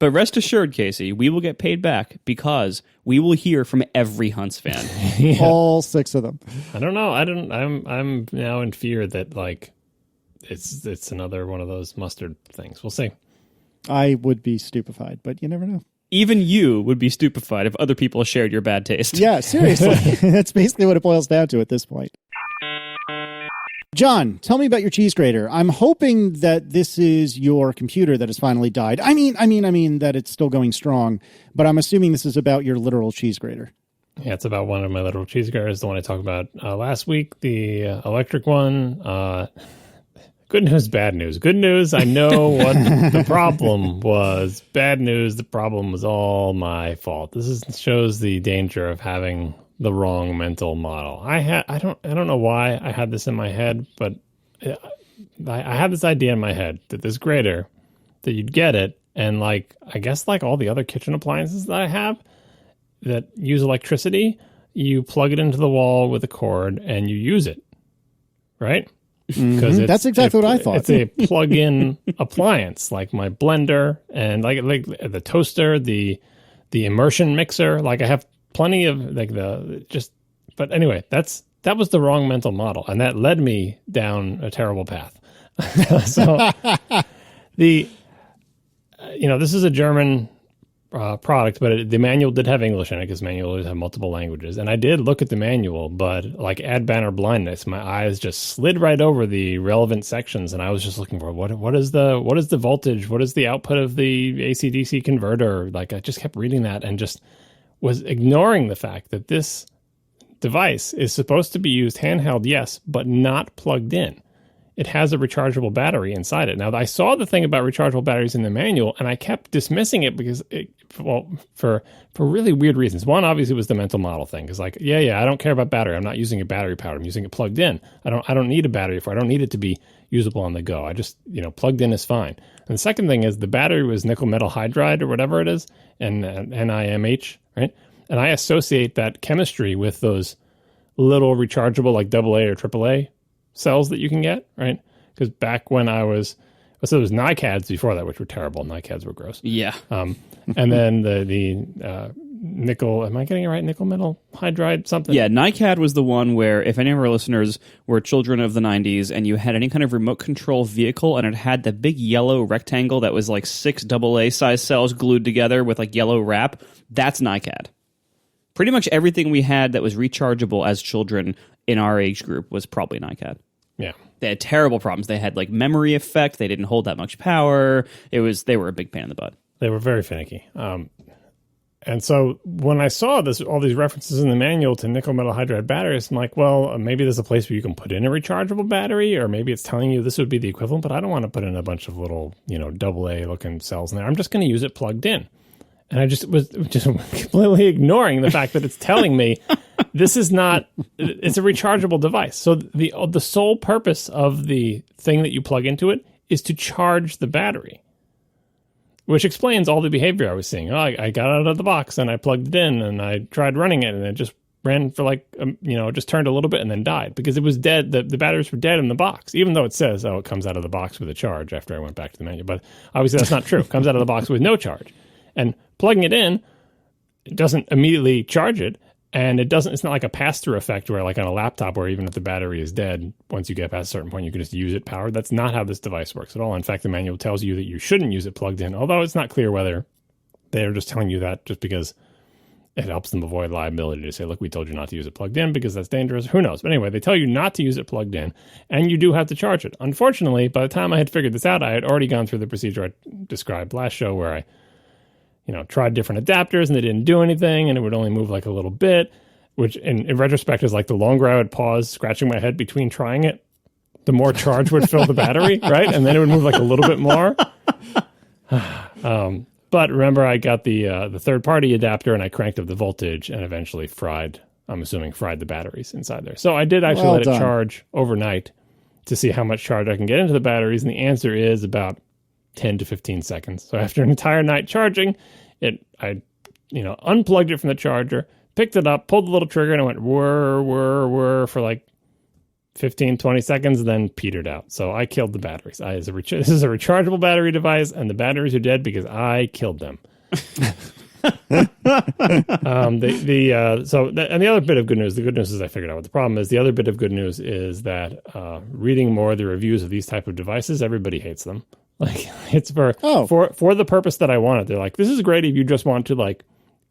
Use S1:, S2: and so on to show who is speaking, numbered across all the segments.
S1: But rest assured, Casey, we will get paid back because we will hear from every Hunts fan.
S2: Yeah.
S3: All 6 of them.
S2: I don't know. I'm now in fear that like it's another one of those mustard things. We'll see.
S3: I would be stupefied, but you never know.
S1: Even you would be stupefied if other people shared your bad taste.
S3: Yeah, seriously. That's basically what it boils down to at this point. John, tell me about your cheese grater. I'm hoping that this is your computer that has finally died. I mean that it's still going strong, but I'm assuming this is about your literal cheese grater.
S2: Yeah, it's about one of my literal cheese graters, the one I talked about last week, the electric one. Good news, bad news. Good news, I know what the problem was. Bad news, the problem was all my fault. Shows the danger of having the wrong mental model. I don't know why I had this in my head, but I had this idea in my head that this grater, that you'd get it, and like I guess like all the other kitchen appliances that I have that use electricity, you plug it into the wall with a cord and you use it, right? Because
S3: that's exactly what I thought.
S2: It's a plug-in appliance, like my blender and like the toaster, the immersion mixer. Like I have plenty of like but anyway, that was the wrong mental model, and that led me down a terrible path. So this is a German product, but the manual did have English in it because manuals have multiple languages. And I did look at the manual, but like ad banner blindness, my eyes just slid right over the relevant sections, and I was just looking for what is the voltage, what is the output of the AC/DC converter. Like I just kept reading that and just was ignoring the fact that this device is supposed to be used handheld, yes, but not plugged in. It has a rechargeable battery inside it. Now, I saw the thing about rechargeable batteries in the manual, and I kept dismissing it because, for really weird reasons. One, obviously, was the mental model thing. Because, like, yeah, I don't care about battery. I'm not using a battery powered. I'm using it plugged in. I don't need a battery for it. I don't need it to be usable on the go. I just, plugged in is fine. And the second thing is the battery was nickel metal hydride or whatever it is, and NIMH, right? And I associate that chemistry with those little rechargeable, like AA or AAA cells that you can get, right? Because back when there was NiCads before that, which were terrible. NiCads were gross.
S1: Yeah.
S2: And then the nickel, am I getting it right? Nickel metal hydride something?
S1: Yeah, NiCad was the one where if any of our listeners were children of the 90s and you had any kind of remote control vehicle and it had the big yellow rectangle that was like 6 AA size cells glued together with like yellow wrap, that's NiCad. Pretty much everything we had that was rechargeable as children in our age group was probably NiCad.
S2: Yeah.
S1: They had terrible problems. They had like memory effect. They didn't hold that much power. They were a big pain in the butt.
S2: They were very finicky. And so when I saw all these references in the manual to nickel metal hydride batteries, I'm like, well, maybe there's a place where you can put in a rechargeable battery, or maybe it's telling you this would be the equivalent, but I don't want to put in a bunch of little, AA looking cells in there. I'm just going to use it plugged in. And I just was completely ignoring the fact that it's telling me this is not, it's a rechargeable device. So the sole purpose of the thing that you plug into it is to charge the battery, which explains all the behavior I was seeing. I got out of the box and I plugged it in and I tried running it and it just ran for just turned a little bit and then died because it was dead. The batteries were dead in the box, even though it says, it comes out of the box with a charge after I went back to the menu. But obviously that's not true. It comes out of the box with no charge. And plugging it in, it doesn't immediately charge it. And it's not like a pass-through effect where like on a laptop where even if the battery is dead, once you get past a certain point, you can just use it powered. That's not how this device works at all. In fact, the manual tells you that you shouldn't use it plugged in, although it's not clear whether they're just telling you that just because it helps them avoid liability to say, look, we told you not to use it plugged in because that's dangerous. Who knows? But anyway, they tell you not to use it plugged in, and you do have to charge it. Unfortunately, by the time I had figured this out, I had already gone through the procedure I described last show where I tried different adapters and they didn't do anything and it would only move like a little bit, which in retrospect is like the longer I would pause scratching my head between trying it, the more charge would fill the battery, right? And then it would move like a little bit more. But remember, I got the third-party adapter and I cranked up the voltage and eventually fried the batteries inside there. So I did actually let it charge overnight to see how much charge I can get into the batteries, and the answer is about 10 to 15 seconds. So after an entire night charging, I unplugged it from the charger, picked it up, pulled the little trigger, and I went whir, whir, whir for like 15, 20 seconds, then petered out. So I killed the batteries. This is a rechargeable battery device, and the batteries are dead because I killed them. And the other bit of good news, the good news is I figured out what the problem is. The other bit of good news is that reading more of the reviews of these type of devices, everybody hates them. Like, it's for the purpose that I want it. They're like, this is great if you just want to like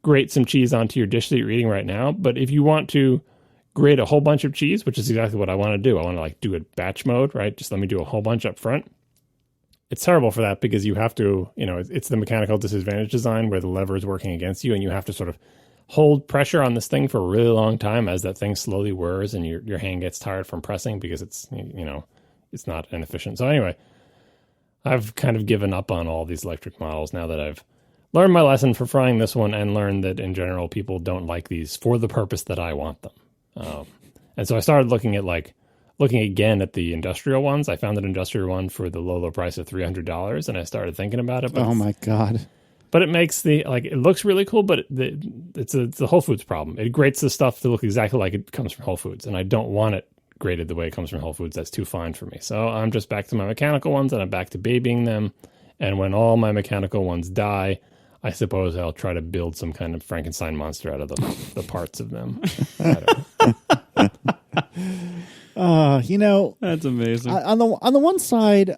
S2: grate some cheese onto your dish that you're eating right now. But if you want to grate a whole bunch of cheese, which is exactly what I want to do, I want to like do it batch mode, right? Just let me do a whole bunch up front. It's terrible for that because you have to, it's the mechanical disadvantage design where the lever is working against you and you have to sort of hold pressure on this thing for a really long time as that thing slowly whirs and your hand gets tired from pressing because it's, it's not inefficient. So anyway, I've kind of given up on all these electric models now that I've learned my lesson for frying this one and learned that in general people don't like these for the purpose that I want them. And so I started looking again at the industrial ones. I found an industrial one for the low price of $300, and I started thinking about it. But
S3: oh my God.
S2: But it makes it looks really cool, but it's a Whole Foods problem. It grates the stuff to look exactly like it comes from Whole Foods, and I don't want it graded the way it comes from Whole Foods. That's too fine for me. So I'm just back to my mechanical ones, and I'm back to babying them. And when all my mechanical ones die, I suppose I'll try to build some kind of Frankenstein monster out of the parts of them.
S1: That's amazing.
S3: On the one side,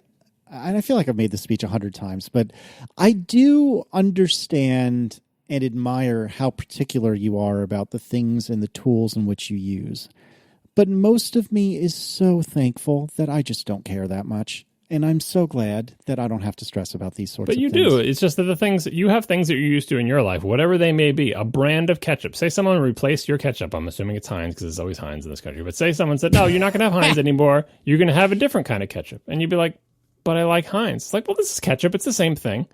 S3: and I feel like I've made this speech 100 times, but I do understand and admire how particular you are about the things and the tools in which you use. But most of me is so thankful that I just don't care that much. And I'm so glad that I don't have to stress about these sorts of things. But you do.
S2: It's just that you have things that you're used to in your life, whatever they may be, a brand of ketchup. Say someone replaced your ketchup. I'm assuming it's Heinz because it's always Heinz in this country. But say someone said, no, you're not going to have Heinz anymore. You're going to have a different kind of ketchup. And you'd be like, but I like Heinz. It's like, well, this is ketchup. It's the same thing.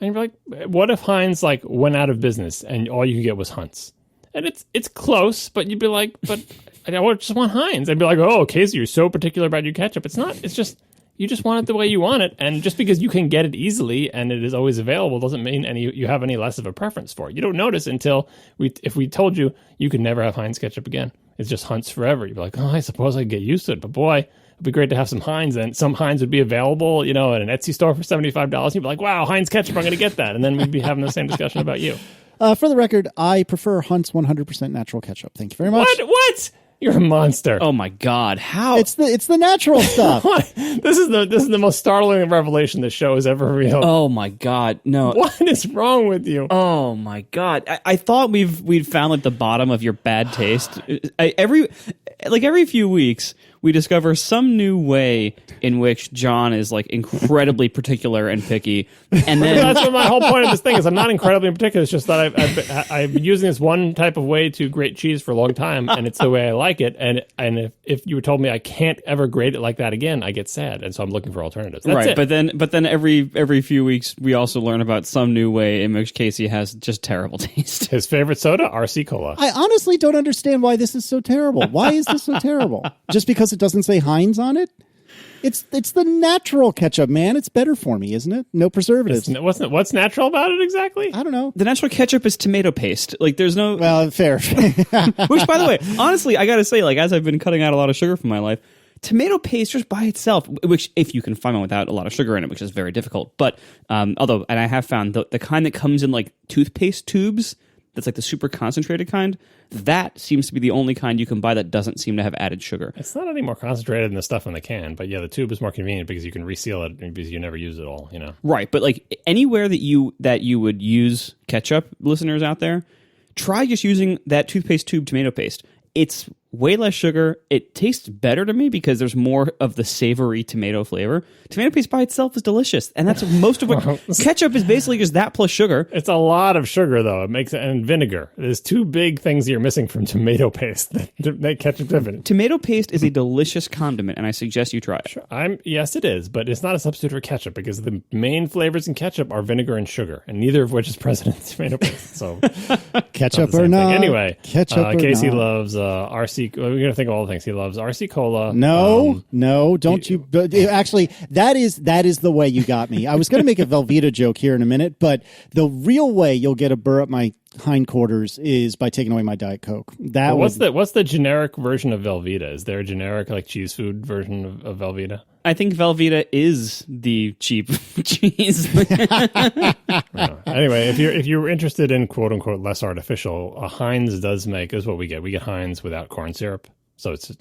S2: And you'd be like, what if Heinz went out of business and all you could get was Hunt's? And it's close, but you'd be like, but I just want Heinz. I'd be like, oh, Casey, you're so particular about your ketchup. It's not. It's just... You just want it the way you want it, and just because you can get it easily and it is always available doesn't mean you have any less of a preference for it. You don't notice until if we told you you could never have Heinz ketchup again. It's just Hunt's forever. You'd be like, oh, I suppose I'd get used to it, but boy, it'd be great to have some Heinz, and some Heinz would be available, at an Etsy store for $75. You'd be like, wow, Heinz ketchup, I'm going to get that, and then we'd be having the same discussion about you.
S3: For the record, I prefer Hunt's 100% natural ketchup. Thank you very much.
S2: What? You're a monster.
S1: Oh my God! How?
S3: It's the natural stuff.
S2: This is the most startling revelation this show has ever revealed.
S1: Oh my God! No.
S2: What is wrong with you?
S1: Oh my God! I thought we'd found the bottom of your bad taste. Every few weeks we discover some new way in which John is incredibly particular and picky, and then
S2: that's what my whole point of this thing is. I'm not incredibly particular. It's just that I've been using this one type of way to grate cheese for a long time, and it's the way I like it. And if you told me I can't ever grate it like that again, I get sad, and so I'm looking for alternatives. That's
S1: right,
S2: it.
S1: but then every few weeks we also learn about some new way in which Casey has just terrible taste.
S2: His favorite soda, RC Cola.
S3: I honestly don't understand why this is so terrible. Why is this so terrible? Just because it doesn't say Heinz on it? It's the natural ketchup, man. It's better for me, isn't it? No preservatives.
S2: What's natural about it exactly?
S3: I don't know.
S1: The natural ketchup is tomato paste. There's no...
S3: Well, fair.
S1: Which, by the way, honestly, I gotta say, as I've been cutting out a lot of sugar from my life, tomato paste just by itself, which if you can find one without a lot of sugar in it, which is very difficult, but and I have found the kind that comes in toothpaste tubes, that's the super concentrated kind, that seems to be the only kind you can buy that doesn't seem to have added sugar.
S2: It's not any more concentrated than the stuff in the can, but yeah, the tube is more convenient because you can reseal it because you never use it all,
S1: Right, but anywhere that you would use ketchup, listeners out there, try just using that toothpaste tube tomato paste. It's way less sugar. It tastes better to me because there's more of the savory tomato flavor. Tomato paste by itself is delicious, and that's most of what ketchup is basically just that plus sugar.
S2: It's a lot of sugar though. It makes it, and vinegar. There's two big things you're missing from tomato paste that make ketchup different.
S1: Tomato paste is a delicious condiment, and I suggest you try it.
S2: Sure. Yes, it is, but it's not a substitute for ketchup because the main flavors in ketchup are vinegar and sugar, and neither of which is present in tomato paste. So
S3: ketchup or not.
S2: Anyway,
S3: ketchup or
S2: Casey
S3: not.
S2: loves RC. We're gonna think of all the things he loves. RC Cola.
S3: No, don't you? Actually, that is the way you got me. I was going to make a Velveeta joke here in a minute, but the real way you'll get a burr up my hindquarters is by taking away my Diet Coke. That
S2: what's the generic version of Velveeta? Is there a generic like cheese food version of Velveeta?
S1: I think Velveeta is the cheap cheese.
S2: Anyway, if you're interested in quote unquote less artificial, Heinz does make is what we get. We get Heinz without corn syrup, so it's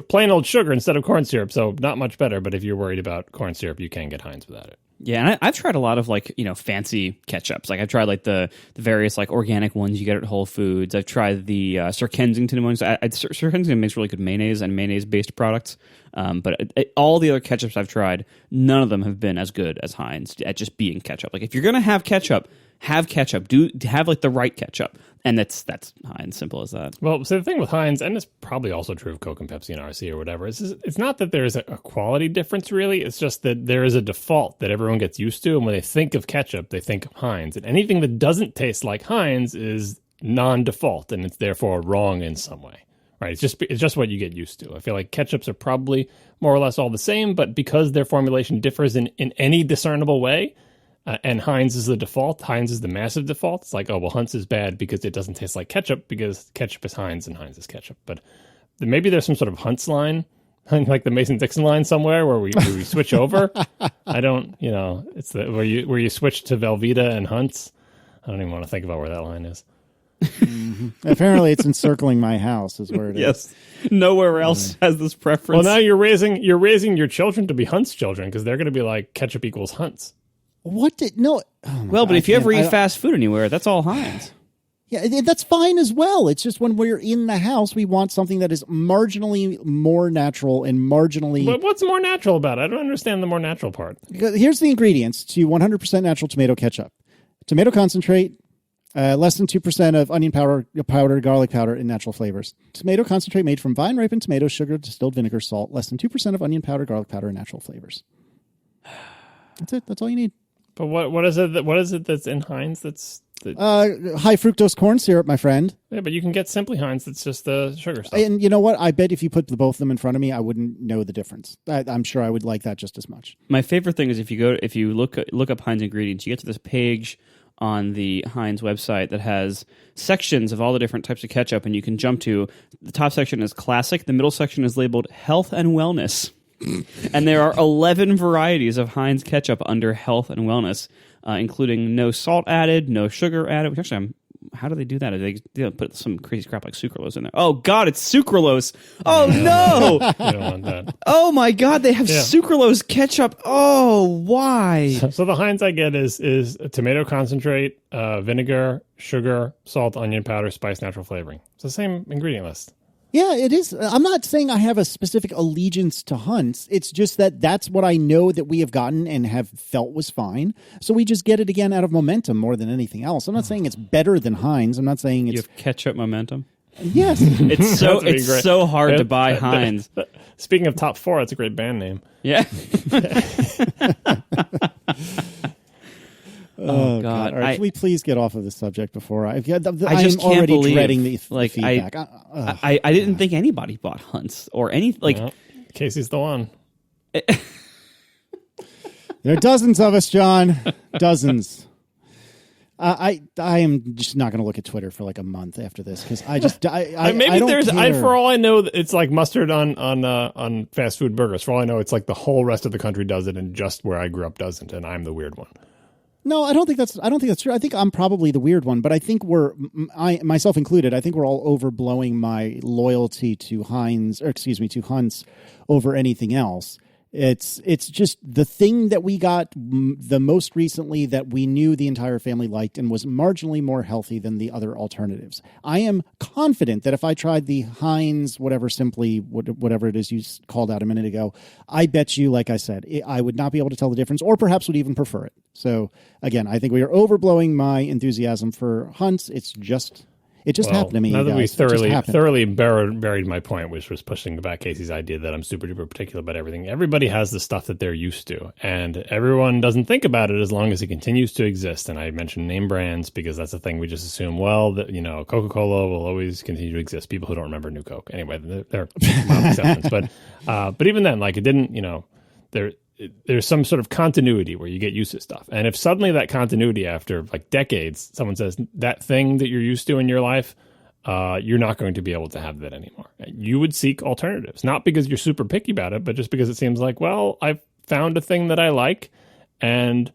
S2: plain old sugar instead of corn syrup. So not much better. But if you're worried about corn syrup, you can get Heinz without it.
S1: Yeah, and I've tried a lot of fancy ketchups. Like I've tried like the various like organic ones you get at Whole Foods. I've tried the Sir Kensington ones. Sir Kensington makes really good mayonnaise and mayonnaise based products. But all the other ketchups I've tried, none of them have been as good as Heinz at just being ketchup. Like if you're gonna have ketchup. Have ketchup. Have like the right ketchup, and that's Heinz. Simple as that.
S2: Well, so the thing with Heinz, and it's probably also true of Coke and Pepsi and RC or whatever, it's not that there's a quality difference really. It's just that there is a default that everyone gets used to, and when they think of ketchup, they think of Heinz, and anything that doesn't taste like Heinz is non-default, and it's therefore wrong in some way. Right? It's just what you get used to. I feel like ketchups are probably more or less all the same, but because their formulation differs in any discernible way. And Heinz is the default. Heinz is the massive default. It's like, oh, well, Hunt's is bad because it doesn't taste like ketchup because ketchup is Heinz and Heinz is ketchup. But maybe there's some sort of Hunt's line, like the Mason-Dixon line somewhere where we switch over. I don't, it's where you switch to Velveeta and Hunt's. I don't even want to think about where that line is.
S3: Mm-hmm. Apparently, it's encircling my house. Is where it is.
S1: Yes, nowhere else has this preference.
S2: Well, now you're raising your children to be Hunt's children because they're going to be like ketchup equals Hunt's.
S3: What did no? Oh
S1: well, but if you ever eat fast food anywhere, that's all Heinz.
S3: Yeah, that's fine as well. It's just when we're in the house, we want something that is marginally more natural and marginally.
S2: But what's more natural about it? I don't understand the more natural part.
S3: Here's the ingredients to 100% natural tomato ketchup: tomato concentrate, less than 2% of onion powder, garlic powder, and natural flavors. Tomato concentrate made from vine ripened tomatoes, sugar, distilled vinegar, salt. Less than 2% of onion powder, garlic powder, and natural flavors. That's it. That's all you need.
S2: But what is it? What is it that's in Heinz?
S3: High fructose corn syrup, my friend.
S2: Yeah, but you can get Simply Heinz. That's just the sugar stuff.
S3: And you know what? I bet if you put both of them in front of me, I wouldn't know the difference. I'm sure I would like that just as much.
S1: My favorite thing is if you look up Heinz ingredients, you get to this page on the Heinz website that has sections of all the different types of ketchup, and you can jump to the top section is classic. The middle section is labeled health and wellness. And there are 11 varieties of Heinz ketchup under health and wellness, including no salt added, no sugar added. Which actually, how do they do that? They put some crazy crap like sucralose in there. Oh, God, it's sucralose. Oh, no.
S2: You don't want that.
S1: Oh, my God, they have sucralose ketchup. Oh, why?
S2: So the Heinz I get is a tomato concentrate, vinegar, sugar, salt, onion powder, spice, natural flavoring. It's the same ingredient list.
S3: Yeah, it is. I'm not saying I have a specific allegiance to Hunt's. It's just that that's what I know that we have gotten and have felt was fine. So we just get it again out of momentum more than anything else. I'm not saying it's better than Heinz. I'm not saying it's...
S1: You have ketchup momentum?
S3: Yes.
S1: It's so hard to buy Heinz.
S2: Speaking of top four, it's a great band name.
S1: Yeah.
S3: Oh, God. All right, can we please get off of this subject before I
S1: just
S3: am
S1: can't
S3: already
S1: believe,
S3: dreading the
S1: like,
S3: feedback.
S1: I didn't think anybody bought Hunt's or any, like...
S2: Well, Casey's the one.
S3: There are dozens of us, John. Dozens. I am just not going to look at Twitter for like a month after this because I just
S2: maybe
S3: I don't
S2: there's
S3: care.
S2: for all I know it's like mustard on fast food burgers. For all I know, it's like the whole rest of the country does it, and just where I grew up doesn't, and I'm the weird one.
S3: No, I don't think that's true. I think I'm probably the weird one, but I think myself included, I think we're all overblowing my loyalty to to Hunt's over anything else. It's just the thing that we got the most recently that we knew the entire family liked and was marginally more healthy than the other alternatives. I am confident that if I tried the Heinz, whatever it is you called out a minute ago, I bet you, like I said, I would not be able to tell the difference or perhaps would even prefer it. So again, I think we are overblowing my enthusiasm for Hunt's. It just happened to me.
S2: Now that
S3: guys.
S2: we thoroughly buried my point, which was pushing back Casey's idea that I'm super duper particular about everything. Everybody has the stuff that they're used to, and everyone doesn't think about it as long as it continues to exist. And I mentioned name brands because that's the thing we just assume. Well, that Coca-Cola will always continue to exist. People who don't remember New Coke, anyway, there are exceptions. But even then, like it didn't. there's some sort of continuity where you get used to stuff. And if suddenly that continuity after like decades, someone says that thing that you're used to in your life, you're not going to be able to have that anymore. You would seek alternatives, not because you're super picky about it, but just because it seems like, well, I've found a thing that I like, and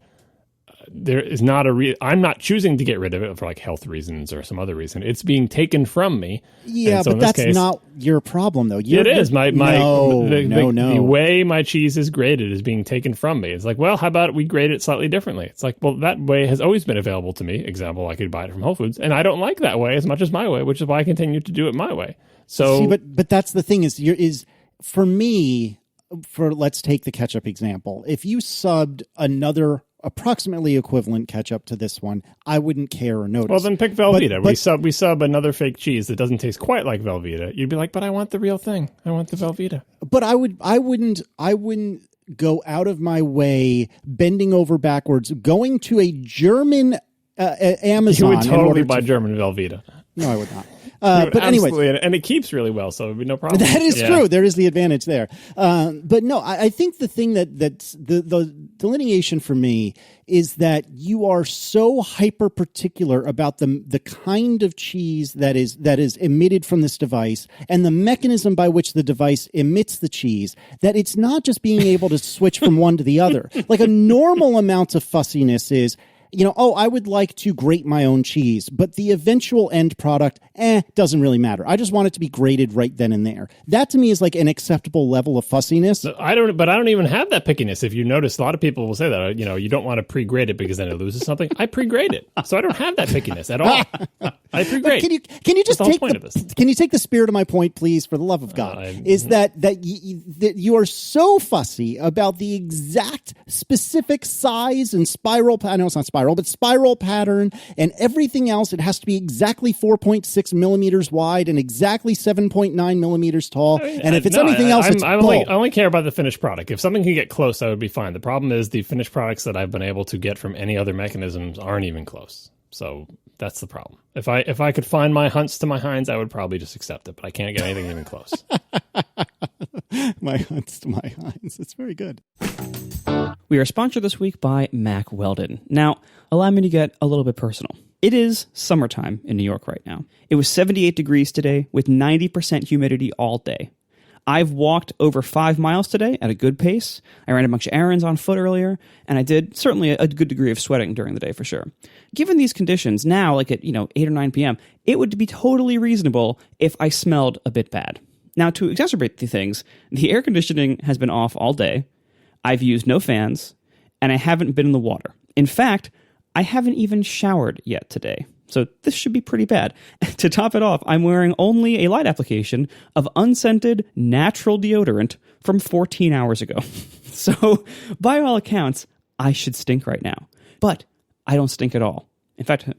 S2: there is not I'm not choosing to get rid of it for like health reasons or some other reason. It's being taken from me.
S3: Yeah,
S2: so
S3: but that's not your problem, though.
S2: It is. The
S3: No.
S2: way my cheese is graded is being taken from me. It's like, well, how about we grade it slightly differently? It's like, well, that way has always been available to me. Example, I could buy it from Whole Foods, and I don't like that way as much as my way, which is why I continue to do it my way. So,
S3: see, but that's the thing is for me. Let's take the ketchup example. If you subbed another approximately equivalent ketchup to this one, I wouldn't care or notice.
S2: Well, then pick Velveeta. We sub another fake cheese that doesn't taste quite like Velveeta. You'd be like, but I want the real thing. I want the Velveeta.
S3: But I wouldn't go out of my way, bending over backwards, going to a German Amazon.
S2: You would totally buy German Velveeta.
S3: No, I would not. But anyway,
S2: and it keeps really well, so it would be no problem.
S3: That is true. There is the advantage there. But no, I think the thing that's the delineation for me is that you are so hyper particular about the kind of cheese that is emitted from this device and the mechanism by which the device emits the cheese, that it's not just being able to switch from one to the other. Like a normal amount of fussiness is, I would like to grate my own cheese, but the eventual end product, doesn't really matter. I just want it to be grated right then and there. That to me is like an acceptable level of fussiness.
S2: I don't even have that pickiness. If you notice, a lot of people will say that, you don't want to pre-grade it because then it loses something. I pre-grade it, so I don't have that pickiness at all. I pre-grade.
S3: Can you just can you take the spirit of my point, please, for the love of God? That you are so fussy about the exact specific size and spiral. I know it's not spiral, but spiral pattern and everything else. It has to be exactly 4.6 millimeters wide and exactly 7.9 millimeters tall. And if it's anything else, it's bull.
S2: I only care about the finished product. If something can get close, that would be fine. The problem is the finished products that I've been able to get from any other mechanisms aren't even close. So that's the problem. If I could find my Hunts to my Heinz, I would probably just accept it, but I can't get anything even close.
S3: My Hunts to my Heinz. It's very good.
S1: We are sponsored this week by Mack Weldon. Now, allow me to get a little bit personal. It is summertime in New York right now. It was 78 degrees today with 90% humidity all day. I've walked over 5 miles today at a good pace. I ran a bunch of errands on foot earlier, and I did certainly a good degree of sweating during the day for sure. Given these conditions, now, like at 8 or 9 p.m., it would be totally reasonable if I smelled a bit bad. Now, to exacerbate the things, the air conditioning has been off all day. I've used no fans, and I haven't been in the water. In fact, I haven't even showered yet today. So this should be pretty bad. To top it off, I'm wearing only a light application of unscented natural deodorant from 14 hours ago. So by all accounts, I should stink right now. But I don't stink at all. In fact,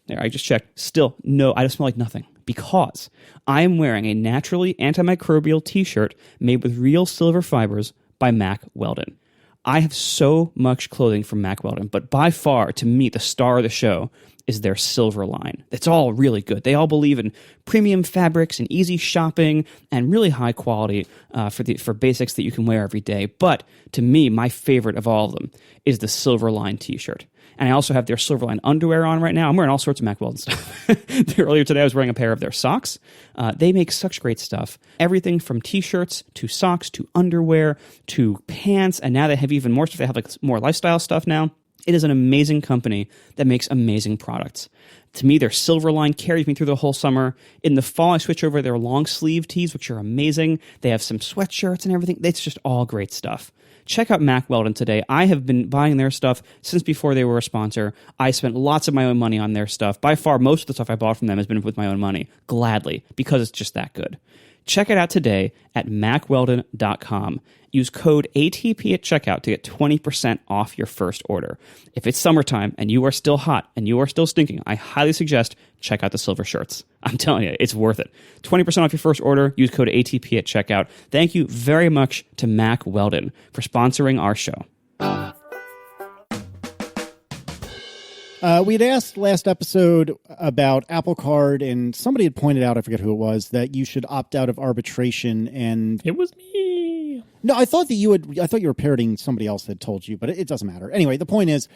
S1: there, I just checked. Still, no, I just smell like nothing. Because I am wearing a naturally antimicrobial t-shirt made with real silver fibers by Mack Weldon. I have so much clothing from Mack Weldon, but by far, to me, the star of the show is their silver line. It's all really good. They all believe in premium fabrics and easy shopping and really high quality for basics that you can wear every day. But to me, my favorite of all of them is the silver line t-shirt. And I also have their Silverline underwear on right now. I'm wearing all sorts of Mack Weldon stuff. Earlier today, I was wearing a pair of their socks. They make such great stuff. Everything from T-shirts to socks to underwear to pants. And now they have even more stuff. They have like more lifestyle stuff now. It is an amazing company that makes amazing products. To me, their Silverline carries me through the whole summer. In the fall, I switch over their long sleeve tees, which are amazing. They have some sweatshirts and everything. It's just all great stuff. Check out Mack Weldon today. I have been buying their stuff since before they were a sponsor. I spent lots of my own money on their stuff. By far, most of the stuff I bought from them has been with my own money, gladly, because it's just that good. Check it out today at mackweldon.com. Use code ATP at checkout to get 20% off your first order. If it's summertime and you are still hot and you are still stinking, I highly suggest check out the silver shirts. I'm telling you, it's worth it. 20% off your first order. Use code ATP at checkout. Thank you very much to Mack Weldon for sponsoring our show.
S3: We had asked last episode about Apple Card, and somebody had pointed out, I forget who it was, that you should opt out of arbitration. And
S2: it was me.
S3: No, I thought you were parroting somebody else had told you, but it doesn't matter. Anyway, the point is,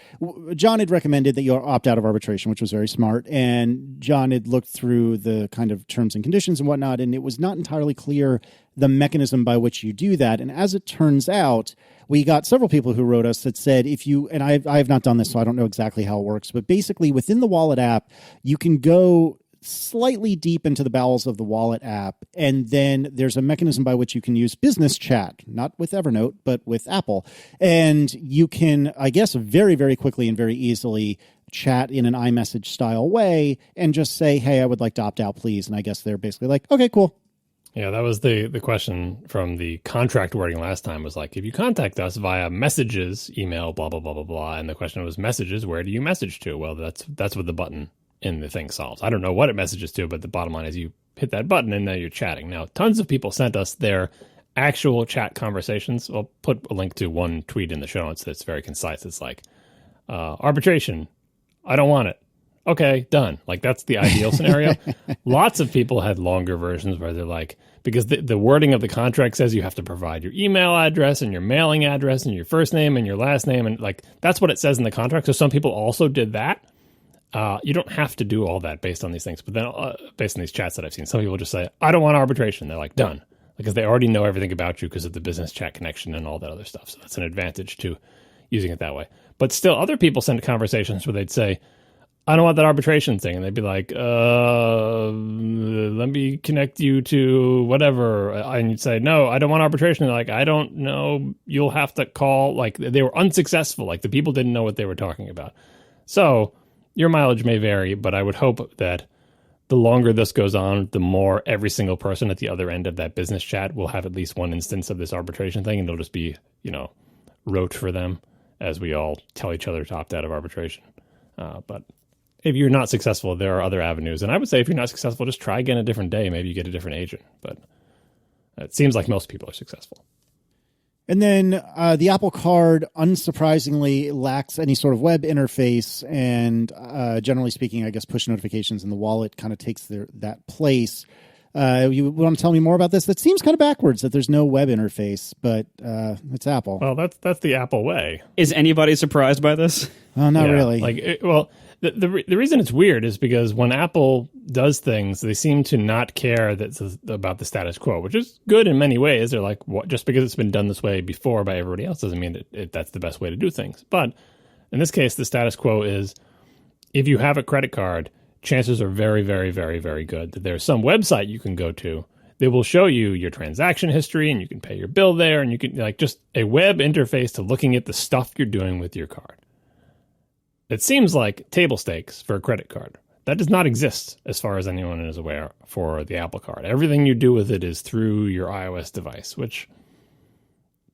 S3: John had recommended that you opt out of arbitration, which was very smart. And John had looked through the kind of terms and conditions and whatnot, and it was not entirely clear the mechanism by which you do that. And as it turns out, we got several people who wrote us that said if you, and I have not done this, so I don't know exactly how it works, but basically within the Wallet app, you can go slightly deep into the bowels of the Wallet app, and then there's a mechanism by which you can use business chat, not with Evernote, but with Apple. And you can, I guess, very, very quickly and very easily chat in an iMessage style way and just say, hey, I would like to opt out, please. And I guess they're basically like, okay, cool.
S2: Yeah, that was the question from the contract wording last time was like, if you contact us via messages, email, blah, blah, blah, blah, blah. And the question was messages, where do you message to? Well, that's what the button in the thing solves. I don't know what it messages to, but the bottom line is you hit that button and now you're chatting. Now, tons of people sent us their actual chat conversations. I'll put a link to one tweet in the show notes that's very concise. It's like, arbitration, I don't want it. Okay, done. Like, that's the ideal scenario. Lots of people had longer versions where they're like, because the wording of the contract says you have to provide your email address and your mailing address and your first name and your last name. And like, that's what it says in the contract. So some people also did that. You don't have to do all that based on these things. But then based on these chats that I've seen, some people just say, I don't want arbitration. They're like, done. Because they already know everything about you because of the business chat connection and all that other stuff. So that's an advantage to using it that way. But still, other people send conversations where they'd say, I don't want that arbitration thing. And they'd be like, let me connect you to whatever. And you'd say, no, I don't want arbitration. And they're like, I don't know. You'll have to call. Like, they were unsuccessful. Like, the people didn't know what they were talking about. So your mileage may vary, but I would hope that the longer this goes on, the more every single person at the other end of that business chat will have at least one instance of this arbitration thing. And it'll just be, rote for them as we all tell each other to opt out of arbitration. But if you're not successful, there are other avenues. And I would say if you're not successful, just try again a different day. Maybe you get a different agent. But it seems like most people are successful.
S3: And then the Apple Card, unsurprisingly, lacks any sort of web interface. And generally speaking, I guess push notifications in the wallet kind of takes that place. You want to tell me more about this? That seems kind of backwards that there's no web interface, but it's Apple.
S2: Well, that's the Apple way.
S1: Is anybody surprised by this?
S3: Oh, not really.
S2: The reason it's weird is because when Apple does things, they seem to not care about the status quo, which is good in many ways. They're like, just because it's been done this way before by everybody else doesn't mean that's the best way to do things. But in this case, the status quo is if you have a credit card, chances are very, very, very, very good that there's some website you can go to that will show you your transaction history and you can pay your bill there and you can just a web interface to looking at the stuff you're doing with your card. It seems like table stakes for a credit card. That does not exist, as far as anyone is aware, for the Apple Card. Everything you do with it is through your iOS device, which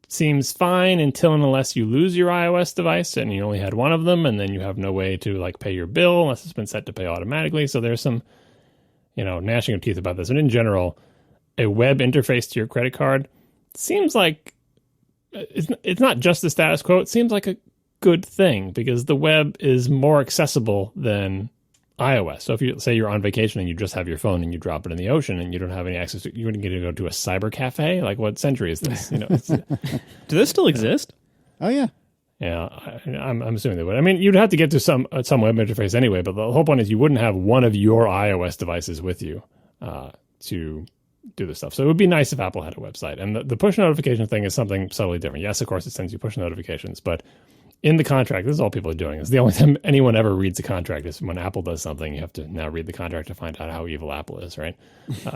S2: seems fine until and unless you lose your iOS device and you only had one of them, and then you have no way to pay your bill unless it's been set to pay automatically. So there's some, gnashing of teeth about this. And in general, a web interface to your credit card seems like it's not just the status quo. It seems like a good thing because the web is more accessible than iOS. So if you say you're on vacation and you just have your phone and you drop it in the ocean and you don't have any access to, you wouldn't get to go to a cyber cafe. Like, what century is this?
S1: Do those still exist?
S3: Oh yeah.
S2: Yeah, I'm assuming they would. I mean, you'd have to get to some web interface anyway, but the whole point is you wouldn't have one of your iOS devices with you to do this stuff. So it would be nice if Apple had a website. And the push notification thing is something subtly different. Yes, of course, it sends you push notifications, but in the contract, this is all people are doing. It's the only time anyone ever reads a contract is when Apple does something. You have to now read the contract to find out how evil Apple is, right?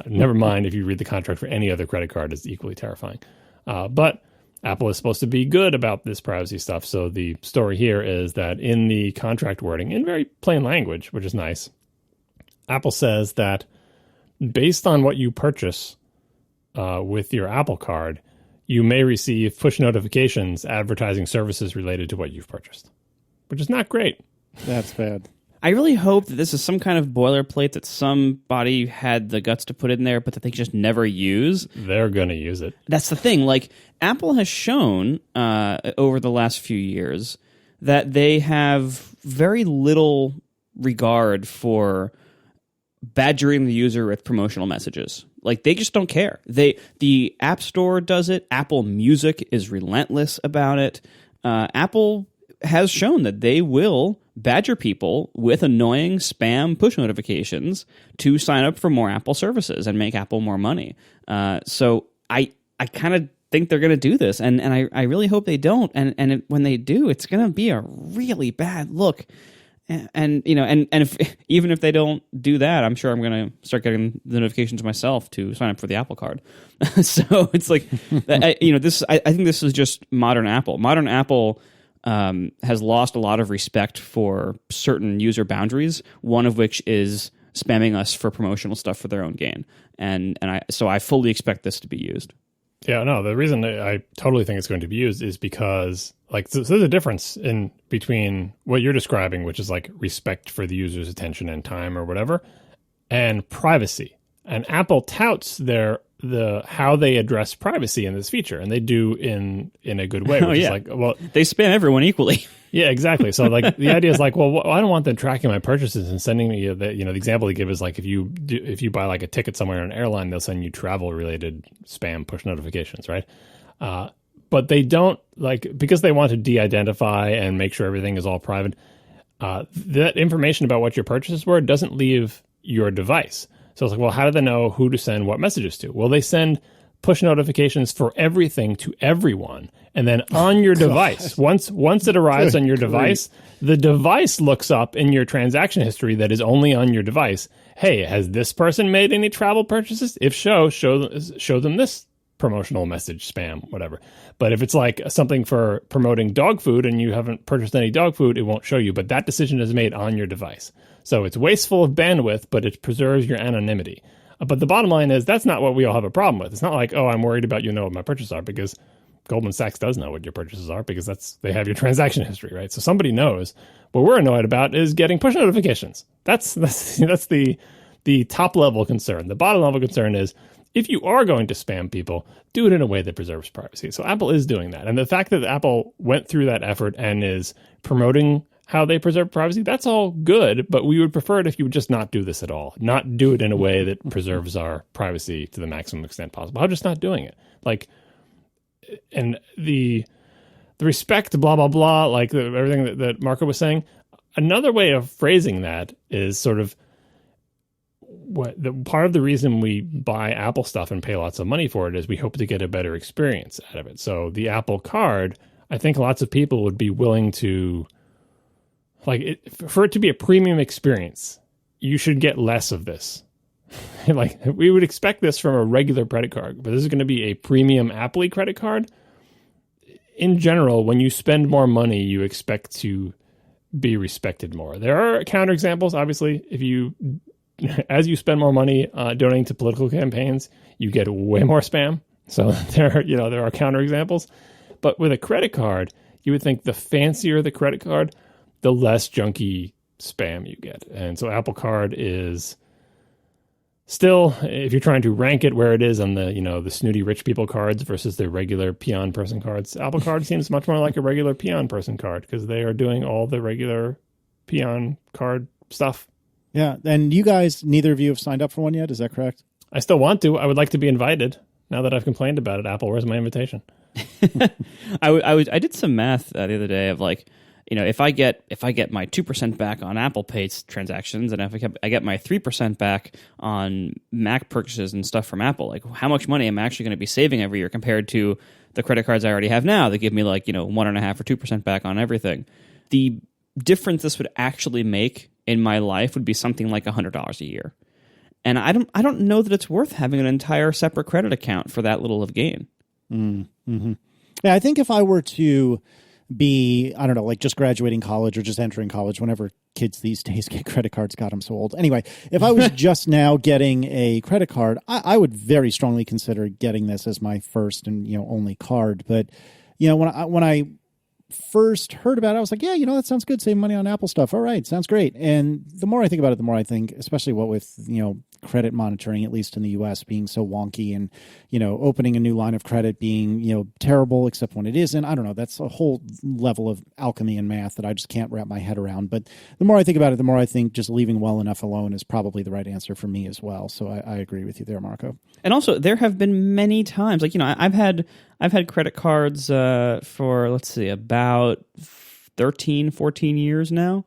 S2: Never mind if you read the contract for any other credit card, it's equally terrifying. But Apple is supposed to be good about this privacy stuff. So the story here is that in the contract wording, in very plain language, which is nice, Apple says that based on what you purchase with your Apple Card, you may receive push notifications advertising services related to what you've purchased, which is not great.
S3: That's bad.
S1: I really hope that this is some kind of boilerplate that somebody had the guts to put in there, but that they just never use.
S2: They're going to use it.
S1: That's the thing. Like, Apple has shown over the last few years that they have very little regard for badgering the user with promotional messages. Like, they just don't care. The App Store does it. Apple Music is relentless about it. Apple has shown that they will badger people with annoying spam push notifications to sign up for more Apple services and make Apple more money. So I kind of think they're going to do this, and I really hope they don't. And when they do, it's going to be a really bad look. And even if they don't do that, I'm sure I'm going to start getting the notifications myself to sign up for the Apple Card. So it's like, I think this is just modern Apple. Modern Apple has lost a lot of respect for certain user boundaries. One of which is spamming us for promotional stuff for their own gain. And I fully expect this to be used.
S2: Yeah, no, the reason I totally think it's going to be used is because, like, so there's a difference in between what you're describing, which is like respect for the user's attention and time or whatever, and privacy. And Apple touts how they address privacy in this feature, and they do in a good way. Which is like, well,
S1: they spam everyone equally.
S2: Yeah, exactly. So like the idea is like, well, I don't want them tracking my purchases and sending me the example they give is like if you buy like a ticket somewhere on an airline, they'll send you travel related spam push notifications, right? But they don't, like, because they want to de-identify and make sure everything is all private. That information about what your purchases were doesn't leave your device. So it's like, well, how do they know who to send what messages to? Well, they send push notifications for everything to everyone. And then on your device, once it arrives on your device, the device looks up in your transaction history that is only on your device. Hey, has this person made any travel purchases? If so, show them this promotional message, spam, whatever. But if it's like something for promoting dog food and you haven't purchased any dog food, it won't show you. But that decision is made on your device. So it's wasteful of bandwidth, but it preserves your anonymity. But the bottom line is that's not what we all have a problem with. It's not like, oh, I'm worried about what my purchases are, because Goldman Sachs does know what your purchases are because they have your transaction history, right? So somebody knows. What we're annoyed about is getting push notifications. That's the top level concern. The bottom level concern is if you are going to spam people, do it in a way that preserves privacy. So Apple is doing that. And the fact that Apple went through that effort and is promoting how they preserve privacy, that's all good, but we would prefer it if you would just not do this at all. Not do it in a way that preserves our privacy to the maximum extent possible. How just not doing it? Like, and the respect, blah, blah, blah, like everything that Marco was saying, another way of phrasing that is sort of part of the reason we buy Apple stuff and pay lots of money for it is we hope to get a better experience out of it. So the Apple Card, I think lots of people would be willing to, for it to be a premium experience, you should get less of this. Like, we would expect this from a regular credit card, but this is going to be a premium Apple credit card. In general, when you spend more money, you expect to be respected more. There are counterexamples, obviously. As you spend more money donating to political campaigns, you get way more spam. So there are counterexamples. But with a credit card, you would think the fancier the credit card, the less junky spam you get. And so Apple Card is still, if you're trying to rank it where it is on the snooty rich people cards versus the regular peon person cards, Apple Card seems much more like a regular peon person card because they are doing all the regular peon card stuff.
S3: Yeah, and you guys, neither of you have signed up for one yet, is that correct?
S2: I still want to. I would like to be invited. Now that I've complained about it, Apple, where's my invitation?
S1: I did some math the other day of like, if I get my 2% back on Apple Pay transactions, and if I get my 3% back on Mac purchases and stuff from Apple, like how much money am I actually going to be saving every year compared to the credit cards I already have now that give me 1.5% or 2% back on everything. The difference this would actually make in my life would be something like $100 a year. And I don't know that it's worth having an entire separate credit account for that little of gain.
S3: Mm-hmm. Yeah, I think if I were to be, I don't know, like just graduating college or just entering college, whenever kids these days get credit cards, God, I'm so old. Anyway, if I was just now getting a credit card, I would very strongly consider getting this as my first and only card. But when I first heard about it, I was like, yeah, that sounds good. Save money on Apple stuff. All right. Sounds great. And the more I think about it, the more I think, especially what with, credit monitoring, at least in the U.S., being so wonky, and opening a new line of credit being terrible except when it isn't. I don't know. That's a whole level of alchemy and math that I just can't wrap my head around. But the more I think about it, the more I think just leaving well enough alone is probably the right answer for me as well. So I agree with you there, Marco.
S1: And also, there have been many times, like I've had credit cards for, let's see, about 13, 14 years now,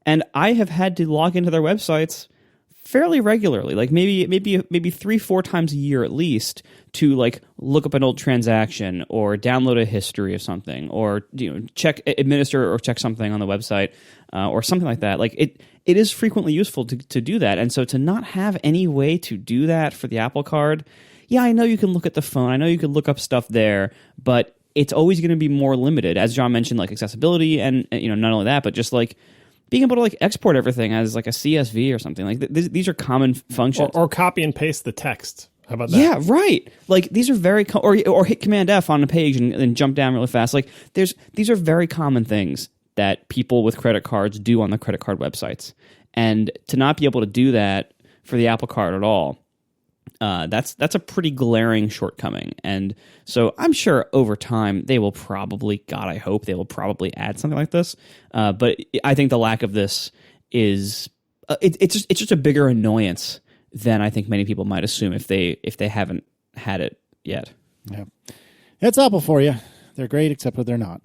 S1: and I have had to log into their websites fairly regularly, like maybe 3-4 times a year at least, to like look up an old transaction or download a history of something, or administer or check something on the website, or something like that. Like it is frequently useful to do that, and so to not have any way to do that for the Apple Card, yeah, I know you can look at the phone, I know you can look up stuff there, but it's always going to be more limited, as John mentioned, like accessibility, and not only that, but just like being able to like export everything as like a CSV or something. Like these are common functions.
S2: Or copy and paste the text. How about that?
S1: Yeah, right. Like these are very or hit Command F on a page and jump down really fast. Like these are very common things that people with credit cards do on the credit card websites, and to not be able to do that for the Apple Card at all, that's a pretty glaring shortcoming. And so I'm sure over time they will probably, God, I hope they will probably add something like this. But I think the lack of this is it's just a bigger annoyance than I think many people might assume if they haven't had it yet.
S3: Yeah, that's Apple for you. They're great, except when they're not.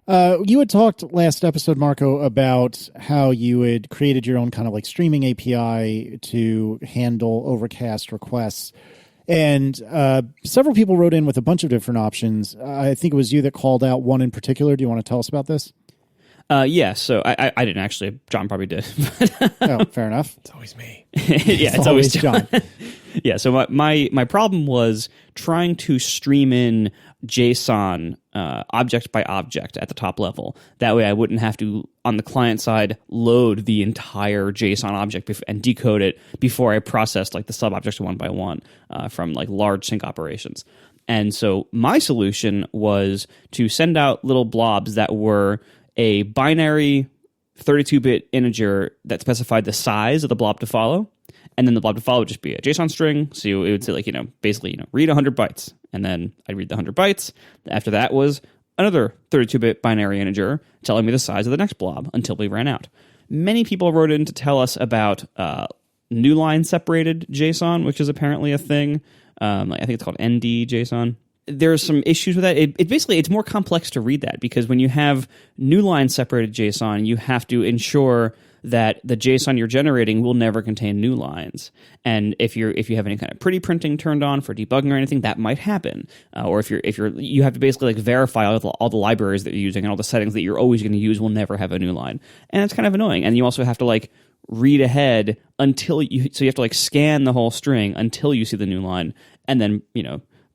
S3: You had talked last episode, Marco, about how you had created your own kind of like streaming API to handle Overcast requests. And several people wrote in with a bunch of different options. I think it was you that called out one in particular. Do you want to tell us about this?
S1: Yeah, so I didn't actually. John probably did.
S3: Oh, fair enough.
S2: It's always me.
S1: Yeah, it's always John. Yeah, so my problem was trying to stream in JSON object by object at the top level. That way I wouldn't have to, on the client side, load the entire JSON object and decode it before I processed like the sub-objects one by one from like large sync operations. And so my solution was to send out little blobs that were a binary 32-bit integer that specified the size of the blob to follow. And then the blob to follow would just be a JSON string. So it would say, like, basically, read 100 bytes. And then I'd read the 100 bytes. After that was another 32-bit binary integer telling me the size of the next blob until we ran out. Many people wrote in to tell us about new line separated JSON, which is apparently a thing. I think it's called ND JSON. There's some issues with that. It's more complex to read that, because when you have new line separated JSON, you have to ensure that the JSON you're generating will never contain new lines. And if you have any kind of pretty printing turned on for debugging or anything, that might happen. Or if you have to basically like verify all the libraries that you're using, and all the settings that you're always going to use will never have a new line. And it's kind of annoying. And you also have to like read ahead so you have to like scan the whole string until you see the new line, and then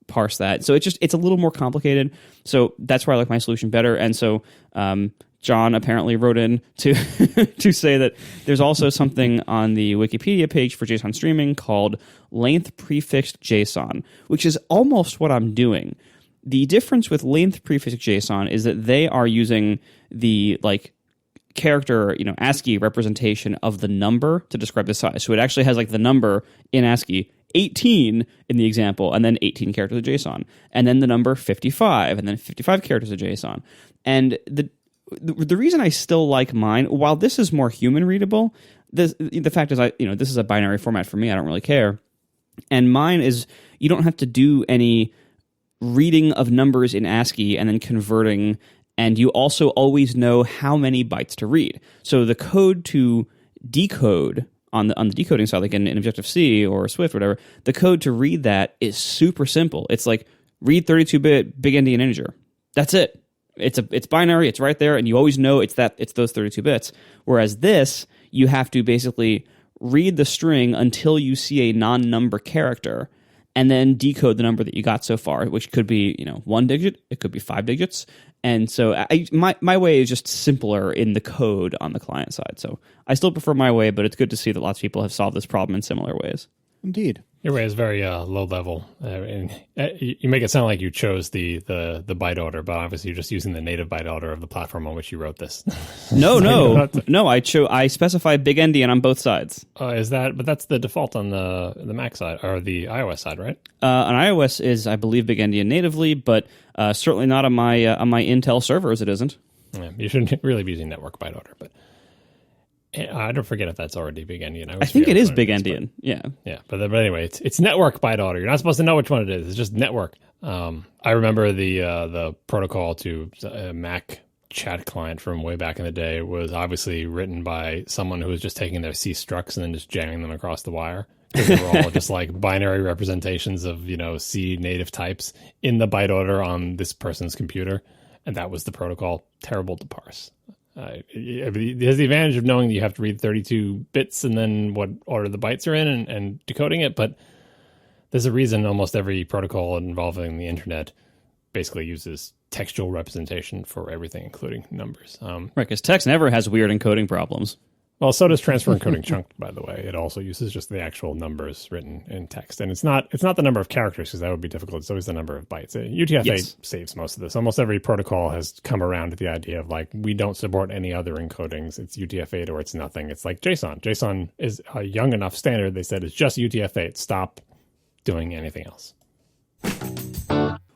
S1: parse that. So it's a little more complicated. So that's where I like my solution better. And so John apparently wrote in to to say that there's also something on the Wikipedia page for JSON streaming called length prefixed JSON, which is almost what I'm doing. The difference with length prefixed JSON is that they are using the like character, ASCII representation of the number to describe the size. So it actually has like the number in ASCII 18 in the example, and then 18 characters of JSON, and then the number 55, and then 55 characters of JSON. And the reason I still like mine, while this is more human readable, the fact is this is a binary format for me. I don't really care. And mine is, you don't have to do any reading of numbers in ASCII and then converting, and you also always know how many bytes to read. So the code to decode on the decoding side, like in Objective-C or Swift, or whatever, the code to read that is super simple. It's like read 32-bit big endian integer. That's it. It's binary. It's right there, and you always know it's those 32 bits. Whereas this, you have to basically read the string until you see a non-number character, and then decode the number that you got so far, which could be 1 digit, it could be 5 digits. And so my way is just simpler in the code on the client side. So I still prefer my way, but it's good to see that lots of people have solved this problem in similar ways.
S3: Indeed.
S2: Your way is very low level, and you make it sound like you chose the byte order, but obviously you're just using the native byte order of the platform on which you wrote this.
S1: No. I specify big endian on both sides.
S2: But that's the default on the Mac side or the iOS side, right?
S1: On iOS is, I believe, big endian natively, but certainly not on my Intel servers. It isn't.
S2: Yeah, you shouldn't really be using network byte order, but. I don't forget if that's already big endian.
S1: I think it is big endian. Yeah.
S2: But anyway, it's network byte order. You're not supposed to know which one it is. It's just network. I remember the protocol to a Mac chat client from way back in the day was obviously written by someone who was just taking their C structs and then just jamming them across the wire. Because they were all just like binary representations of C native types in the byte order on this person's computer, and that was the protocol. Terrible to parse. It has the advantage of knowing that you have to read 32 bits and then what order the bytes are in and decoding it, but there's a reason almost every protocol involving the internet basically uses textual representation for everything, including numbers.
S1: Right, because text never has weird encoding problems.
S2: Well, so does transfer encoding chunk, by the way. It also uses just the actual numbers written in text. And it's not the number of characters, because that would be difficult. It's always the number of bytes. UTF-8 saves most of this. Almost every protocol has come around to the idea of, like, we don't support any other encodings. It's UTF-8 or it's nothing. It's like JSON. JSON is a young enough standard. They said it's just UTF-8. Stop doing anything else.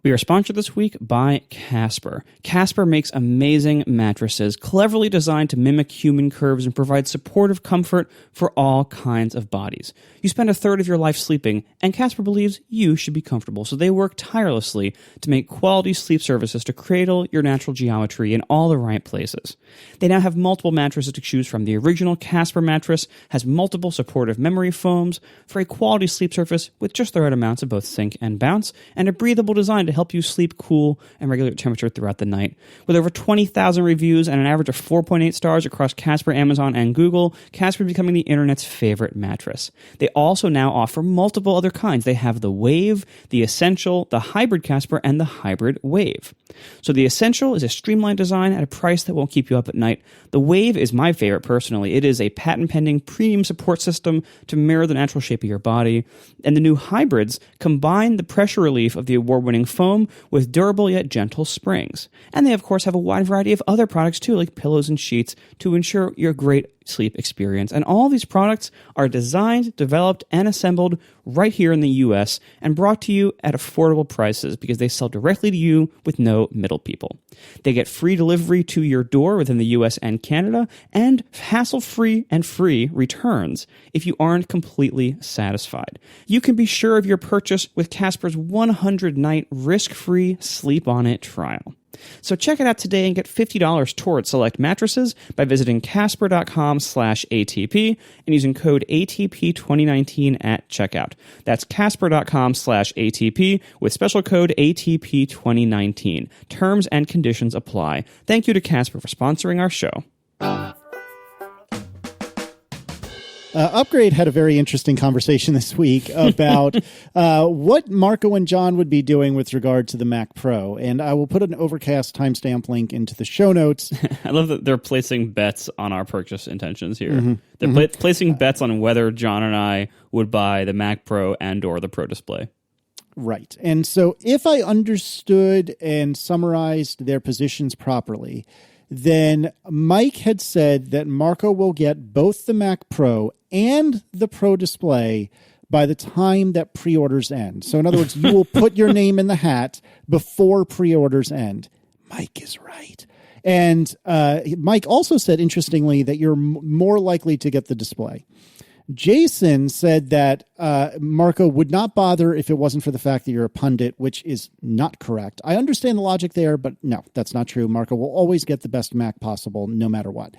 S1: We are sponsored this week by Casper. Casper makes amazing mattresses, cleverly designed to mimic human curves and provide supportive comfort for all kinds of bodies. You spend a third of your life sleeping, and Casper believes you should be comfortable, so they work tirelessly to make quality sleep services to cradle your natural geometry in all the right places. They now have multiple mattresses to choose from. The original Casper mattress has multiple supportive memory foams for a quality sleep surface with just the right amounts of both sink and bounce, and a breathable design to help you sleep cool and regular temperature throughout the night. With over 20,000 reviews and an average of 4.8 stars across Casper, Amazon, and Google, Casper is becoming the internet's favorite mattress. They also now offer multiple other kinds. They have the Wave, the Essential, the Hybrid Casper, and the Hybrid Wave. So the Essential is a streamlined design at a price that won't keep you up at night. The Wave is my favorite personally. It is a patent-pending premium support system to mirror the natural shape of your body. And the new Hybrids combine the pressure relief of the award-winning foam with durable yet gentle springs. And they, of course, have a wide variety of other products too, like pillows and sheets, to ensure your great sleep experience. And all these products are designed, developed, and assembled right here in the U.S. and brought to you at affordable prices because they sell directly to you with no middle people. They get free delivery to your door within the U.S. and Canada, and hassle-free and free returns if you aren't completely satisfied. You can be sure of your purchase with Casper's 100-night risk-free Sleep On It trial. So check it out today and get $50 towards select mattresses by visiting casper.com/ATP and using code ATP2019 at checkout. That's casper.com/ATP with special code ATP2019. Terms and conditions apply. Thank you to Casper for sponsoring our show.
S3: Upgrade had a very interesting conversation this week about what Marco and John would be doing with regard to the Mac Pro. And I will put an Overcast timestamp link into the show notes.
S1: I love that they're placing bets on our purchase intentions here. Mm-hmm. They're placing bets on whether John and I would buy the Mac Pro and or the Pro Display.
S3: Right. And so if I understood and summarized their positions properly, then Mike had said that Marco will get both the Mac Pro and the Pro Display by the time that pre-orders end. So in other words, you will put your name in the hat before pre-orders end. Mike is right. And Mike also said, interestingly, that you're more likely to get the display. Jason said that Marco would not bother if it wasn't for the fact that you're a pundit, which is not correct. I understand the logic there, but no, that's not true. Marco will always get the best Mac possible, no matter what.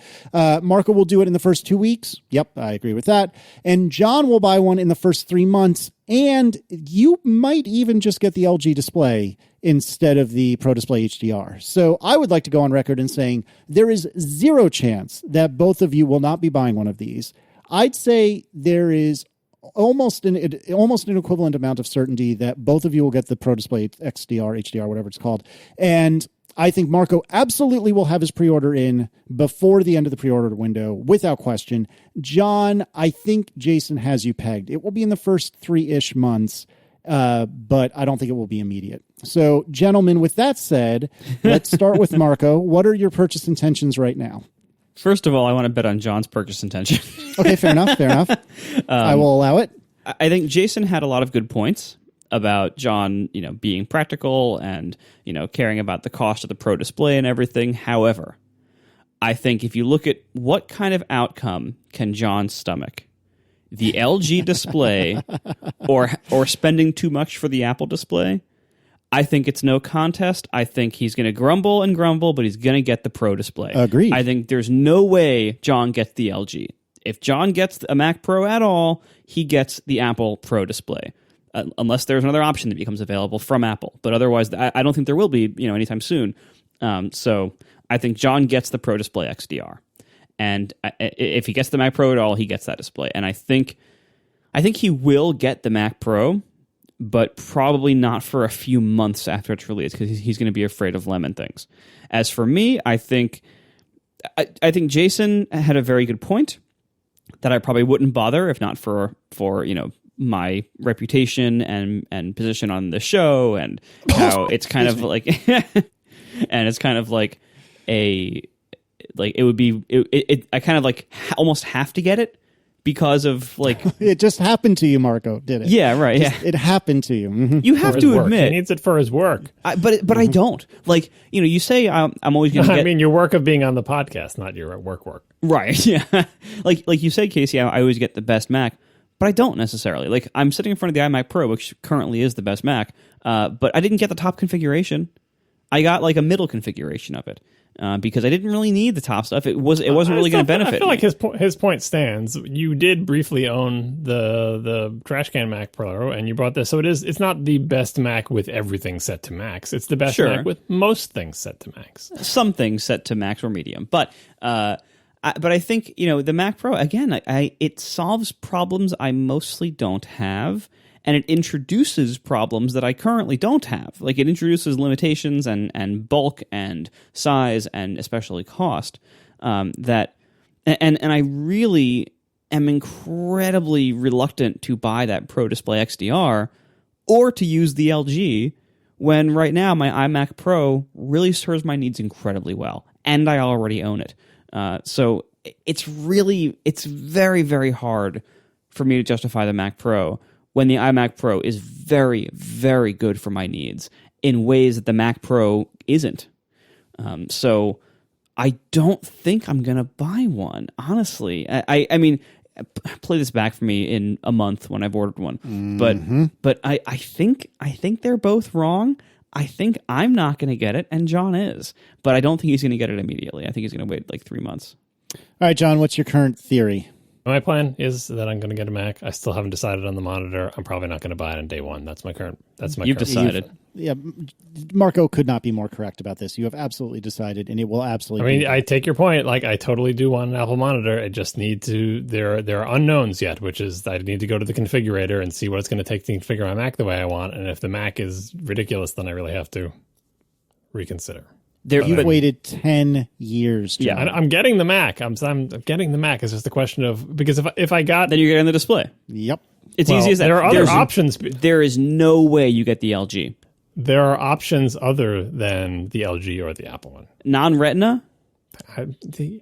S3: Marco will do it in the first 2 weeks. Yep, I agree with that. And John will buy one in the first 3 months. And you might even just get the LG display instead of the Pro Display HDR. So I would like to go on record in saying there is zero chance that both of you will not be buying one of these. I'd say there is almost an equivalent amount of certainty that both of you will get the Pro Display XDR, HDR, whatever it's called. And I think Marco absolutely will have his pre-order in before the end of the pre-order window, without question. John, I think Jason has you pegged. It will be in the first 3-ish months, but I don't think it will be immediate. So, gentlemen, with that said, let's start with Marco. What are your purchase intentions right now?
S1: First of all, I want to bet on John's purchase intention.
S3: Okay, fair enough. I will allow it.
S1: I think Jason had a lot of good points about John, being practical and, caring about the cost of the Pro Display and everything. However, I think if you look at what kind of outcome can John stomach, the LG display or spending too much for the Apple display, I think it's no contest. I think he's going to grumble and grumble, but he's going to get the Pro Display.
S3: Agreed.
S1: I think there's no way John gets the LG. If John gets a Mac Pro at all, he gets the Apple Pro Display. Unless there's another option that becomes available from Apple. But otherwise, I don't think there will be, anytime soon. So I think John gets the Pro Display XDR. And if he gets the Mac Pro at all, he gets that display. And I think he will get the Mac Pro, but probably not for a few months after it's released, because he's going to be afraid of lemon things. As for me, I think Jason had a very good point that I probably wouldn't bother if not for my reputation and position on the show, and how it's kind of like and it's kind of like I kind of like almost have to get it because of like
S3: it just happened to you, Marco, did it?
S1: Yeah, right.
S3: It happened to you. Mm-hmm.
S1: You have to admit
S2: he needs it for his work.
S1: But I don't. Like, you say I'm always going to get...
S2: I mean, your work of being on the podcast, not your work.
S1: Right, yeah. like you say, Casey, I always get the best Mac. But I don't necessarily. Like, I'm sitting in front of the iMac Pro, which currently is the best Mac, but I didn't get the top configuration. I got like a middle configuration of it because I didn't really need the top stuff. It wasn't really going to benefit.
S2: I feel like his point stands. You did briefly own the trash can Mac Pro, and you bought this, so it's not the best Mac with everything set to max. It's the best Mac with most things set to max.
S1: Some things set to max or medium, but I think, the Mac Pro, again, it solves problems I mostly don't have, and it introduces problems that I currently don't have. Like, it introduces limitations and bulk and size and especially cost and I really am incredibly reluctant to buy that Pro Display XDR or to use the LG when right now my iMac Pro really serves my needs incredibly well, and I already own it. So it's very, very hard for me to justify the Mac Pro when the iMac Pro is very, very good for my needs in ways that the Mac Pro isn't. So I don't think I'm going to buy one, honestly. I mean, play this back for me in a month when I've ordered one. Mm-hmm. But I think they're both wrong. I think I'm not going to get it, and John is. But I don't think he's going to get it immediately. I think he's going to wait like 3 months.
S3: All right, John, what's your current theory?
S2: My plan is that I'm going to get a Mac. I still haven't decided on the monitor. I'm probably not going to buy it on day one. That's my current.
S1: You've decided.
S3: Yeah, Marco could not be more correct about this. You have absolutely decided, and it will absolutely.
S2: I mean, I take your point. Like, I totally do want an Apple monitor. I just need to. There are unknowns yet, which is I need to go to the configurator and see what it's going to take to configure my Mac the way I want. And if the Mac is ridiculous, then I really have to reconsider.
S3: You've waited 10 years, John.
S2: Yeah, I'm getting the Mac. I'm getting the Mac. It's just a question of, because if I got...
S1: Then you're getting the display.
S3: Yep.
S1: It's easy as that.
S2: There are other options.
S1: There is no way you get the LG.
S2: There are options other than the LG or the Apple one.
S1: Non-Retina?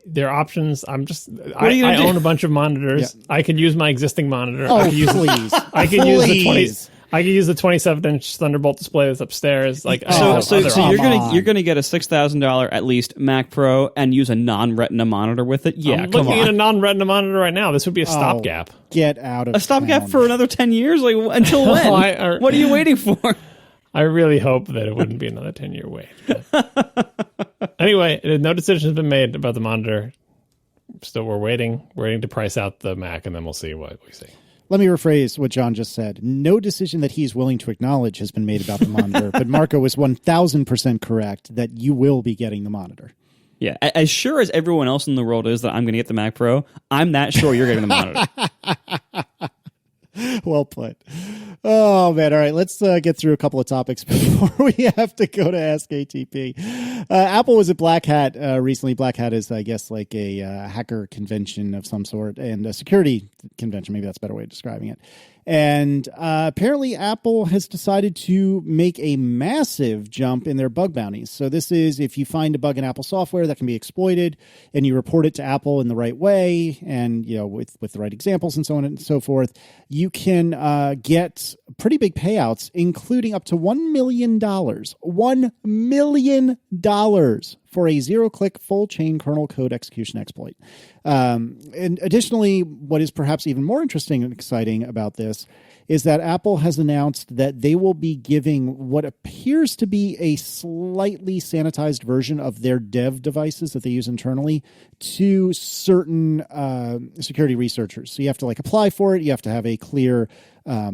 S2: There are options. I
S1: own
S2: a bunch of monitors. Yeah. I could use my existing monitor.
S3: Oh, please.
S2: I could use the 27-inch Thunderbolt display that's upstairs. Like,
S1: so you're gonna get a $6,000 at least Mac Pro and use a non-Retina monitor with it. Yeah,
S2: I'm looking at a non-Retina monitor right now. This would be a stopgap.
S3: Get out of
S1: a stopgap for another 10 years. Like, until when? What are you waiting for?
S2: I really hope that it wouldn't be another 10-year wait. Anyway, no decision has been made about the monitor. Still, we're waiting to price out the Mac, and then we'll see what we see.
S3: Let me rephrase what John just said. No decision that he's willing to acknowledge has been made about the monitor, but Marco is 1,000% correct that you will be getting the monitor.
S1: Yeah, as sure as everyone else in the world is that I'm going to get the Mac Pro, I'm that sure you're getting the monitor.
S3: Well put. Oh man! All right, let's get through a couple of topics before we have to go to askatp. Apple was at Black Hat recently. Black Hat is, I guess, like a hacker convention of some sort and a security convention. Maybe that's a better way of describing it. And apparently, Apple has decided to make a massive jump in their bug bounties. So this is if you find a bug in Apple software that can be exploited, and you report it to Apple in the right way, and with the right examples and so on and so forth, you can get pretty big payouts, including up to $1 million. $1 million for a zero-click full-chain kernel code execution exploit. And additionally, what is perhaps even more interesting and exciting about this is that Apple has announced that they will be giving what appears to be a slightly sanitized version of their dev devices that they use internally to certain security researchers. So you have to apply for it. You have to have a clear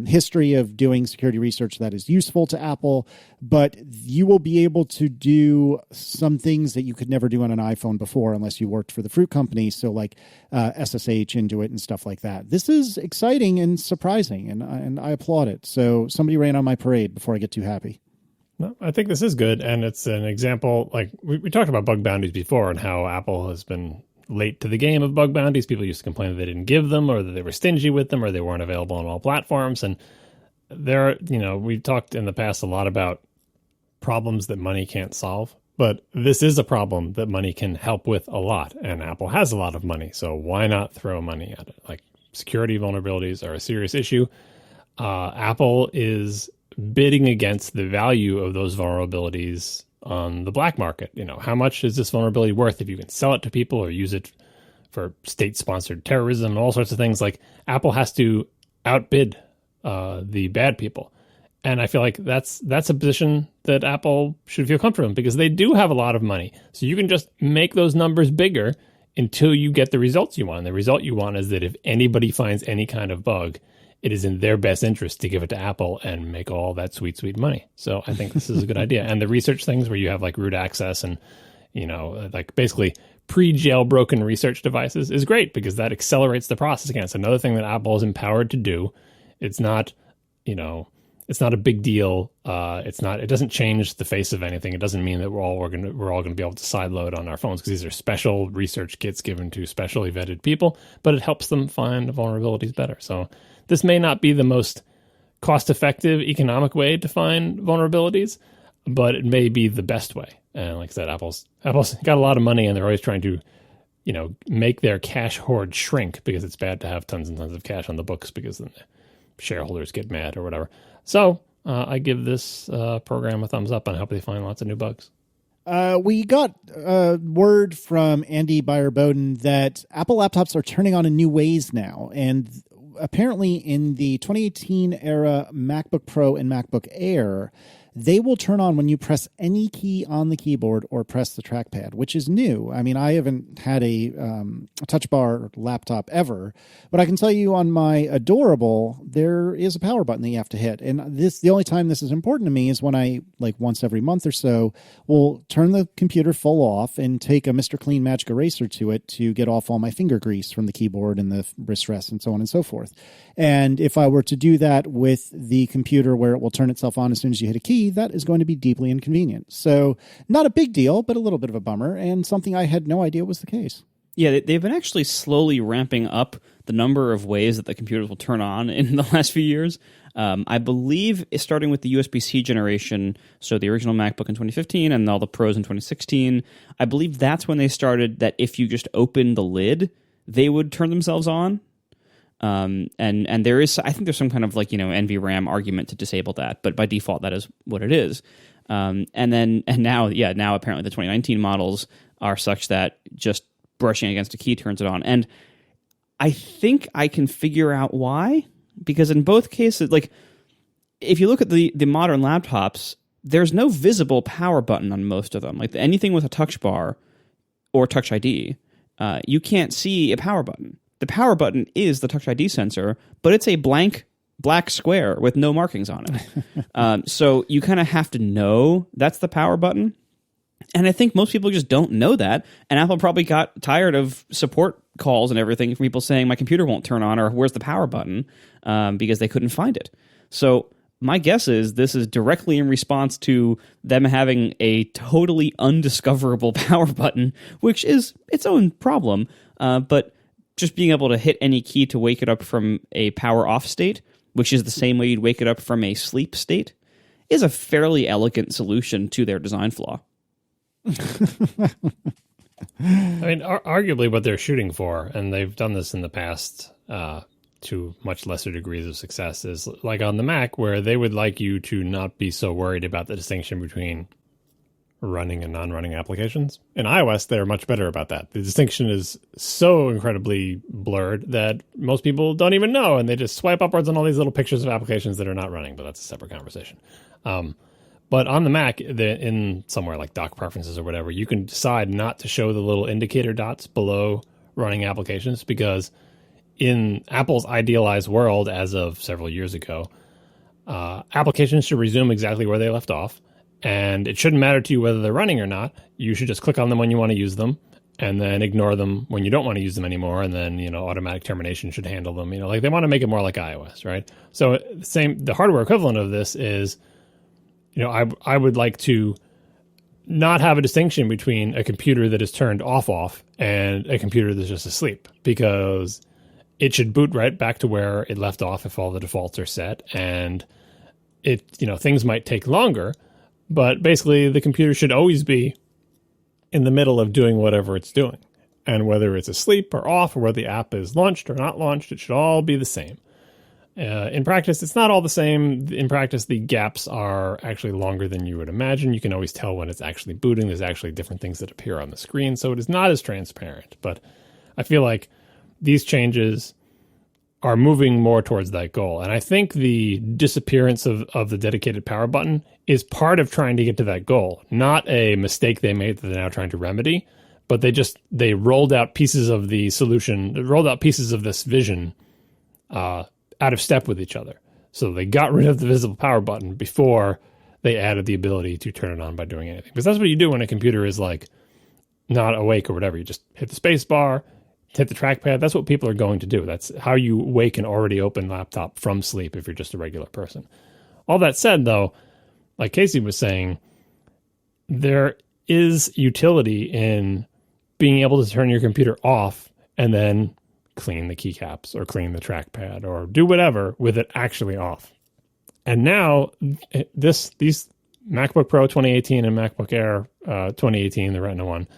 S3: history of doing security research that is useful to Apple, but you will be able to do some things that you could never do on an iPhone before unless you worked for the fruit company. So SSH into it and stuff like that. This is exciting and surprising, and I applaud it. So somebody ran on my parade before I get too happy.
S2: No, I think this is good, and it's an example. We talked about bug bounties before and how Apple has been late to the game of bug bounties. People used to complain that they didn't give them, or that they were stingy with them, or they weren't available on all platforms. And we've talked in the past a lot about problems that money can't solve, but this is a problem that money can help with a lot, and Apple has a lot of money, so why not throw money at it? Security vulnerabilities are a serious issue. Apple is bidding against the value of those vulnerabilities on the black market. How much is this vulnerability worth if you can sell it to people or use it for state-sponsored terrorism and all sorts of things? Apple has to outbid the bad people. And I feel like that's a position that Apple should feel comfortable in, because they do have a lot of money. So you can just make those numbers bigger until you get the results you want. And the result you want is that if anybody finds any kind of bug, it is in their best interest to give it to Apple and make all that sweet, sweet money. So I think this is a good idea. And the research things where you have root access and, basically pre-jailbroken research devices is great, because that accelerates the process again. It's another thing that Apple is empowered to do. It's not, it's not a big deal. It doesn't change the face of anything. It doesn't mean that we're all going to be able to sideload on our phones, because these are special research kits given to specially vetted people, but it helps them find vulnerabilities better. So this may not be the most cost-effective economic way to find vulnerabilities, but it may be the best way. And like I said, Apple's got a lot of money, and they're always trying to, make their cash hoard shrink, because it's bad to have tons and tons of cash on the books, because then the shareholders get mad or whatever. So I give this program a thumbs up, and I hope they find lots of new bugs.
S3: We got word from Andy Beyer-Bowden that Apple laptops are turning on in new ways now, and apparently in the 2018 era MacBook Pro and MacBook Air, they will turn on when you press any key on the keyboard or press the trackpad, which is new. I mean, I haven't had a touch bar laptop ever, but I can tell you on my Adorable, there is a power button that you have to hit. And the only time this is important to me is when I, once every month or so, will turn the computer full off and take a Mr. Clean Magic Eraser to it to get off all my finger grease from the keyboard and the wrist rest and so on and so forth. And if I were to do that with the computer where it will turn itself on as soon as you hit a key, that is going to be deeply inconvenient. So not a big deal, but a little bit of a bummer, and something I had no idea was the case.
S1: Yeah, they've been actually slowly ramping up the number of ways that the computers will turn on in the last few years. I believe starting with the USB-C generation, so the original MacBook in 2015 and all the Pros in 2016, I believe that's when they started that if you just open the lid, they would turn themselves on. And there is, I think there's some kind of NVRAM argument to disable that, but by default that is what it is. Now apparently the 2019 models are such that just brushing against a key turns it on. And I think I can figure out why, because in both cases, if you look at the modern laptops, there's no visible power button on most of them. Anything with a touch bar or Touch ID, you can't see a power button. The power button is the Touch ID sensor, but it's a blank black square with no markings on it. So you kind of have to know that's the power button. And I think most people just don't know that. And Apple probably got tired of support calls and everything from people saying my computer won't turn on or where's the power button, because they couldn't find it. So my guess is this is directly in response to them having a totally undiscoverable power button, which is its own problem. But just being able to hit any key to wake it up from a power off state, which is the same way you'd wake it up from a sleep state, is a fairly elegant solution to their design flaw.
S2: I mean, arguably what they're shooting for, and they've done this in the past to much lesser degrees of success, is like on the Mac, where they would like you to not be so worried about the distinction between running and non-running applications. In iOS, they're much better about that. The distinction is so incredibly blurred that most people don't even know, and they just swipe upwards on all these little pictures of applications that are not running, but that's a separate conversation. But on the Mac, in somewhere like dock preferences or whatever, you can decide not to show the little indicator dots below running applications, because in Apple's idealized world, as of several years ago, applications should resume exactly where they left off, and it shouldn't matter to you whether they're running or not. You should just click on them when you want to use them, and then ignore them when you don't want to use them anymore, and then, automatic termination should handle them. Like they want to make it more like iOS, right? So the hardware equivalent of this is, I would like to not have a distinction between a computer that is turned off and a computer that's just asleep, because it should boot right back to where it left off if all the defaults are set. And things might take longer, but basically the computer should always be in the middle of doing whatever it's doing. And whether it's asleep or off, or whether the app is launched or not launched, it should all be the same. In practice, it's not all the same. In practice, the gaps are actually longer than you would imagine. You can always tell when it's actually booting. There's actually different things that appear on the screen, so it is not as transparent. But I feel like these changes are moving more towards that goal. And I think the disappearance of the dedicated power button is part of trying to get to that goal, not a mistake they made that they're now trying to remedy, but they rolled out pieces of the solution, rolled out pieces of this vision out of step with each other. So they got rid of the visible power button before they added the ability to turn it on by doing anything. Because that's what you do when a computer is like not awake or whatever. You just hit the space bar, hit the trackpad. That's what people are going to do. That's how you wake an already open laptop from sleep if you're just a regular person. All that said, though, like Casey was saying, there is utility in being able to turn your computer off and then clean the keycaps or clean the trackpad or do whatever with it actually off. And now these MacBook Pro 2018 and MacBook Air 2018, the Retina one,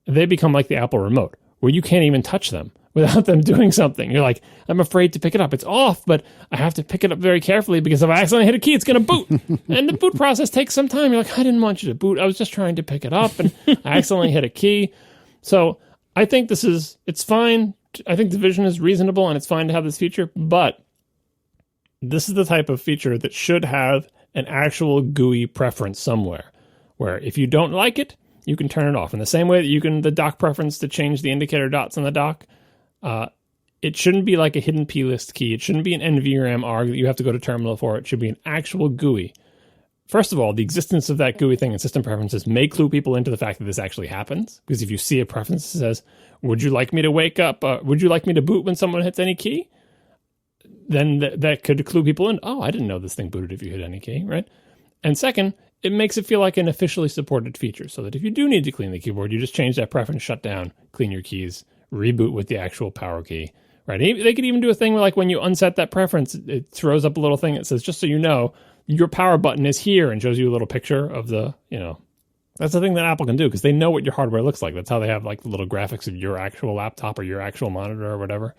S2: they become like the Apple remote, where you can't even touch them without them doing something. You're like, I'm afraid to pick it up. It's off, but I have to pick it up very carefully because if I accidentally hit a key, it's going to boot. And the boot process takes some time. You're like, I didn't want you to boot. I was just trying to pick it up, and I accidentally hit a key. So I think it's fine. I think the vision is reasonable, and it's fine to have this feature, but this is the type of feature that should have an actual GUI preference somewhere, where if you don't like it, you can turn it off. In the same way that you can the dock preference to change the indicator dots on the dock, it shouldn't be like a hidden plist key. It shouldn't be an NVRAM arg that you have to go to terminal for. It should be an actual GUI. First of all, the existence of that GUI thing in system preferences may clue people into the fact that this actually happens. Because if you see a preference that says, would you like me to wake up? Would you like me to boot when someone hits any key? Then that could clue people in. Oh, I didn't know this thing booted if you hit any key, right? And second, it makes it feel like an officially supported feature, so that if you do need to clean the keyboard, you just change that preference, shut down, clean your keys, reboot with the actual power key, right? They could even do a thing where, like, when you unset that preference, it throws up a little thing that says, just so you know, your power button is here, and shows you a little picture of the, that's the thing that Apple can do, because they know what your hardware looks like. That's how they have, like, the little graphics of your actual laptop or your actual monitor or whatever.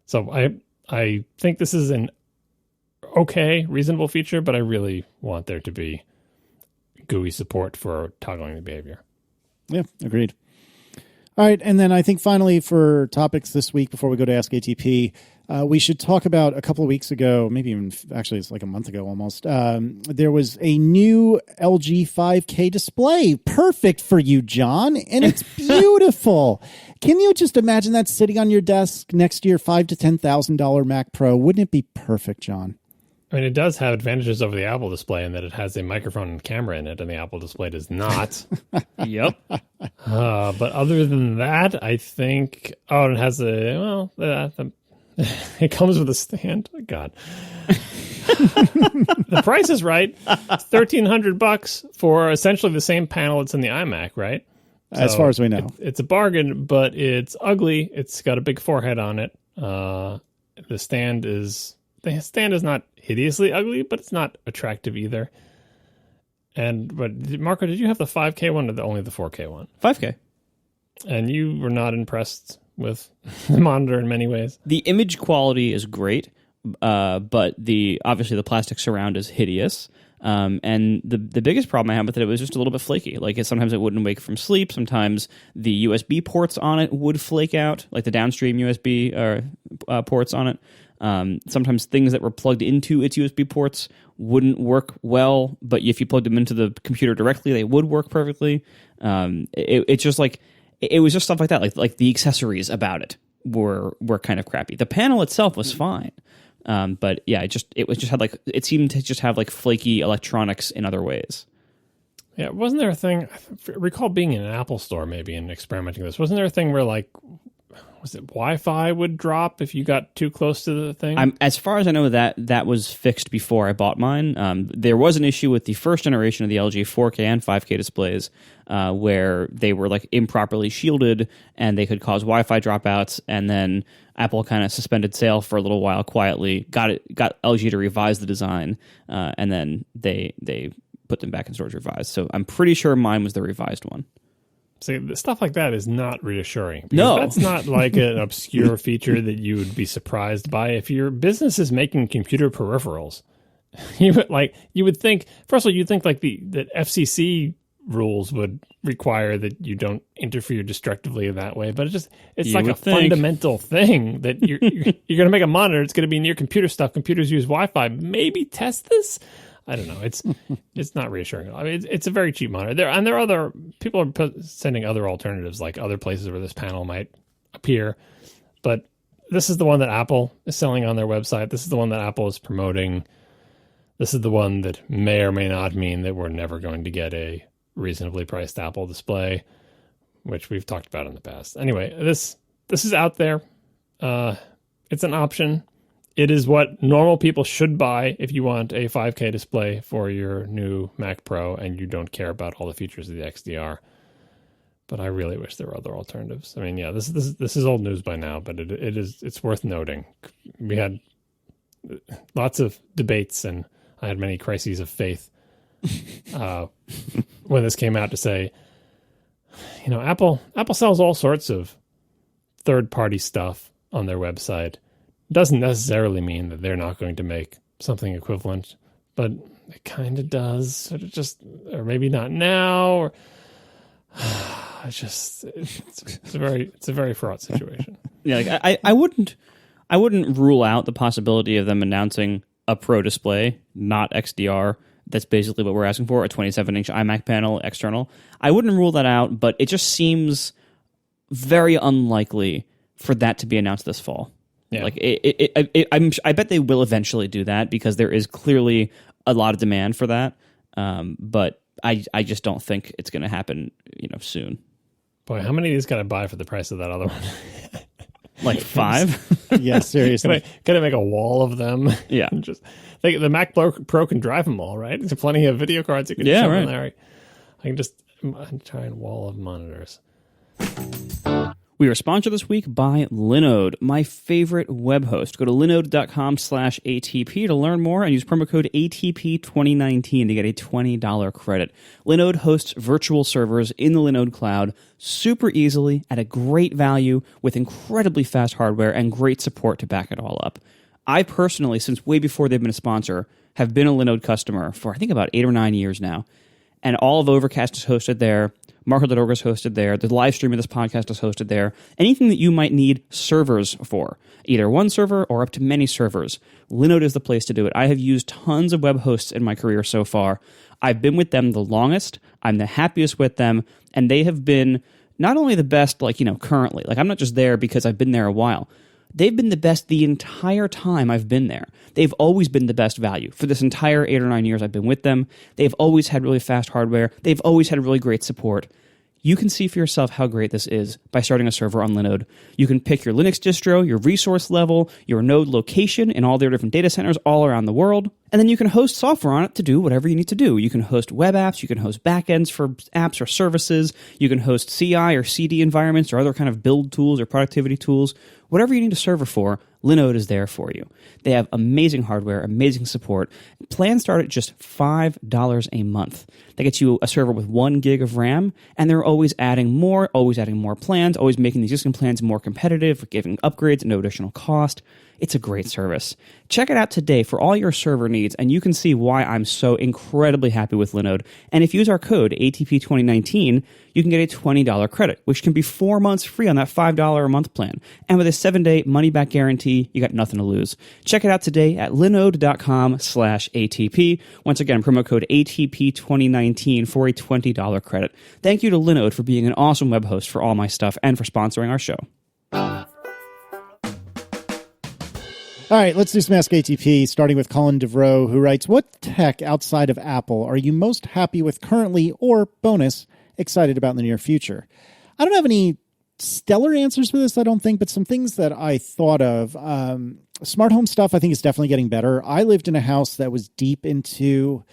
S2: So I think this is an okay, reasonable feature, but I really want there to be GUI support for toggling the behavior.
S3: Yeah, agreed. All right, and then I think finally for topics this week before we go to Ask ATP, we should talk about a couple of weeks ago, maybe even actually it's like a month ago almost, there was a new LG 5K display. Perfect for you, John, and it's beautiful. Can you just imagine that sitting on your desk next to your $5,000 to $10,000 Mac Pro? Wouldn't it be perfect, John?
S2: I mean, it does have advantages over the Apple display in that it has a microphone and camera in it, and the Apple display does not.
S1: Yep.
S2: But other than that, I think... Oh, it has it It comes with a stand. Oh, God. The price is right. $1,300 for essentially the same panel that's in the iMac, right?
S3: As far as we know.
S2: It's a bargain, but it's ugly. It's got a big forehead on it. The stand is not hideously ugly, but it's not attractive either. But Marco, did you have the 5K one or only the 4K one?
S1: 5K.
S2: And you were not impressed with the monitor in many ways.
S1: The image quality is great, but obviously the plastic surround is hideous. And the biggest problem I had with it was just a little bit flaky. Like sometimes it wouldn't wake from sleep. Sometimes the USB ports on it would flake out, like the downstream USB ports on it. Sometimes things that were plugged into its USB ports wouldn't work well, but if you plugged them into the computer directly, they would work perfectly. It's just like it was just stuff like that. Like the accessories about it were kind of crappy. The panel itself was fine. But yeah, it seemed to just have like flaky electronics in other ways.
S2: Yeah, wasn't there a thing? I recall being in an Apple store maybe and experimenting with this. Wasn't there a thing where like, was it Wi-Fi would drop if you got too close to the thing?
S1: As far as I know, that was fixed before I bought mine. There was an issue with the first generation of the LG 4K and 5K displays where they were like improperly shielded and they could cause Wi-Fi dropouts, and then Apple kind of suspended sale for a little while quietly, got LG to revise the design, and then they put them back in storage revised. So I'm pretty sure mine was the revised one.
S2: See, stuff like that is not reassuring.
S1: No.
S2: That's not like an obscure feature that you would be surprised by. If your business is making computer peripherals, you would think, first of all, you'd think like that FCC rules would require that you don't interfere destructively in that way, but it's like a fundamental thing that you're going to make a monitor. It's going to be near computer stuff. Computers use Wi-Fi. Maybe test this. I don't know. It's not reassuring. I mean, it's a very cheap monitor. There are other people are sending other alternatives, like other places where this panel might appear, but this is the one that Apple is selling on their website. This is the one that Apple is promoting. This is the one that may or may not mean that we're never going to get a reasonably priced Apple display, which we've talked about in the past. Anyway, this is out there. It's an option. It is what normal people should buy if you want a 5K display for your new Mac Pro and you don't care about all the features of the XDR. But I really wish there were other alternatives. I mean, yeah, this is old news by now, but it's worth noting. We had lots of debates and I had many crises of faith when this came out to say, Apple sells all sorts of third-party stuff on their website. Doesn't necessarily mean that they're not going to make something equivalent, but it kind of does. Or maybe not now. Or it's a very fraught situation.
S1: Yeah, like I wouldn't rule out the possibility of them announcing a Pro display, not XDR. That's basically what we're asking for, a 27-inch iMac panel external. I wouldn't rule that out, but it just seems very unlikely for that to be announced this fall. Yeah. Like I bet they will eventually do that because there is clearly a lot of demand for that. But I just don't think it's going to happen, soon.
S2: Boy, how many of these can I buy for the price of that other one?
S1: Like 5?
S3: Yeah, seriously.
S2: Can I make a wall of them?
S1: Yeah.
S2: The Mac Pro can drive them all, right? There's plenty of video cards you can shove in there. I can just try and wall of monitors.
S1: We are sponsored this week by Linode, my favorite web host. Go to linode.com/ATP to learn more and use promo code ATP2019 to get a $20 credit. Linode hosts virtual servers in the Linode cloud super easily at a great value with incredibly fast hardware and great support to back it all up. I personally, since way before they've been a sponsor, have been a Linode customer for I think about 8 or 9 years now. And all of Overcast is hosted there. Marco.org is hosted there. The live stream of this podcast is hosted there. Anything that you might need servers for, either one server or up to many servers, Linode is the place to do it. I have used tons of web hosts in my career so far. I've been with them the longest. I'm the happiest with them. And they have been not only the best, currently. I'm not just there because I've been there a while. They've been the best the entire time I've been there. They've always been the best value. For this entire 8 or 9 years I've been with them, they've always had really fast hardware. They've always had really great support. You can see for yourself how great this is by starting a server on Linode. You can pick your Linux distro, your resource level, your node location in all their different data centers all around the world, and then you can host software on it to do whatever you need to do. You can host web apps, you can host backends for apps or services, you can host CI or CD environments or other kind of build tools or productivity tools. Whatever you need a server for, Linode is there for you. They have amazing hardware, amazing support. Plans start at just $5 a month. That gets you a server with 1 gig of RAM, and they're always adding more plans, always making the existing plans more competitive, giving upgrades at no additional cost. It's a great service. Check it out today for all your server needs, and you can see why I'm so incredibly happy with Linode. And if you use our code ATP2019, you can get a $20 credit, which can be 4 months free on that $5 a month plan. And with a 7-day money-back guarantee, you got nothing to lose. Check it out today at linode.com/ATP. Once again, promo code ATP2019 for a $20 credit. Thank you to Linode for being an awesome web host for all my stuff and for sponsoring our show.
S3: All right, let's do some Ask ATP, starting with Colin DeVroe, who writes, what tech outside of Apple are you most happy with currently or, bonus, excited about in the near future? I don't have any stellar answers for this, I don't think, but some things that I thought of. Smart home stuff, I think, is definitely getting better. I lived in a house that was deep into...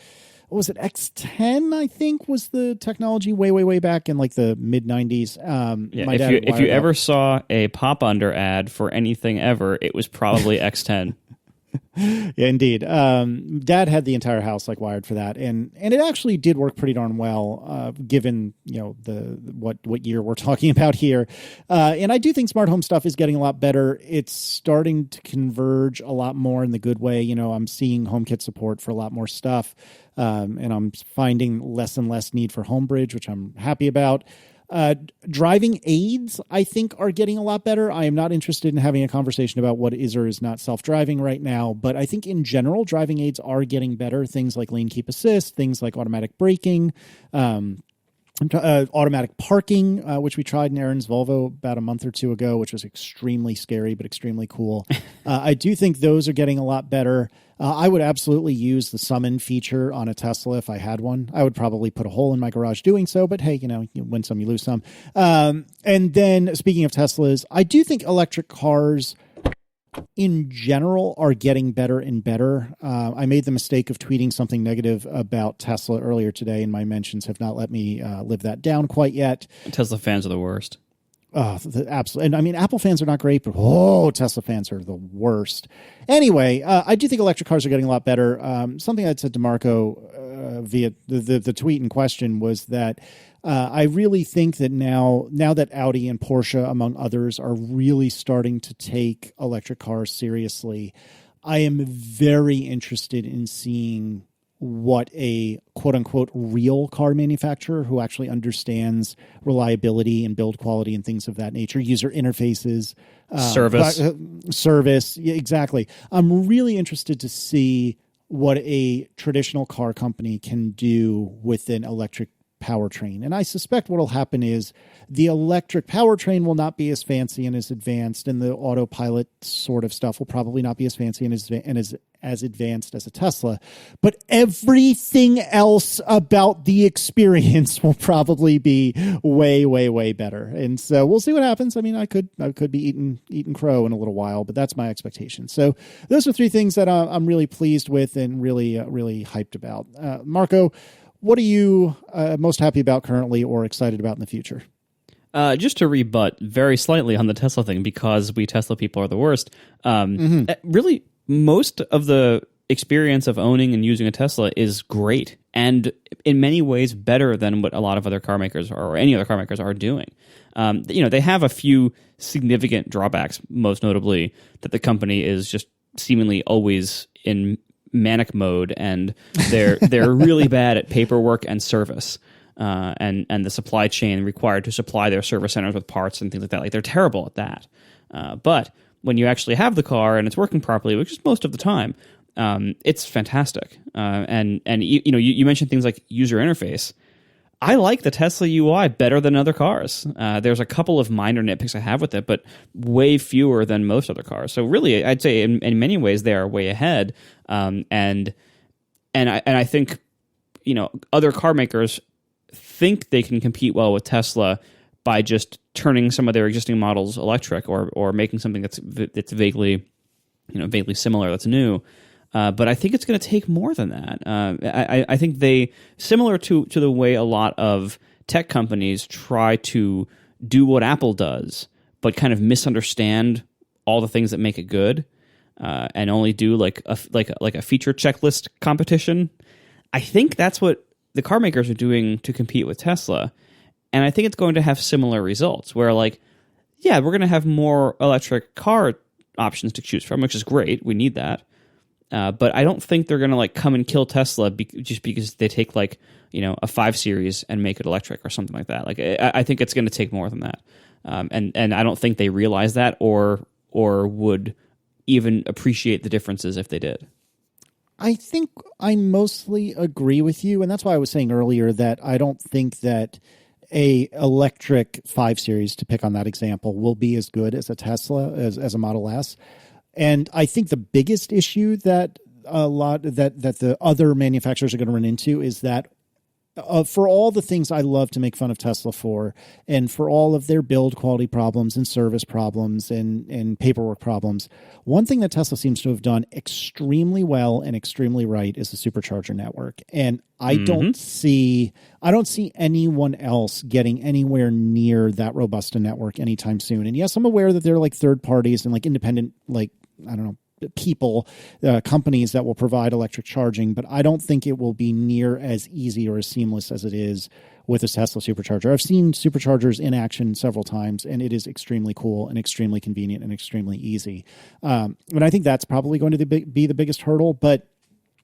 S3: what was it? X10, I think, was the technology way back in like the mid 90s.
S1: If you ever saw a pop under ad for anything ever, it was probably X10.
S3: Yeah, indeed. Dad had the entire house like wired for that, and it actually did work pretty darn well, given what year we're talking about here. And I do think smart home stuff is getting a lot better. It's starting to converge a lot more in the good way. I'm seeing HomeKit support for a lot more stuff. And I'm finding less and less need for Homebridge, which I'm happy about. Driving aids, I think, are getting a lot better. I am not interested in having a conversation about what is or is not self-driving right now, but I think in general, driving aids are getting better. Things like lane keep assist, things like automatic braking, automatic parking, which we tried in Aaron's Volvo about a month or two ago, which was extremely scary, but extremely cool. I do think those are getting a lot better. I would absolutely use the summon feature on a Tesla if I had one. I would probably put a hole in my garage doing so, but hey, you win some, you lose some. And then speaking of Teslas, I do think electric cars in general are getting better and better. I made the mistake of tweeting something negative about Tesla earlier today, and my mentions have not let me live that down quite yet.
S1: Tesla fans are the worst.
S3: Absolutely. And I mean, Apple fans are not great, but Tesla fans are the worst. Anyway, I do think electric cars are getting a lot better. Something I said to Marco via the tweet in question was that I really think that now that Audi and Porsche, among others, are really starting to take electric cars seriously, I am very interested in seeing what a quote-unquote real car manufacturer who actually understands reliability and build quality and things of that nature, user interfaces, service. Yeah, exactly. I'm really interested to see what a traditional car company can do with an electric powertrain. And I suspect what will happen is the electric powertrain will not be as fancy and as advanced, and the autopilot sort of stuff will probably not be as fancy and as advanced as a Tesla, but everything else about the experience will probably be way better. And so we'll see what happens. I mean, I could be eating crow in a little while, but that's my expectation. So those are three things that I'm really pleased with and really hyped about. Marco, what are you most happy about currently or excited about in the future?
S1: Just to rebut very slightly on the Tesla thing, because we Tesla people are the worst. Really, most of the experience of owning and using a Tesla is great, and in many ways better than what a lot of other car makers or any other car makers are doing. They have a few significant drawbacks, most notably that the company is just seemingly always in manic mode, and they're really bad at paperwork and service, and the supply chain required to supply their service centers with parts and things like that. Like, they're terrible at that. But when you actually have the car and it's working properly, which is most of the time, it's fantastic. And you mentioned things like user interface. I like the Tesla UI better than other cars. There's a couple of minor nitpicks I have with it, but way fewer than most other cars. So really, I'd say in many ways they are way ahead. And I think other car makers think they can compete well with Tesla by just turning some of their existing models electric or making something that's vaguely similar, that's new. But I think it's going to take more than that. I think they, similar to the way a lot of tech companies try to do what Apple does, but kind of misunderstand all the things that make it good, and only do like a feature checklist competition. I think that's what the car makers are doing to compete with Tesla, and I think it's going to have similar results. Where we're going to have more electric car options to choose from, which is great. We need that. But I don't think they're going to come and kill Tesla just because they take a 5 Series and make it electric or something like that. I think it's going to take more than that. And I don't think they realize that or would even appreciate the differences if they did.
S3: I think I mostly agree with you, and that's why I was saying earlier that I don't think that a electric 5 Series, to pick on that example, will be as good as a Tesla, as a Model S. And I think the biggest issue that the other manufacturers are going to run into is that for all the things I love to make fun of Tesla for, and for all of their build quality problems and service problems and paperwork problems, one thing that Tesla seems to have done extremely well and extremely right is the supercharger network. And I don't see anyone else getting anywhere near that robust a network anytime soon. And yes, I'm aware that they're third parties and independent, people, companies that will provide electric charging, but I don't think it will be near as easy or as seamless as it is with a Tesla supercharger. I've seen superchargers in action several times, and it is extremely cool and extremely convenient and extremely easy. And I think that's probably going to be the biggest hurdle. But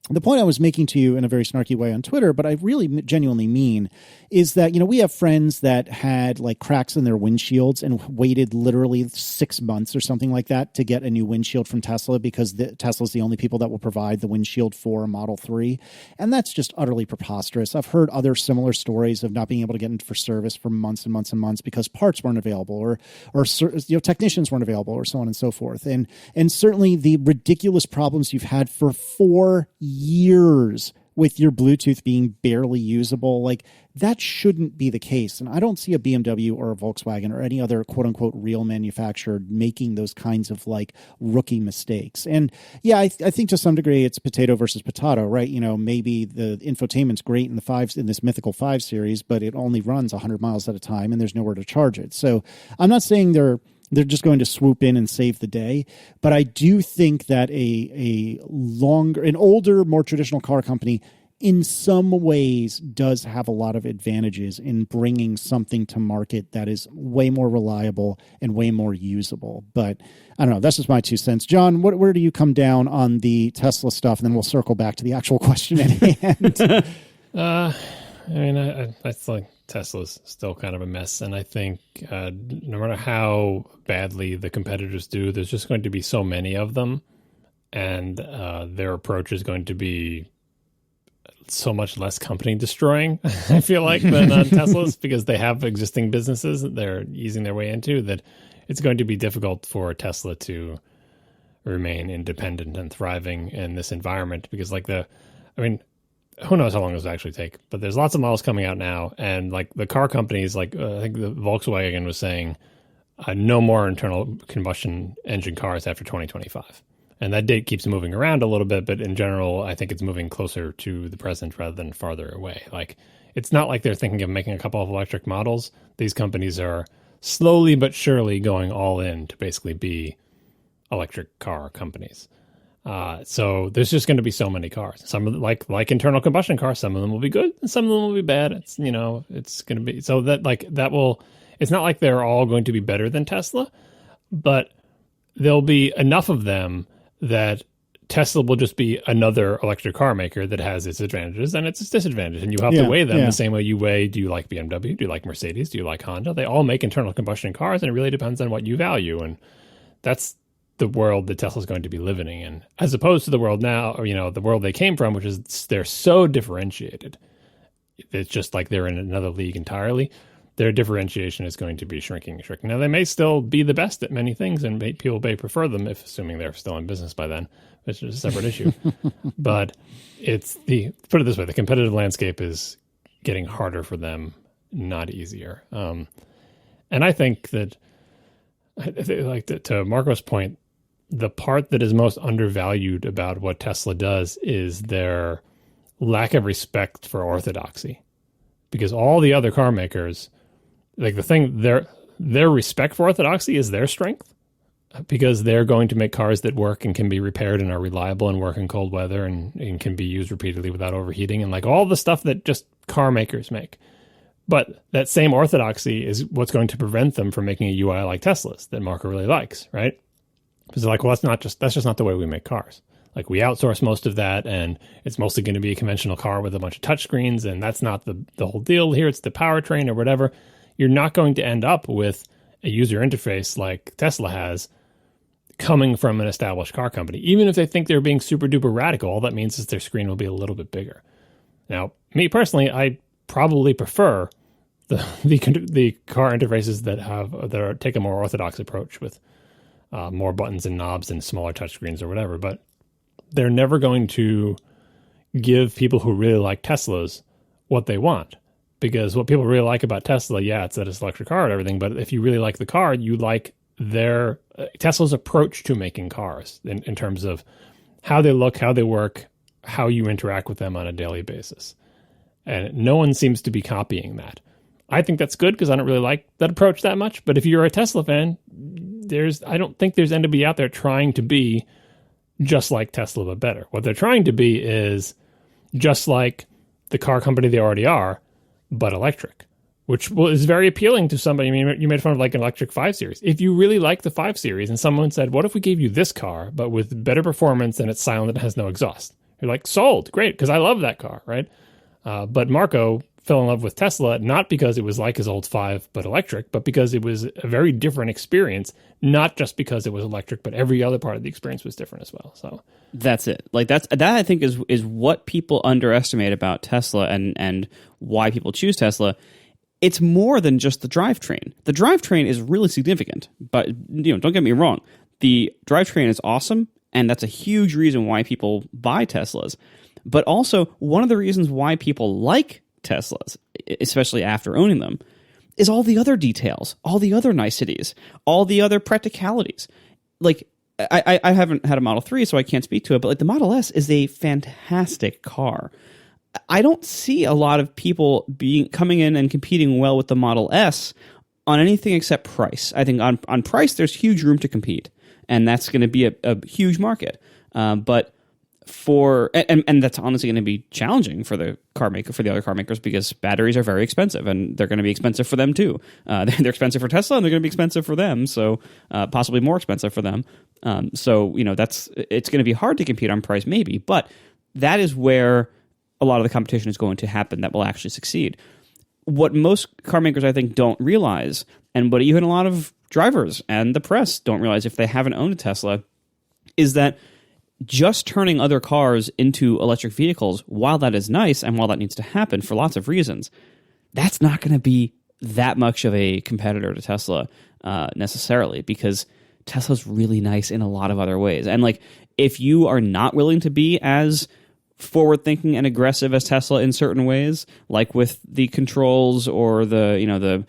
S3: the point I was making to you in a very snarky way on Twitter, but I really genuinely mean, is that, we have friends that had cracks in their windshields and waited literally 6 months or something like that to get a new windshield from Tesla because Tesla's the only people that will provide the windshield for a Model 3. And that's just utterly preposterous. I've heard other similar stories of not being able to get in for service for months and months and months because parts weren't available or technicians weren't available or so on and so forth. And certainly the ridiculous problems you've had for 4 years with your Bluetooth being barely usable, that shouldn't be the case. And I don't see a BMW or a Volkswagen or any other quote unquote real manufacturer making those kinds of rookie mistakes. And yeah, I think to some degree it's potato versus potato, right? Maybe the infotainment's great in this mythical 5 Series, but it only runs 100 miles at a time and there's nowhere to charge it. So I'm not saying they're just going to swoop in and save the day. But I do think that an older, more traditional car company in some ways does have a lot of advantages in bringing something to market that is way more reliable and way more usable. But I don't know. That's just my 2 cents. John, where do you come down on the Tesla stuff? And then we'll circle back to the actual question at hand.
S2: I Tesla's still kind of a mess. And I think no matter how badly the competitors do, there's just going to be so many of them. And their approach is going to be so much less company destroying, I feel like, than Tesla's, because they have existing businesses that they're easing their way into, that it's going to be difficult for Tesla to remain independent and thriving in this environment. Because who knows how long this will actually take, but there's lots of models coming out now. And the car companies, I think the Volkswagen was saying no more internal combustion engine cars after 2025. And that date keeps moving around a little bit, but in general, I think it's moving closer to the present rather than farther away. It's not like they're thinking of making a couple of electric models. These companies are slowly but surely going all in to basically be electric car companies. So there's just going to be so many cars. Some of them, like internal combustion cars, some of them will be good and some of them will be bad. It's going to be so that will. It's not like they're all going to be better than Tesla, but there'll be enough of them that Tesla will just be another electric car maker that has its advantages and its disadvantages. And you have to weigh them the same way you weigh, do you like BMW? Do you like Mercedes? Do you like Honda? They all make internal combustion cars, and it really depends on what you value. And that's the world that Tesla's going to be living in, as opposed to the world now, or, the world they came from, which is they're so differentiated. It's just like they're in another league entirely. Their differentiation is going to be shrinking. Now, they may still be the best at many things, and people may prefer them, assuming they're still in business by then, which is a separate issue. But put it this way, the competitive landscape is getting harder for them not easier. And I think that, to Marco's point, the part that is most undervalued about what Tesla does is their lack of respect for orthodoxy. Because all the other car makers, like their respect for orthodoxy is their strength, because they're going to make cars that work and can be repaired and are reliable and work in cold weather and can be used repeatedly without overheating and like all the stuff that just car makers make. But that same orthodoxy is what's going to prevent them from making a UI like Tesla's that Marco really likes, right? Because they're like, well, that's just not the way we make cars. Like, we outsource most of that, and it's mostly going to be a conventional car with a bunch of touchscreens, and that's not the whole deal here. It's the powertrain or whatever. You're not going to end up with a user interface like Tesla has coming from an established car company. Even if they think they're being super duper radical, all that means is their screen will be a little bit bigger. Now, me personally, I probably prefer the car interfaces that take a more orthodox approach with more buttons and knobs and smaller touchscreens or whatever. But they're never going to give people who really like Teslas what they want. Because what people really like about Tesla, it's that it's an electric car and everything, but if you really like the car, you like their Tesla's approach to making cars in terms of how they look, how they work, how you interact with them on a daily basis. And no one seems to be copying that. I think that's good because I don't really like that approach that much. But if you're a Tesla fan, I don't think there's anybody out there trying to be just like Tesla, but better. What they're trying to be is just like the car company they already are, but electric, which is very appealing to somebody. I mean, you made fun of like an electric 5 Series. If you really like the 5 Series and someone said, what if we gave you this car, but with better performance and it's silent and has no exhaust? You're like, sold, great, because I love that car, right? But Marco fell in love with Tesla, not because it was like his old 5, but electric, but because it was a very different experience, not just because it was electric, but every other part of the experience was different as well. So
S1: that's it. Like that I think is what people underestimate about Tesla and why people choose Tesla. It's more than just the drivetrain. The drivetrain is really significant, but don't get me wrong. The drivetrain is awesome, and that's a huge reason why people buy Teslas. But also, one of the reasons why people like Teslas, especially after owning them, is all the other details, all the other niceties, all the other practicalities. Like, I haven't had a Model 3, so I can't speak to it, but like the Model S is a fantastic car. I don't see a lot of people coming in and competing well with the Model S on anything except price. I think on price, there's huge room to compete, and that's going to be a huge market. But and that's honestly going to be challenging for the other car makers, because batteries are very expensive, and they're going to be expensive for them too. They're expensive for Tesla, and they're going to be expensive for them, so possibly more expensive for them. It's going to be hard to compete on price, maybe, but that is where a lot of the competition is going to happen that will actually succeed. What most car makers, I think, don't realize, and what even a lot of drivers and the press don't realize if they haven't owned a Tesla, is that just turning other cars into electric vehicles, while that is nice and while that needs to happen for lots of reasons, that's not going to be that much of a competitor to Tesla necessarily, because Tesla's really nice in a lot of other ways. And like, if you are not willing to be as forward-thinking and aggressive as Tesla in certain ways, like with the controls or the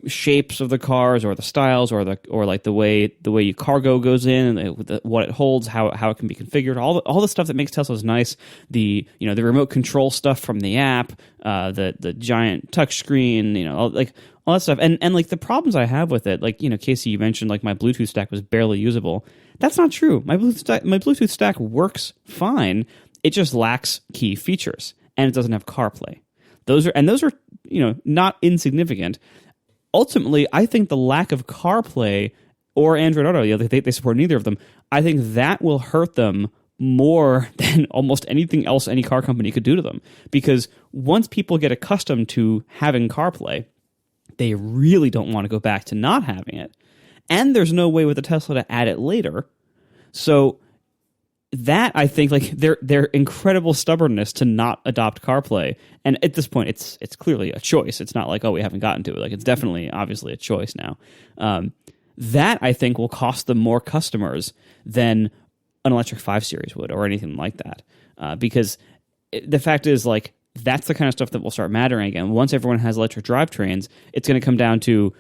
S1: shapes of the cars or the styles or like the way your cargo goes in and what it holds, how it can be configured, all the stuff that makes Teslas nice, the remote control stuff from the app, the giant touch screen, all that stuff, and like the problems I have with it, like Casey, you mentioned like my Bluetooth stack was barely usable. That's not true. My Bluetooth stack works fine. It just lacks key features, and it doesn't have CarPlay. Those are not insignificant. Ultimately, I think the lack of CarPlay or Android Auto, they support neither of them, I think that will hurt them more than almost anything else any car company could do to them. Because once people get accustomed to having CarPlay, they really don't want to go back to not having it. And there's no way with a Tesla to add it later. So that, I think, like their incredible stubbornness to not adopt CarPlay, and at this point it's clearly a choice. It's not like, oh, we haven't gotten to it. Like, it's definitely obviously a choice now. That, I think, will cost them more customers than an electric 5 Series would or anything like that. Because the fact is, like, that's the kind of stuff that will start mattering again. Once everyone has electric drivetrains, it's going to come down to,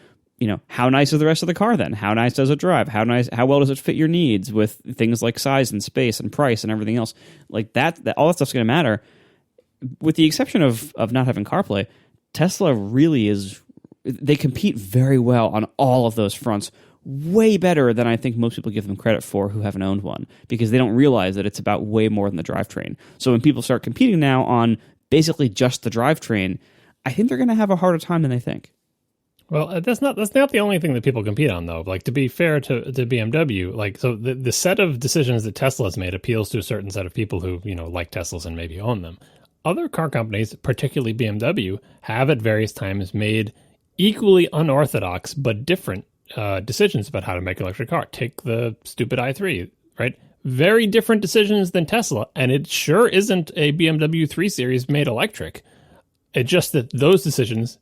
S1: how nice is the rest of the car then? How nice does it drive? How well does it fit your needs with things like size and space and price and everything else? Like that all that stuff's going to matter. With the exception of not having CarPlay, Tesla really is, they compete very well on all of those fronts, way better than I think most people give them credit for who haven't owned one, because they don't realize that it's about way more than the drivetrain. So when people start competing now on basically just the drivetrain, I think they're going to have a harder time than they think.
S2: Well, that's not the only thing that people compete on, though. Like, to be fair to BMW, like, so the set of decisions that Tesla has made appeals to a certain set of people who, like Teslas and maybe own them. Other car companies, particularly BMW, have at various times made equally unorthodox but different decisions about how to make an electric car. Take the stupid i3, right? Very different decisions than Tesla, and it sure isn't a BMW 3 Series made electric. It's just that those decisions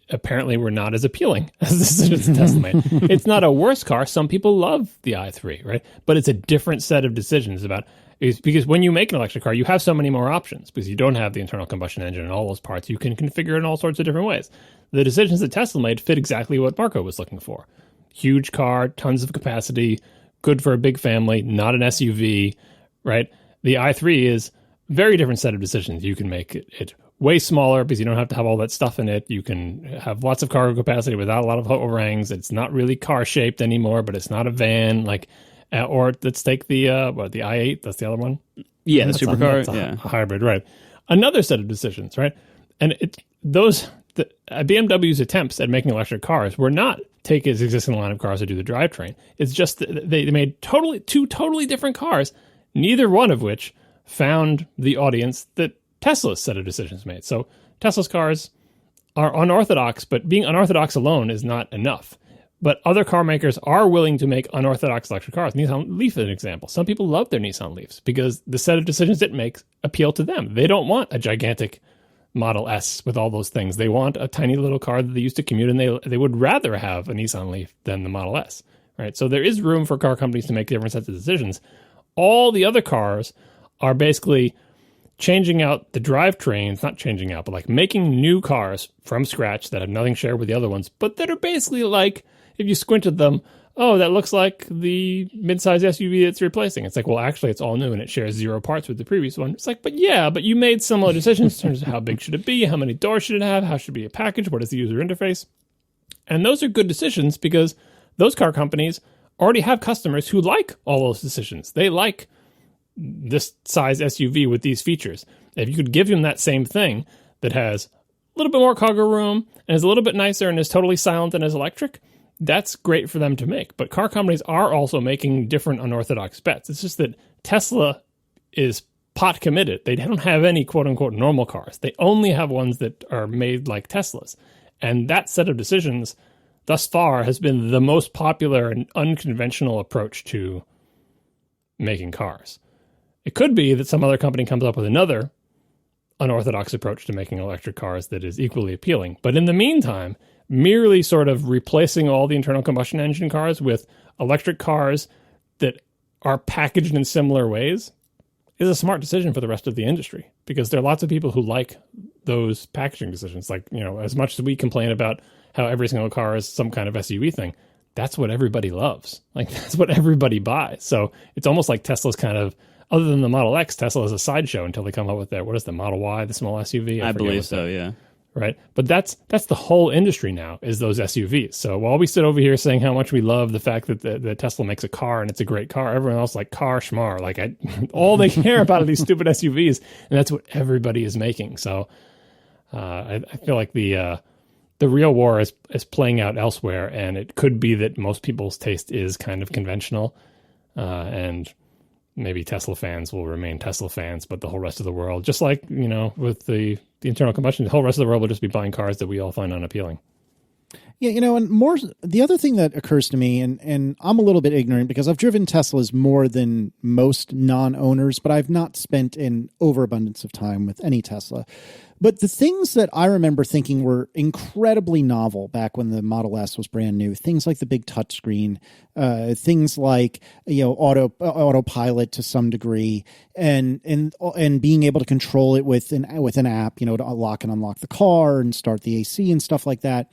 S2: apparently were not as appealing as the decisions that Tesla made. It's not a worse car. Some people love the i3, right? But it's a different set of decisions because when you make an electric car, you have so many more options because you don't have the internal combustion engine and all those parts. You can configure it in all sorts of different ways. The decisions that Tesla made fit exactly what Marco was looking for. Huge car, tons of capacity, good for a big family, not an SUV, right? The i3 is a very different set of decisions. You can make it way smaller because you don't have to have all that stuff in it. You can have lots of cargo capacity without a lot of overhangs. It's not really car-shaped anymore, but it's not a van. Or let's take the i8. That's the other one.
S1: Yeah, the supercar.
S2: A hybrid, right? Another set of decisions, right? And BMW's attempts at making electric cars were not take its existing line of cars or do the drivetrain. It's just that they made two totally different cars, neither one of which found the audience that Tesla's set of decisions made. So Tesla's cars are unorthodox, but being unorthodox alone is not enough. But other car makers are willing to make unorthodox electric cars. Nissan Leaf is an example. Some people love their Nissan Leafs because the set of decisions it makes appeal to them. They don't want a gigantic Model S with all those things. They want a tiny little car that they used to commute, and they would rather have a Nissan Leaf than the Model S, right? So there is room for car companies to make different sets of decisions. All the other cars are basically changing out the drivetrains, not changing out, but like making new cars from scratch that have nothing shared with the other ones, but that are basically like, if you squint at them, oh, that looks like the midsize SUV it's replacing. It's like, well, actually, it's all new and it shares 0 parts with the previous one. It's like, but you made similar decisions in terms of how big should it be, how many doors should it have, how should it be a package, what is the user interface? And those are good decisions because those car companies already have customers who like all those decisions. They like this size SUV with these features. If you could give them that same thing that has a little bit more cargo room and is a little bit nicer and is totally silent and is electric, that's great for them to make. But car companies are also making different unorthodox bets. It's just that Tesla is pot committed. They don't have any quote unquote normal cars. They only have ones that are made like Teslas. And that set of decisions thus far has been the most popular and unconventional approach to making cars. It could be that some other company comes up with another unorthodox approach to making electric cars that is equally appealing. But in the meantime, merely sort of replacing all the internal combustion engine cars with electric cars that are packaged in similar ways is a smart decision for the rest of the industry, because there are lots of people who like those packaging decisions. Like, as much as we complain about how every single car is some kind of SUV thing, that's what everybody loves. Like, that's what everybody buys. So it's almost like Tesla's kind of, other than the Model X, Tesla is a sideshow until they come up with what is the Model Y, the small SUV?
S1: I believe so, yeah.
S2: Right? But that's the whole industry now, is those SUVs. So while we sit over here saying how much we love the fact that the Tesla makes a car and it's a great car, everyone else like car schmar. Like, all they care about are these stupid SUVs, and that's what everybody is making. So I feel like the real war is playing out elsewhere, and it could be that most people's taste is kind of conventional, and maybe Tesla fans will remain Tesla fans, but the whole rest of the world, just like, with the internal combustion, the whole rest of the world will just be buying cars that we all find unappealing.
S3: Yeah, and more, the other thing that occurs to me, and I'm a little bit ignorant because I've driven Teslas more than most non-owners, but I've not spent an overabundance of time with any Tesla. But the things that I remember thinking were incredibly novel back when the Model S was brand new, things like the big touchscreen, things like autopilot to some degree, and being able to control it with an app, to lock and unlock the car and start the AC and stuff like that.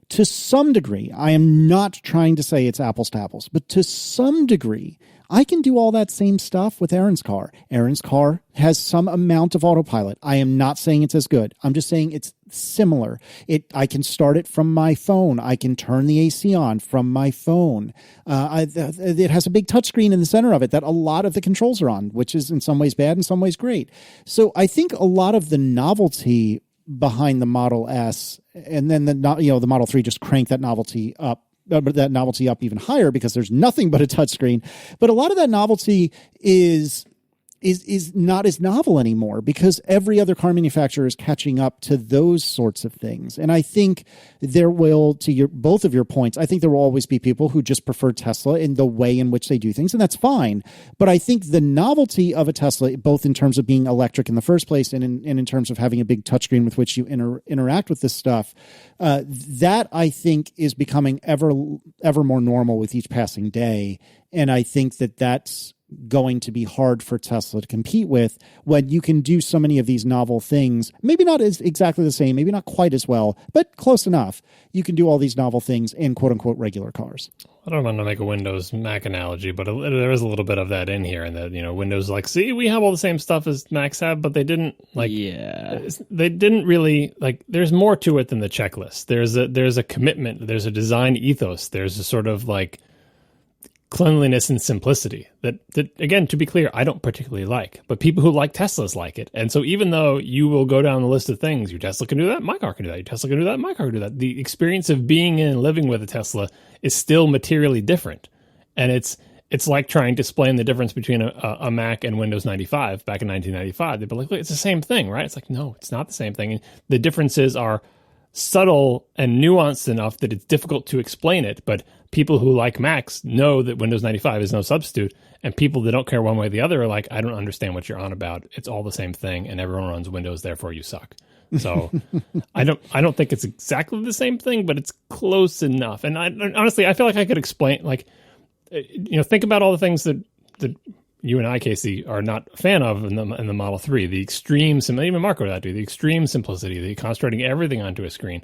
S3: To some degree, I am not trying to say it's apples to apples, but to some degree, I can do all that same stuff with Aaron's car. Aaron's car has some amount of autopilot. I am not saying it's as good. I'm just saying it's similar. I can start it from my phone. I can turn the AC on from my phone. It has a big touchscreen in the center of it that a lot of the controls are on, which is in some ways bad, in some ways great. So I think a lot of the novelty behind the Model S, and then the Model 3 just cranked that novelty up even higher because there's nothing but a touchscreen. But a lot of that novelty is not as novel anymore because every other car manufacturer is catching up to those sorts of things. And I think there will, to both of your points, I think there will always be people who just prefer Tesla in the way in which they do things, and that's fine. But I think the novelty of a Tesla, both in terms of being electric in the first place and in terms of having a big touchscreen with which you interact with this stuff, that I think is becoming ever more normal with each passing day. And I think that's going to be hard for Tesla to compete with when you can do so many of these novel things, maybe not as exactly the same, maybe not quite as well, but close enough. You can do all these novel things in quote unquote regular cars.
S2: I don't want to make a Windows Mac analogy, but there is a little bit of that in here, and that Windows see, we have all the same stuff as Macs have, but they didn't they didn't really there's more to it than the checklist. There's a commitment, there's a design ethos, there's a sort of cleanliness and simplicity that again, to be clear, I don't particularly like, but people who like Teslas like it. And so even though you will go down the list of things, your Tesla can do that, my car can do that, your Tesla can do that, my car can do that, the experience of being in and living with a Tesla is still materially different. And it's like trying to explain the difference between a Mac and Windows 95 back in 1995. They'd be like, look, it's the same thing, right? It's like, no, it's not the same thing. And the differences are subtle and nuanced enough that it's difficult to explain it, but people who like Macs know that Windows 95 is no substitute, and people that don't care one way or the other are like, I don't understand what you're on about. It's all the same thing, and everyone runs Windows, therefore you suck. So I don't think it's exactly the same thing, but it's close enough. And honestly, I feel like I could explain, think about all the things that you and I, Casey, are not a fan of in the Model 3. The extreme, even Marco would do, the extreme simplicity, the concentrating everything onto a screen.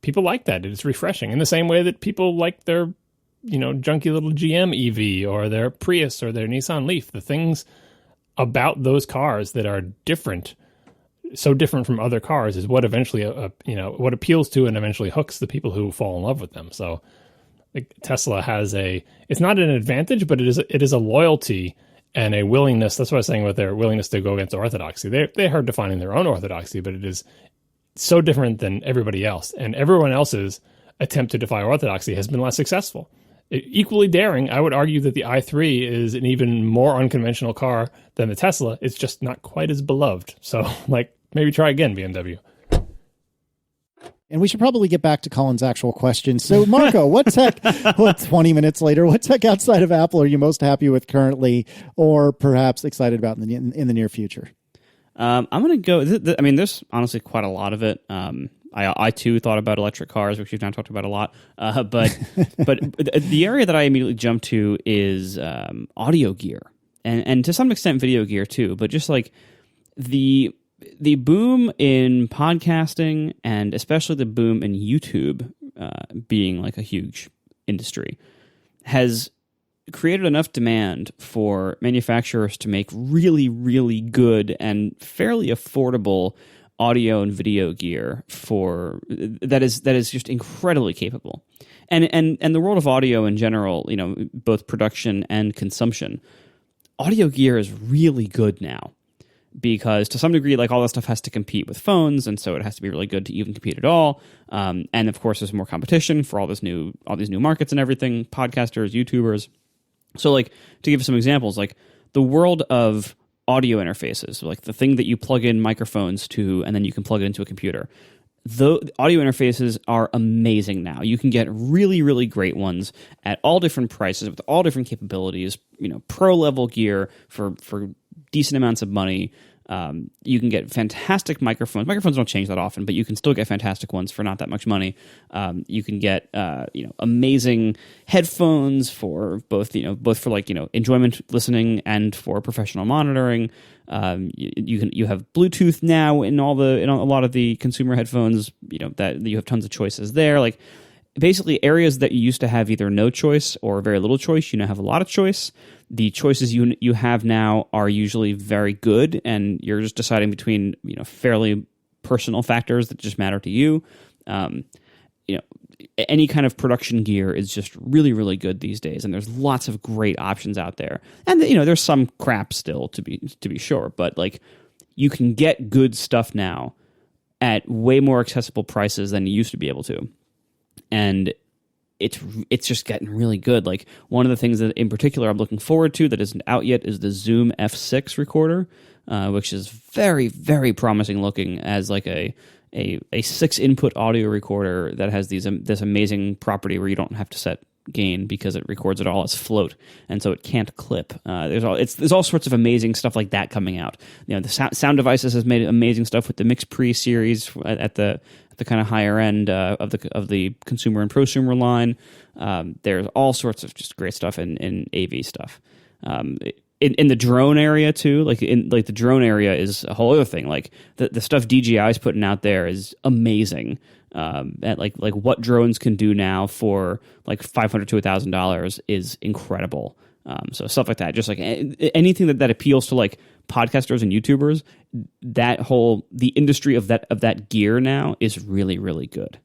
S2: People like that. It's refreshing in the same way that people like their, junky little GM EV or their Prius or their Nissan Leaf. The things about those cars that are different, so different from other cars, is what eventually, what appeals to and eventually hooks the people who fall in love with them. So Tesla has it's not an advantage, but it is a loyalty and a willingness. That's what I was saying with their willingness to go against orthodoxy. They're hard defining their own orthodoxy, but it is so different than everybody else. And everyone else's attempt to defy orthodoxy has been less successful. Equally daring, I would argue that the i3 is an even more unconventional car than the Tesla. It's just not quite as beloved. So, maybe try again, BMW.
S3: And we should probably get back to Colin's actual question. So, Marco, what tech, 20 minutes later, what tech outside of Apple are you most happy with currently, or perhaps excited about in the near future?
S1: I'm going to go, there's honestly quite a lot of it. I too thought about electric cars, which we've now talked about a lot. But the area that I immediately jumped to is audio gear, and to some extent video gear too. But just the boom in podcasting, and especially the boom in YouTube being a huge industry, has created enough demand for manufacturers to make really, really good and fairly affordable audio and video gear that is just incredibly capable. And the world of audio in general, both production and consumption, audio gear is really good now. Because to some degree, all that stuff has to compete with phones, and so it has to be really good to even compete at all. And of course, there's more competition for all these new markets and everything, podcasters, YouTubers. So, to give some examples, the world of audio interfaces, the thing that you plug in microphones to, and then you can plug it into a computer. the audio interfaces are amazing now. You can get really, really great ones at all different prices with all different capabilities, pro level gear for decent amounts of money. You can get fantastic microphones. Microphones don't change that often, but you can still get fantastic ones for not that much money. You can get amazing headphones for both for like enjoyment listening and for professional monitoring. You have Bluetooth now in a lot of the consumer headphones. That you have tons of choices there. Like basically areas that you used to have either no choice or very little choice, you now have a lot of choice. The choices you have now are usually very good, and you're just deciding between fairly personal factors that just matter to you. Any kind of production gear is just really, really good these days, and there's lots of great options out there. And there's some crap still to be sure, but like you can get good stuff now at way more accessible prices than you used to be able to, and it's just getting really good. Like one of the things that in particular I'm looking forward to that isn't out yet is the Zoom F6 recorder, which is very, very promising looking as like a 6-input audio recorder that has this amazing property where you don't have to set gain because it records it all as float, and so it can't clip. There's all sorts of amazing stuff like that coming out. The Sound Devices has made amazing stuff with the Mix Pre series at the kind of higher end of the consumer and prosumer line. There's all sorts of just great stuff in AV stuff. In the drone area too, the drone area is a whole other thing. Like the stuff DJI is putting out there is amazing. At like what drones can do now for like $500 to $1,000 is incredible. So stuff like that, just like anything that appeals to like podcasters and YouTubers, the industry of that gear now is really, really good.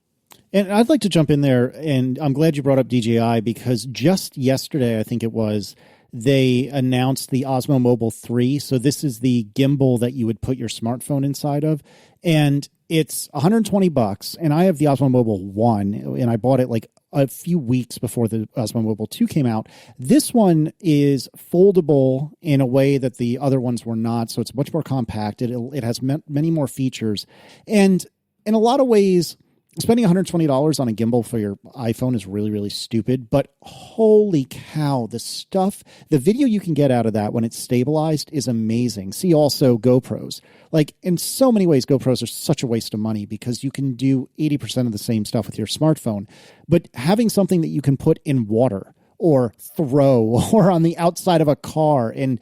S3: And I'd like to jump in there, and I'm glad you brought up DJI because just yesterday, I think it was, they announced the Osmo Mobile 3. So this is the gimbal that you would put your smartphone inside of, and it's $120. And I have the Osmo Mobile 1, and I bought it like a few weeks before the Osmo Mobile 2 came out. This one is foldable in a way that the other ones were not, so it's much more compact. It has many more features, and in a lot of ways, spending $120 on a gimbal for your iPhone is really, really stupid, but holy cow, the video you can get out of that when it's stabilized is amazing. See also GoPros. Like in so many ways, GoPros are such a waste of money because you can do 80% of the same stuff with your smartphone, but having something that you can put in water or throw or on the outside of a car and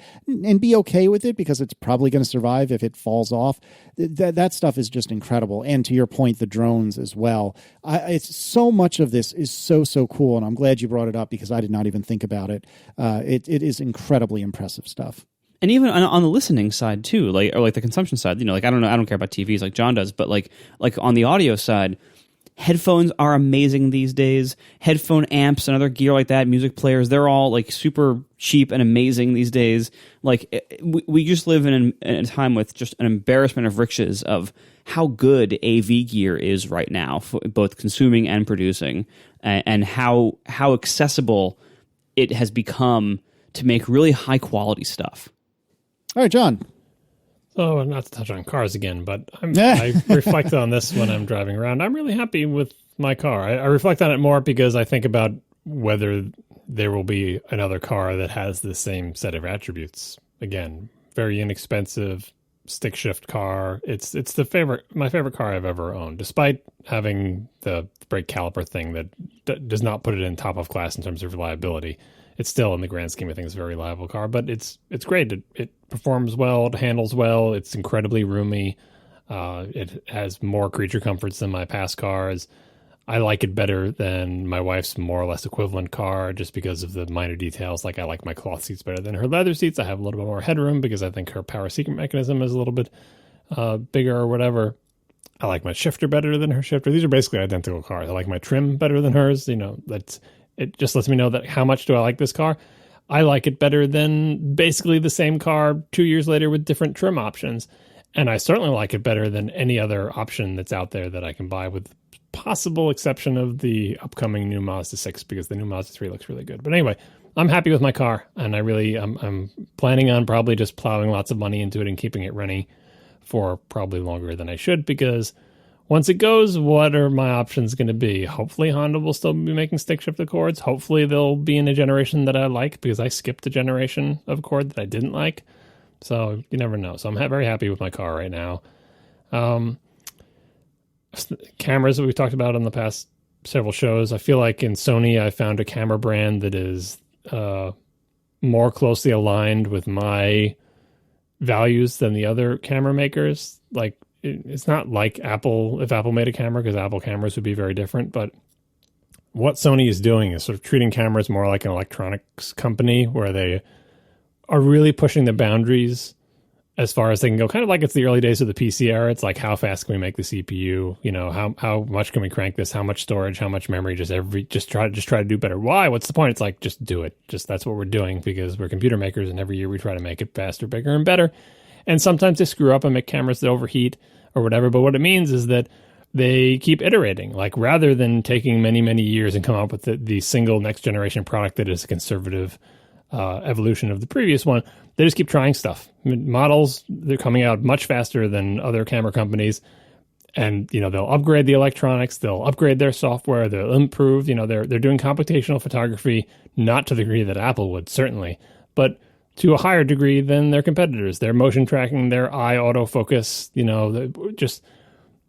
S3: be okay with it because it's probably going to survive if it falls off. That stuff is just incredible. And to your point, the drones as well. It's so much of this is so cool. And I'm glad you brought it up because I did not even think about it. It is incredibly impressive stuff.
S1: And even on the listening side too, or the consumption side, I don't care about TVs like John does, but like on the audio side, headphones are amazing these days. Headphone amps and other gear like that, music players, they're all like super cheap and amazing these days. Like we just live in a time with just an embarrassment of riches of how good AV gear is right now, for both consuming and producing, and how accessible it has become to make really high quality stuff.
S3: All right, John.
S2: So, not to touch on cars again, but I reflect on this when I'm driving around. I'm really happy with my car. I reflect on it more because I think about whether there will be another car that has the same set of attributes. Again, very inexpensive stick shift car. It's my favorite car I've ever owned, despite having the brake caliper thing that does not put it in top of class in terms of reliability. It's still, in the grand scheme of things, a very reliable car, but it's great. It performs well, it handles well, it's incredibly roomy. It has more creature comforts than my past cars. I like it better than my wife's more or less equivalent car just because of the minor details. Like I like my cloth seats better than her leather seats. I have a little bit more headroom because I think her power secret mechanism is a little bit bigger or whatever. I like my shifter better than her shifter. These are basically identical cars. I like my trim better than hers. It just lets me know that how much do I like this car. I like it better than basically the same car 2 years later with different trim options. And I certainly like it better than any other option that's out there that I can buy, with possible exception of the upcoming new Mazda 6, because the new Mazda 3 looks really good. But anyway, I'm happy with my car, and I'm planning on probably just plowing lots of money into it and keeping it running for probably longer than I should, because once it goes, what are my options going to be? Hopefully Honda will still be making stick shift Accords. Hopefully they'll be in a generation that I like, because I skipped a generation of Accord that I didn't like. So you never know. So I'm very happy with my car right now. Cameras that we've talked about on the past several shows. I feel like in Sony, I found a camera brand that is more closely aligned with my values than the other camera makers. Like, it's not like Apple, if Apple made a camera, because Apple cameras would be very different. But what Sony is doing is sort of treating cameras more like an electronics company, where they are really pushing the boundaries as far as they can go. Kind of like it's the early days of the PC era. It's like, how fast can we make the CPU? You know, how much can we crank this? How much storage? How much memory? Just try to do better. Why? What's the point? It's like, just do it. Just, that's what we're doing, because we're computer makers, and every year we try to make it faster, bigger, and better. And sometimes they screw up and make cameras that overheat or whatever. But what it means is that they keep iterating. Like, rather than taking many, many years and come up with the single next generation product that is a conservative evolution of the previous one, they just keep trying stuff. Models, they're coming out much faster than other camera companies. And, you know, they'll upgrade the electronics, they'll upgrade their software, they'll improve. You know, they're doing computational photography, not to the degree that Apple would, certainly, but to a higher degree than their competitors. They're motion tracking, their eye autofocus, you know,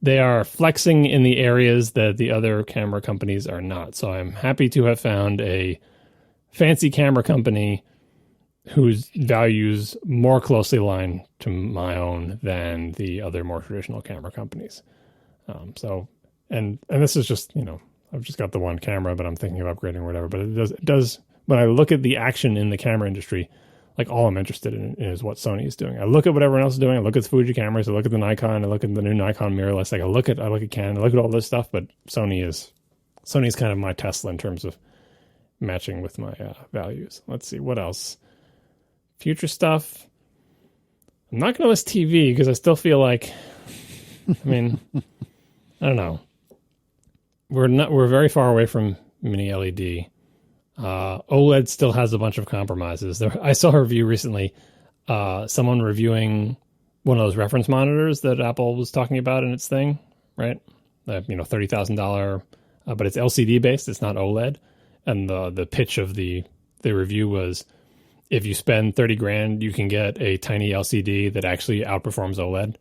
S2: they are flexing in the areas that the other camera companies are not. So I'm happy to have found a fancy camera company whose values more closely align to my own than the other more traditional camera companies. And this is just, you know, I've just got the one camera, but I'm thinking of upgrading or whatever. But it does, when I look at the action in the camera industry, like, all I'm interested in is what Sony is doing. I look at what everyone else is doing. I look at the Fuji cameras. I look at the Nikon. I look at the new Nikon mirrorless. Like, I look at Canon. I look at all this stuff. But Sony's kind of my Tesla in terms of matching with my values. Let's see, what else? Future stuff. I'm not going to list TV, because I still feel like, I mean, I don't know. We're very far away from mini LED. OLED still has a bunch of compromises. I saw a review recently, someone reviewing one of those reference monitors that Apple was talking about in its thing, right? $30,000, but it's LCD based. It's not OLED. And the pitch of the review was, if you spend $30,000, you can get a tiny LCD that actually outperforms OLED.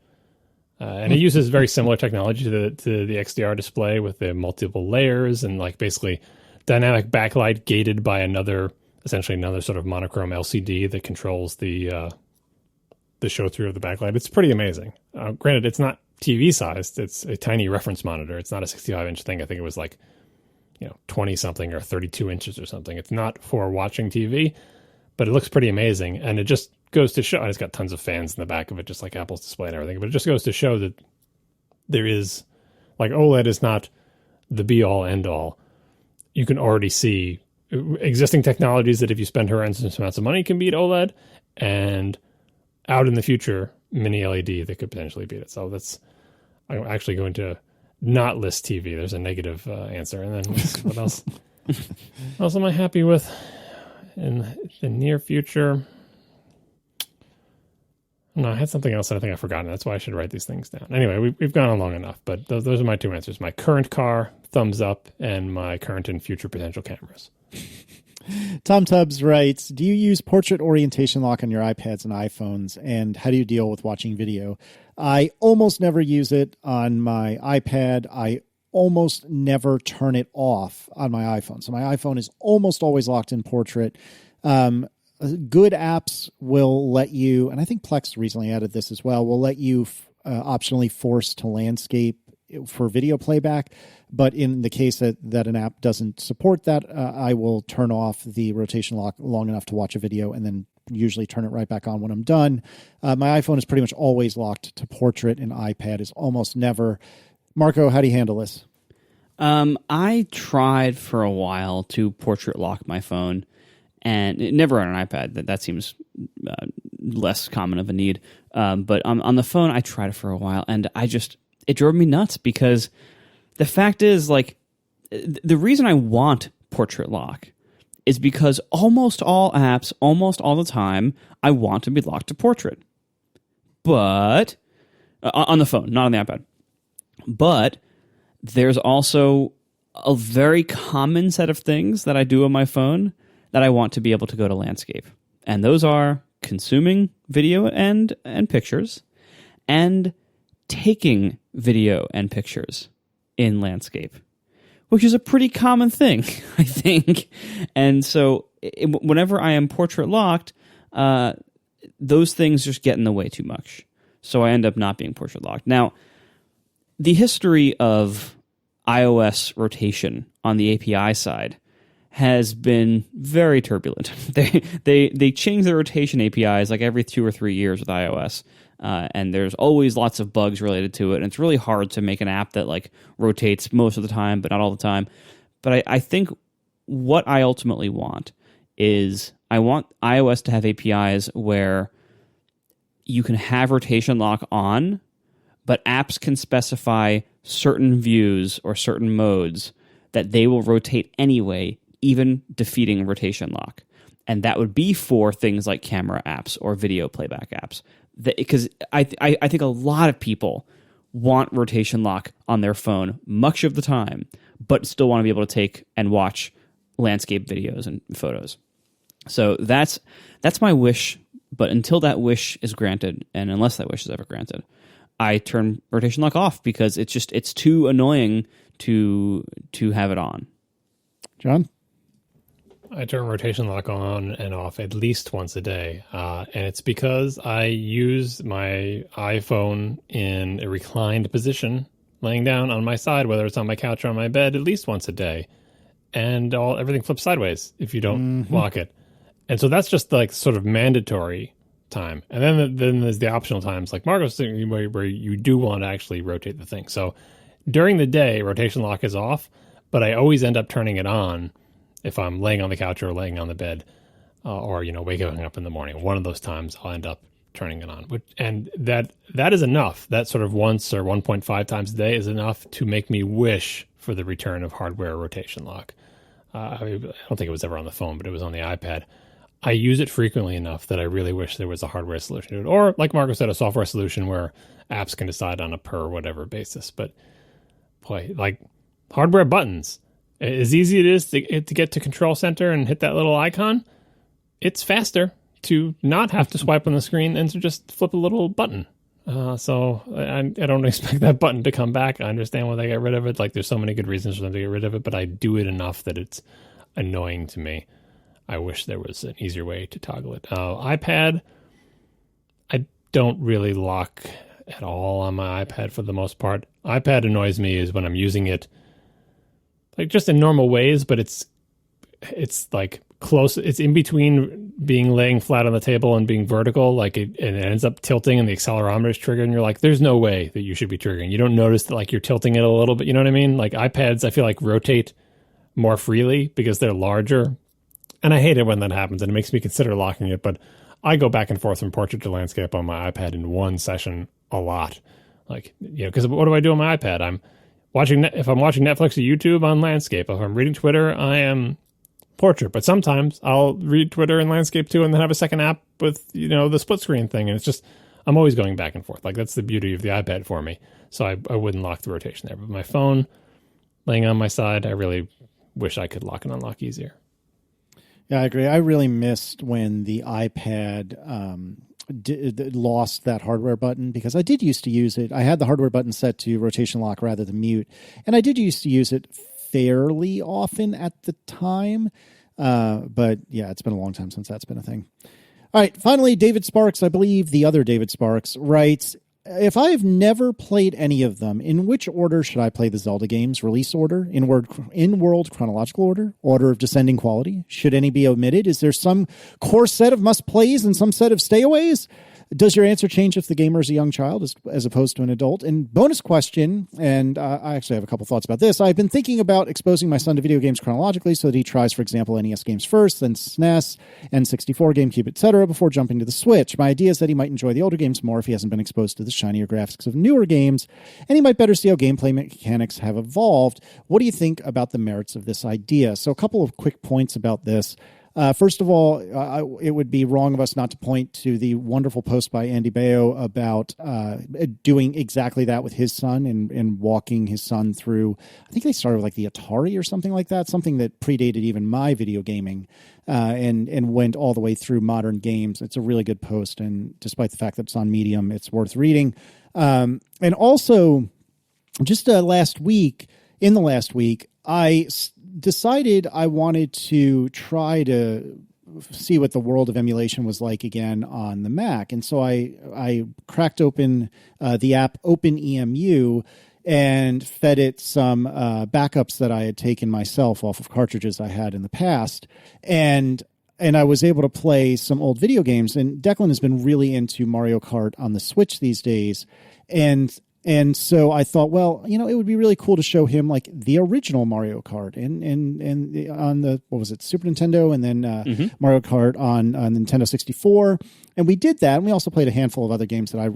S2: And it uses very similar technology to the XDR display, with the multiple layers and, like, basically dynamic backlight gated by essentially another sort of monochrome LCD that controls the show through of the backlight. It's pretty amazing. Granted, it's not TV sized. It's a tiny reference monitor. It's not a 65-inch thing. I think it was like, 20 something or 32 inches or something. It's not for watching TV, but it looks pretty amazing. And it just goes to show, and it's got tons of fans in the back of it, just like Apple's display and everything, but it just goes to show that there is, like, OLED is not the be all end all. You can already see existing technologies that, if you spend horrendous amounts of money, can beat OLED, and out in the future, mini LED that could potentially beat it. So I'm actually going to not list TV. There's a negative answer. And then what else? What else am I happy with in the near future? No, I had something else that I think I've forgotten. That's why I should write these things down. Anyway, we've gone on long enough, but those are my two answers. My current car, thumbs up, and my current and future potential cameras.
S3: Tom Tubbs writes, do you use portrait orientation lock on your iPads and iPhones, and how do you deal with watching video? I almost never use it on my iPad. I almost never turn it off on my iPhone. So my iPhone is almost always locked in portrait. Good apps will let you, and I think Plex recently added this as well, will let you optionally force to landscape for video playback. But in the case that an app doesn't support that, I will turn off the rotation lock long enough to watch a video and then usually turn it right back on when I'm done. My iPhone is pretty much always locked to portrait, and iPad is almost never. Marco, how do you handle this?
S1: I tried for a while to portrait lock my phone, and never on an iPad. That seems less common of a need. But on the phone, I tried it for a while, and it drove me nuts, because the fact is, like, the reason I want portrait lock is because almost all apps, almost all the time, I want to be locked to portrait. But on the phone, not on the iPad. But there's also a very common set of things that I do on my phone that I want to be able to go to landscape. And those are consuming video and pictures, and taking video and pictures in landscape, which is a pretty common thing, I think. And so whenever I am portrait locked, those things just get in the way too much. So I end up not being portrait locked. Now, the history of iOS rotation on the API side has been very turbulent. They change the rotation APIs like every 2 or 3 years with iOS, and there's always lots of bugs related to it. And it's really hard to make an app that like rotates most of the time, but not all the time. But I think what I ultimately want is I want iOS to have APIs where you can have rotation lock on, but apps can specify certain views or certain modes that they will rotate anyway, even defeating rotation lock. And that would be for things like camera apps or video playback apps. Because I think a lot of people want rotation lock on their phone much of the time, but still want to be able to take and watch landscape videos and photos. So that's my wish. But until that wish is granted, and unless that wish is ever granted, I turn rotation lock off because it's too annoying to have it on.
S3: John?
S2: I turn rotation lock on and off at least once a day, and it's because I use my iPhone in a reclined position, laying down on my side, whether it's on my couch or on my bed, at least once a day, and everything flips sideways if you don't lock it. And so that's just like sort of mandatory time. And then there's the optional times, like Marco's saying, where you do want to actually rotate the thing. So during the day, rotation lock is off, but I always end up turning it on if I'm laying on the couch or laying on the bed, or waking up in the morning. One of those times I'll end up turning it on. And that is enough. That sort of once or 1.5 times a day is enough to make me wish for the return of hardware rotation lock. I don't think it was ever on the phone, but it was on the iPad. I use it frequently enough that I really wish there was a hardware solution to it. Or, like Marco said, a software solution where apps can decide on a per whatever basis. But, boy, like hardware buttons, as easy it is to get to Control Center and hit that little icon, it's faster to not have to swipe on the screen and to just flip a little button. So I don't expect that button to come back. I understand why they got rid of it. Like, there's so many good reasons for them to get rid of it, but I do it enough that it's annoying to me. I wish there was an easier way to toggle it. iPad, I don't really lock at all on my iPad for the most part. iPad annoys me is when I'm using it like just in normal ways, but it's like close. It's in between laying flat on the table and being vertical. Like and it ends up tilting and the accelerometer is triggered and you're like, there's no way that you should be triggering. You don't notice that like you're tilting it a little bit. You know what I mean? Like iPads, I feel like rotate more freely because they're larger. And I hate it when that happens, and it makes me consider locking it. But I go back and forth from portrait to landscape on my iPad in one session a lot. Like, because what do I do on my iPad? If I'm watching Netflix or YouTube on landscape. If I'm reading Twitter, I am portrait. But sometimes I'll read Twitter and landscape too, and then have a second app with the split screen thing. And it's just I'm always going back and forth. Like that's the beauty of the iPad for me. So I wouldn't lock the rotation there. But my phone laying on my side, I really wish I could lock and unlock easier.
S3: Yeah, I agree. I really missed when the iPad lost that hardware button because I did used to use it. I had the hardware button set to rotation lock rather than mute, and I did used to use it fairly often at the time. But yeah, it's been a long time since that's been a thing. All right, finally, David Sparks, I believe the other David Sparks, writes, if I've never played any of them, in which order should I play the Zelda games? Release order, in-world chronological order of descending quality? Should any be omitted? Is there some core set of must-plays and some set of stayaways? Does your answer change if the gamer is a young child as opposed to an adult? And bonus question, and I actually have a couple thoughts about this. I've been thinking about exposing my son to video games chronologically so that he tries, for example, NES games first, then SNES, N64, GameCube, etc., before jumping to the Switch. My idea is that he might enjoy the older games more if he hasn't been exposed to the shinier graphics of newer games, and he might better see how gameplay mechanics have evolved. What do you think about the merits of this idea? So a couple of quick points about this. First of all, it would be wrong of us not to point to the wonderful post by Andy Baio about doing exactly that with his son and walking his son through. I think they started with like the Atari or something like that, something that predated even my video gaming, and went all the way through modern games. It's a really good post, and despite the fact that it's on Medium, it's worth reading. And also, just last week, I decided I wanted to try to see what the world of emulation was like again on the Mac. And so I cracked open the app OpenEMU and fed it some backups that I had taken myself off of cartridges I had in the past. And I was able to play some old video games. And Declan has been really into Mario Kart on the Switch these days. And so I thought, well, it would be really cool to show him like the original Mario Kart and on the, what was it, Super Nintendo, and then Mario Kart on Nintendo 64. And we did that. And we also played a handful of other games that I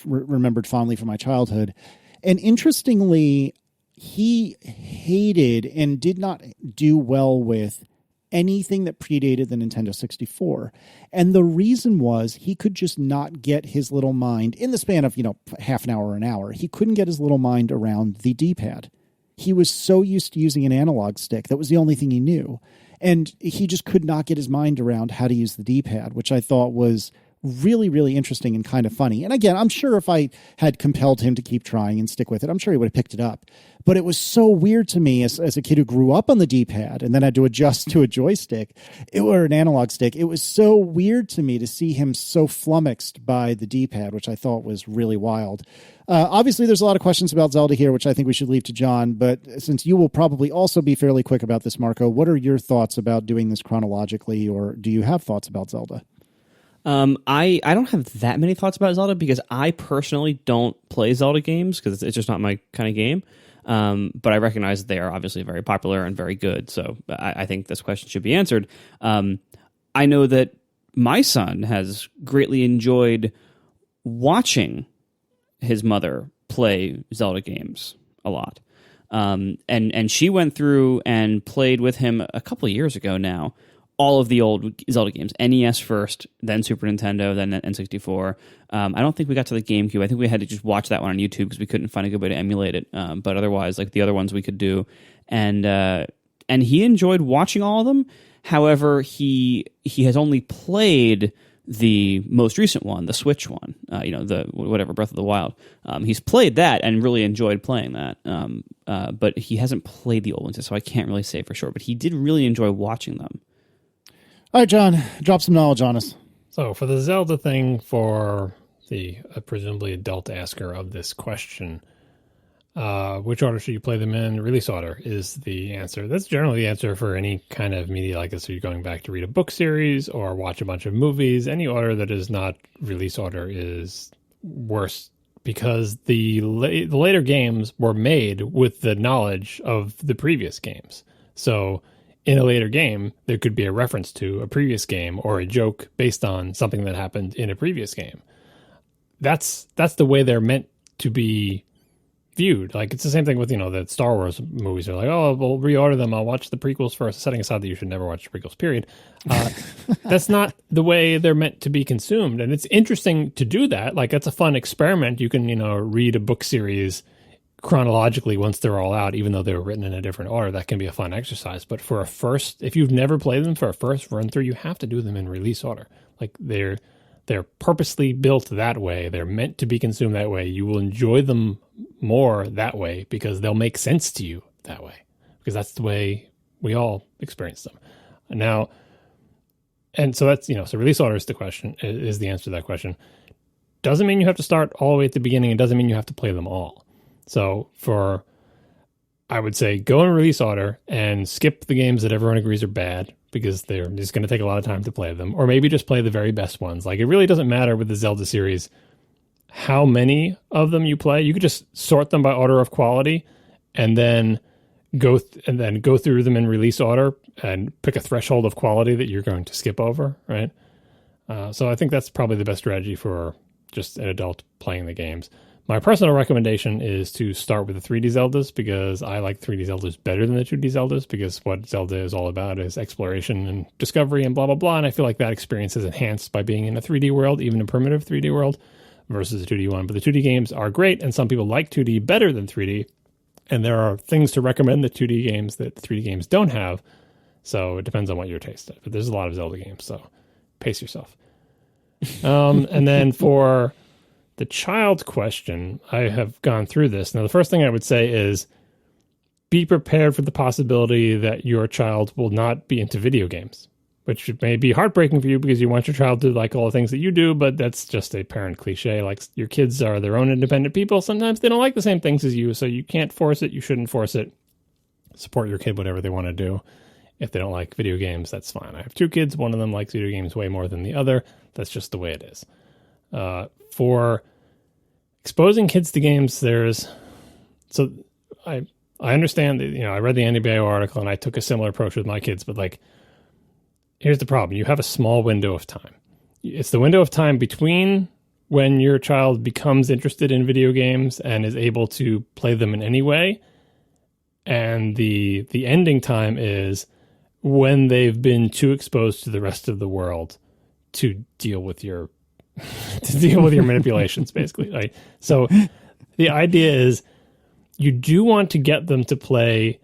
S3: remembered fondly from my childhood. And interestingly, he hated and did not do well with anything that predated the Nintendo 64. And the reason was he could just not get his little mind in the span of, half an hour or an hour. He couldn't get his little mind around the D-pad. He was so used to using an analog stick. That was the only thing he knew. And he just could not get his mind around how to use the D-pad, which I thought was really, really interesting and kind of funny. And again, I'm sure if I had compelled him to keep trying and stick with it, I'm sure he would have picked it up. But it was so weird to me as a kid who grew up on the D-pad and then had to adjust to a joystick or an analog stick. It was so weird to me to see him so flummoxed by the D-pad, which I thought was really wild. Obviously, there's a lot of questions about Zelda here, which I think we should leave to John. But since you will probably also be fairly quick about this, Marco, what are your thoughts about doing this chronologically, or do you have thoughts about Zelda?
S1: I don't have that many thoughts about Zelda because I personally don't play Zelda games because it's just not my kind of game. But I recognize that they are obviously very popular and very good. So I think this question should be answered. I know that my son has greatly enjoyed watching his mother play Zelda games a lot. And she went through and played with him a couple of years ago now, all of the old Zelda games, NES first, then Super Nintendo, then N64. I don't think we got to the GameCube. I think we had to just watch that one on YouTube because we couldn't find a good way to emulate it. But otherwise, like the other ones we could do. And he enjoyed watching all of them. However, he has only played the most recent one, the Switch one, the whatever, Breath of the Wild. He's played that and really enjoyed playing that. But he hasn't played the old ones, so I can't really say for sure. But he did really enjoy watching them.
S3: All right, John, drop some knowledge on us.
S2: So for the Zelda thing, for the presumably adult asker of this question, which order should you play them in? Release order is the answer. That's generally the answer for any kind of media like this. So you're going back to read a book series or watch a bunch of movies. Any order that is not release order is worse because the later games were made with the knowledge of the previous games. So in a later game, there could be a reference to a previous game or a joke based on something that happened in a previous game. That's the way they're meant to be viewed. Like, it's the same thing with, the Star Wars movies. They're like, oh, we'll reorder them. I'll watch the prequels first, setting aside that you should never watch the prequels, period. That's not the way they're meant to be consumed. And it's interesting to do that. Like, that's a fun experiment. You can, read a book series chronologically once they're all out, even though they were written in a different order. That can be a fun exercise. But for if you've never played them for a first run through, you have to do them in release order. Like, they're purposely built that way. They're meant to be consumed that way. You will enjoy them more that way because they'll make sense to you that way, because that's the way we all experience them. Now, and so that's, so release order is the answer to that question. Doesn't mean you have to start all the way at the beginning. It doesn't mean you have to play them all. So I would say go in release order and skip the games that everyone agrees are bad because they're just going to take a lot of time to play them, or maybe just play the very best ones. Like, it really doesn't matter with the Zelda series how many of them you play. You could just sort them by order of quality and then go through them in release order and pick a threshold of quality that you're going to skip over, right? So I think that's probably the best strategy for just an adult playing the games. My personal recommendation is to start with the 3D Zeldas, because I like 3D Zeldas better than the 2D Zeldas, because what Zelda is all about is exploration and discovery and blah, blah, blah. And I feel like that experience is enhanced by being in a 3D world, even a primitive 3D world, versus a 2D one. But the 2D games are great, and some people like 2D better than 3D. And there are things to recommend the 2D games that 3D games don't have. So it depends on what your taste is. But there's a lot of Zelda games, so pace yourself. And then for the child question, I have gone through this. Now, the first thing I would say is be prepared for the possibility that your child will not be into video games, which may be heartbreaking for you because you want your child to like all the things that you do, but that's just a parent cliche. Like, your kids are their own independent people. Sometimes they don't like the same things as you, so you can't force it. You shouldn't force it. Support your kid, whatever they want to do. If they don't like video games, that's fine. I have 2 kids. One of them likes video games way more than the other. That's just the way it is. For exposing kids to games, I understand that, I read the Andy Baio article and I took a similar approach with my kids, but like, here's the problem. You have a small window of time. It's the window of time between when your child becomes interested in video games and is able to play them in any way, and the ending time is when they've been too exposed to the rest of the world to deal with your manipulations, basically. Right? So the idea is you do want to get them to play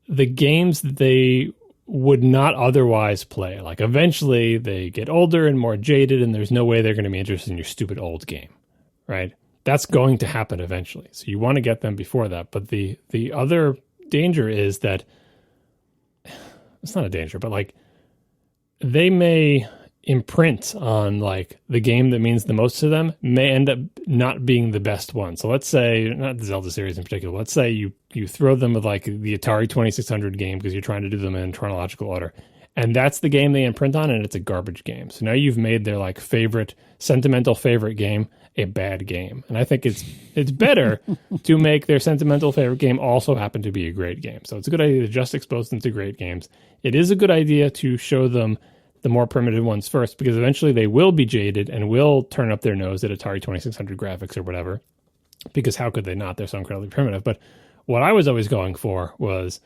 S2: the games that they would not otherwise play. Like, eventually they get older and more jaded, and there's no way they're going to be interested in your stupid old game, right? That's going to happen eventually. So you want to get them before that. But the other danger is that, it's not a danger, but like, they may imprint on like the game that means the most to them may end up not being the best one. So let's say, not the Zelda series in particular, let's say you throw them with like the Atari 2600 game because you're trying to do them in chronological order, and that's the game they imprint on, and it's a garbage game. So now you've made their like sentimental favorite game a bad game. And I think it's better to make their sentimental favorite game also happen to be a great game. So it's a good idea to just expose them to great games. It is a good idea to show them the more primitive ones first, because eventually they will be jaded and will turn up their nose at Atari 2600 graphics or whatever, because how could they not? They're so incredibly primitive. But what I was always going for was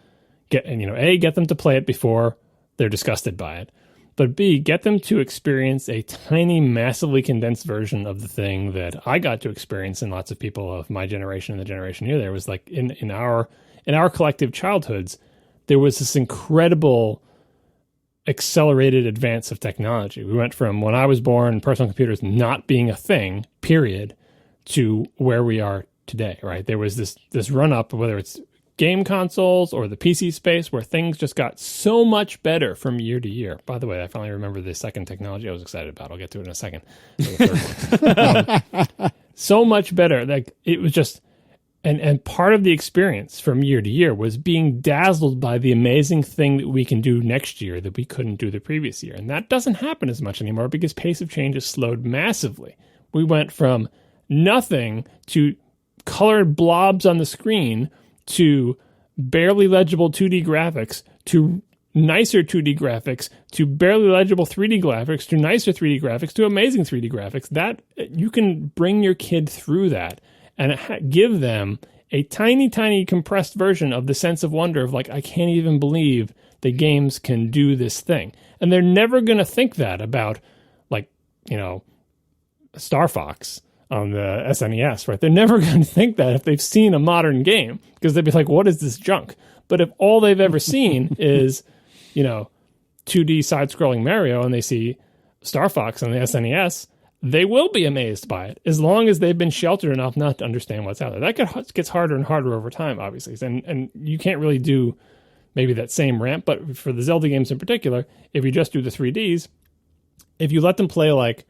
S2: get them to play it before they're disgusted by it, but B, get them to experience a tiny, massively condensed version of the thing that I got to experience, and lots of people of my generation and the generation near there was like in our collective childhoods, there was this incredible accelerated advance of technology. We went from when I was born, personal computers not being a thing, period, to where we are today, right? There was this run up, whether it's game consoles or the PC space, where things just got so much better from year to year. By the way, I finally remember the second technology I was excited about. I'll get to it in a second. The third one. So much better. Like, it was just, and part of the experience from year to year was being dazzled by the amazing thing that we can do next year that we couldn't do the previous year. And that doesn't happen as much anymore because pace of change has slowed massively. We went from nothing to colored blobs on the screen to barely legible 2D graphics to nicer 2D graphics to barely legible 3D graphics to nicer 3D graphics to amazing 3D graphics. That you can bring your kid through that and give them a tiny, tiny compressed version of the sense of wonder of like, I can't even believe the games can do this thing. And they're never going to think that about like, Star Fox on the SNES, right? They're never going to think that if they've seen a modern game, because they'd be like, what is this junk? But if all they've ever seen is, 2D side-scrolling Mario and they see Star Fox on the SNES, they will be amazed by it, as long as they've been sheltered enough not to understand what's out there. That gets harder and harder over time, obviously. And you can't really do maybe that same ramp, but for the Zelda games in particular, if you just do the 3Ds, if you let them play like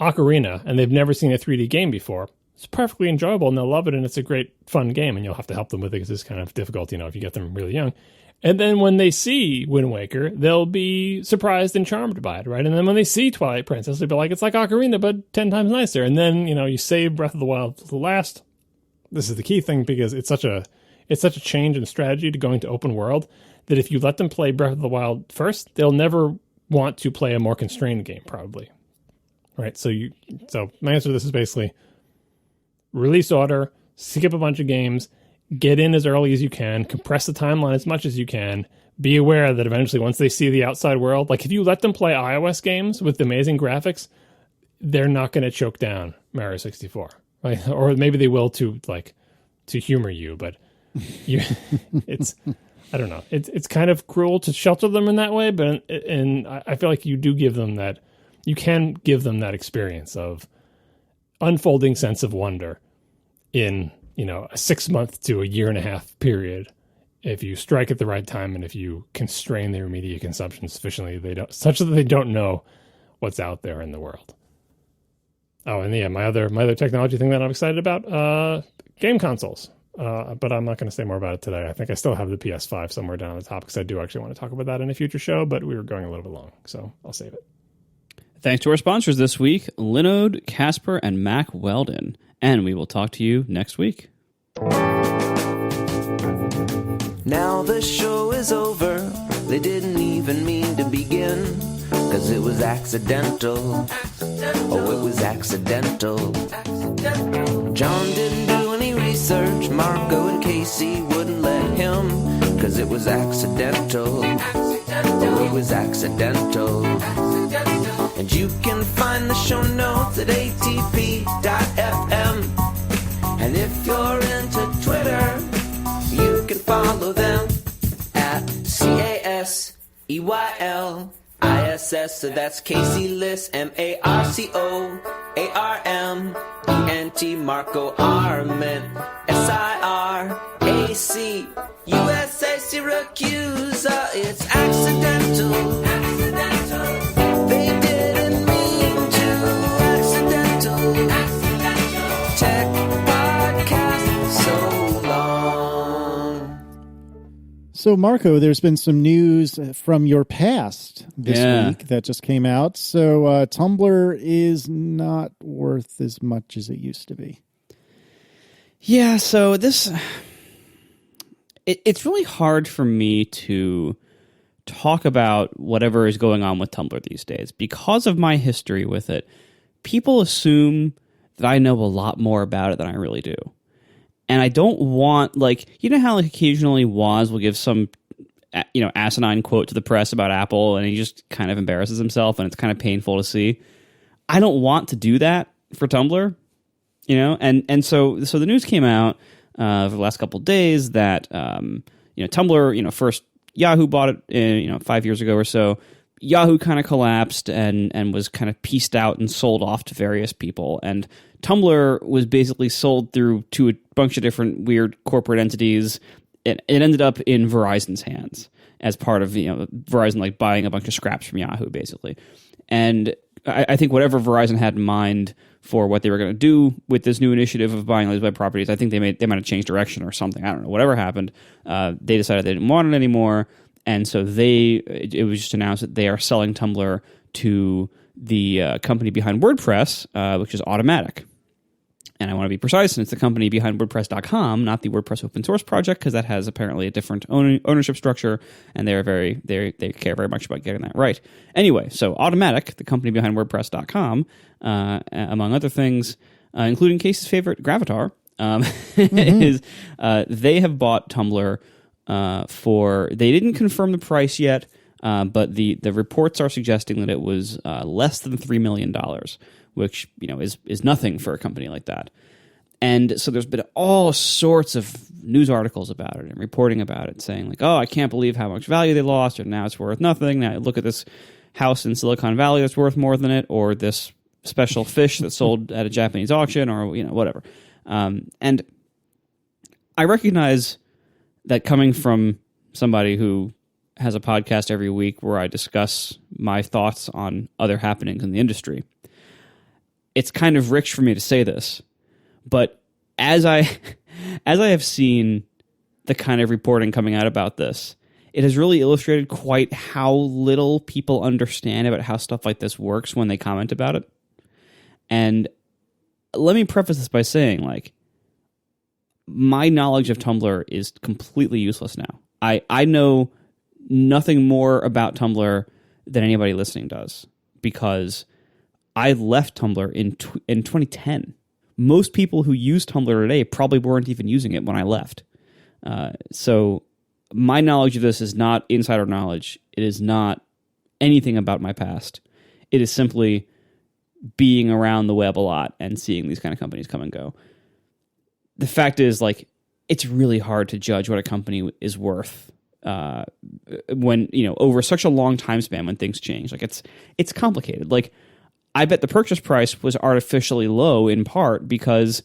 S2: Ocarina and they've never seen a 3D game before, it's perfectly enjoyable and they'll love it, and it's a great fun game, and you'll have to help them with it because it's kind of difficult, if you get them really young. And then when they see Wind Waker, they'll be surprised and charmed by it, right? And then when they see Twilight Princess, they'll be like, it's like Ocarina, but 10 times nicer. And then, you save Breath of the Wild to the last. This is the key thing, because it's such a change in strategy to going to open world that if you let them play Breath of the Wild first, they'll never want to play a more constrained game, probably. Right? So my answer to this is basically release order, skip a bunch of games, get in as early as you can, compress the timeline as much as you can. Be aware that eventually, once they see the outside world, like if you let them play iOS games with amazing graphics, they're not going to choke down Mario 64. Right? Or maybe they will to humor you, but it's I don't know. It's kind of cruel to shelter them in that way, but I feel like you do give them that. You can give them that experience of unfolding sense of wonder in a 6 month to a year and a half period. If you strike at the right time and if you constrain their media consumption sufficiently, such that they don't know what's out there in the world. Oh, and yeah, my other technology thing that I'm excited about, game consoles. But I'm not going to say more about it today. I think I still have the PS5 somewhere down at the top because I do actually want to talk about that in a future show, but we were going a little bit long, so I'll save it.
S1: Thanks to our sponsors this week, Linode, Casper, and Mack Weldon. And we will talk to you next week.
S4: Now the show is over. They didn't even mean to begin, 'cause it was accidental. Oh, it was accidental. John didn't do any research. Marco and Casey wouldn't let him, 'cause it was accidental. Oh, it was accidental. And you can find the show notes at atp.fm. And if you're into Twitter, you can follow them at CASEYLISS. So that's Casey Liss, MARCOARMENT, Marco Arment, SIRAC, USA Syracuse. It's accidental. They didn't mean to. Accidental. Tech podcast so long.
S3: So, Marco, there's been some news from your past this week that just came out. So, Tumblr is not worth as much as it used to be.
S1: Yeah, so it's really hard for me to talk about whatever is going on with Tumblr these days. Because of my history with it, people assume that I know a lot more about it than I really do. And I don't want, how occasionally Woz will give some, asinine quote to the press about Apple, and he just kind of embarrasses himself, and it's kind of painful to see. I don't want to do that for Tumblr, and so the news came out for the last couple of days that, Tumblr, first Yahoo bought it, 5 years ago or so. Yahoo kind of collapsed and was kind of pieced out and sold off to various people. And Tumblr was basically sold to a bunch of different weird corporate entities. It ended up in Verizon's hands as part of Verizon buying a bunch of scraps from Yahoo, basically. And I think whatever Verizon had in mind for what they were going to do with this new initiative of buying all these web properties, I think they might have changed direction or something. I don't know. Whatever happened, they decided they didn't want it anymore. And so it was just announced that they are selling Tumblr to the company behind WordPress, which is Automattic. And I want to be precise, and it's the company behind WordPress.com, not the WordPress open source project, because that has apparently a different ownership structure, and they care very much about getting that right. Anyway, so Automattic, the company behind WordPress.com, among other things, including Casey's favorite Gravatar, they have bought Tumblr. They didn't confirm the price yet, but the reports are suggesting that it was less than $3 million, which is nothing for a company like that. And so there's been all sorts of news articles about it and reporting about it, saying I can't believe how much value they lost, or now it's worth nothing. Now look at this house in Silicon Valley that's worth more than it, or this special fish that's sold at a Japanese auction, or whatever. And I recognize that coming from somebody who has a podcast every week where I discuss my thoughts on other happenings in the industry, it's kind of rich for me to say this, but as I have seen the kind of reporting coming out about this, it has really illustrated quite how little people understand about how stuff like this works when they comment about it. And let me preface this by saying, my knowledge of Tumblr is completely useless now. I know nothing more about Tumblr than anybody listening does, because I left Tumblr in 2010, most people who use Tumblr today probably weren't even using it when I left. So my knowledge of this is not insider knowledge. It is not anything about my past. It is simply being around the web a lot and seeing these kind of companies come and go. The fact is, like, it's really hard to judge what a company is worth when, over such a long time span when things change. Like, it's complicated. Like, I bet the purchase price was artificially low in part because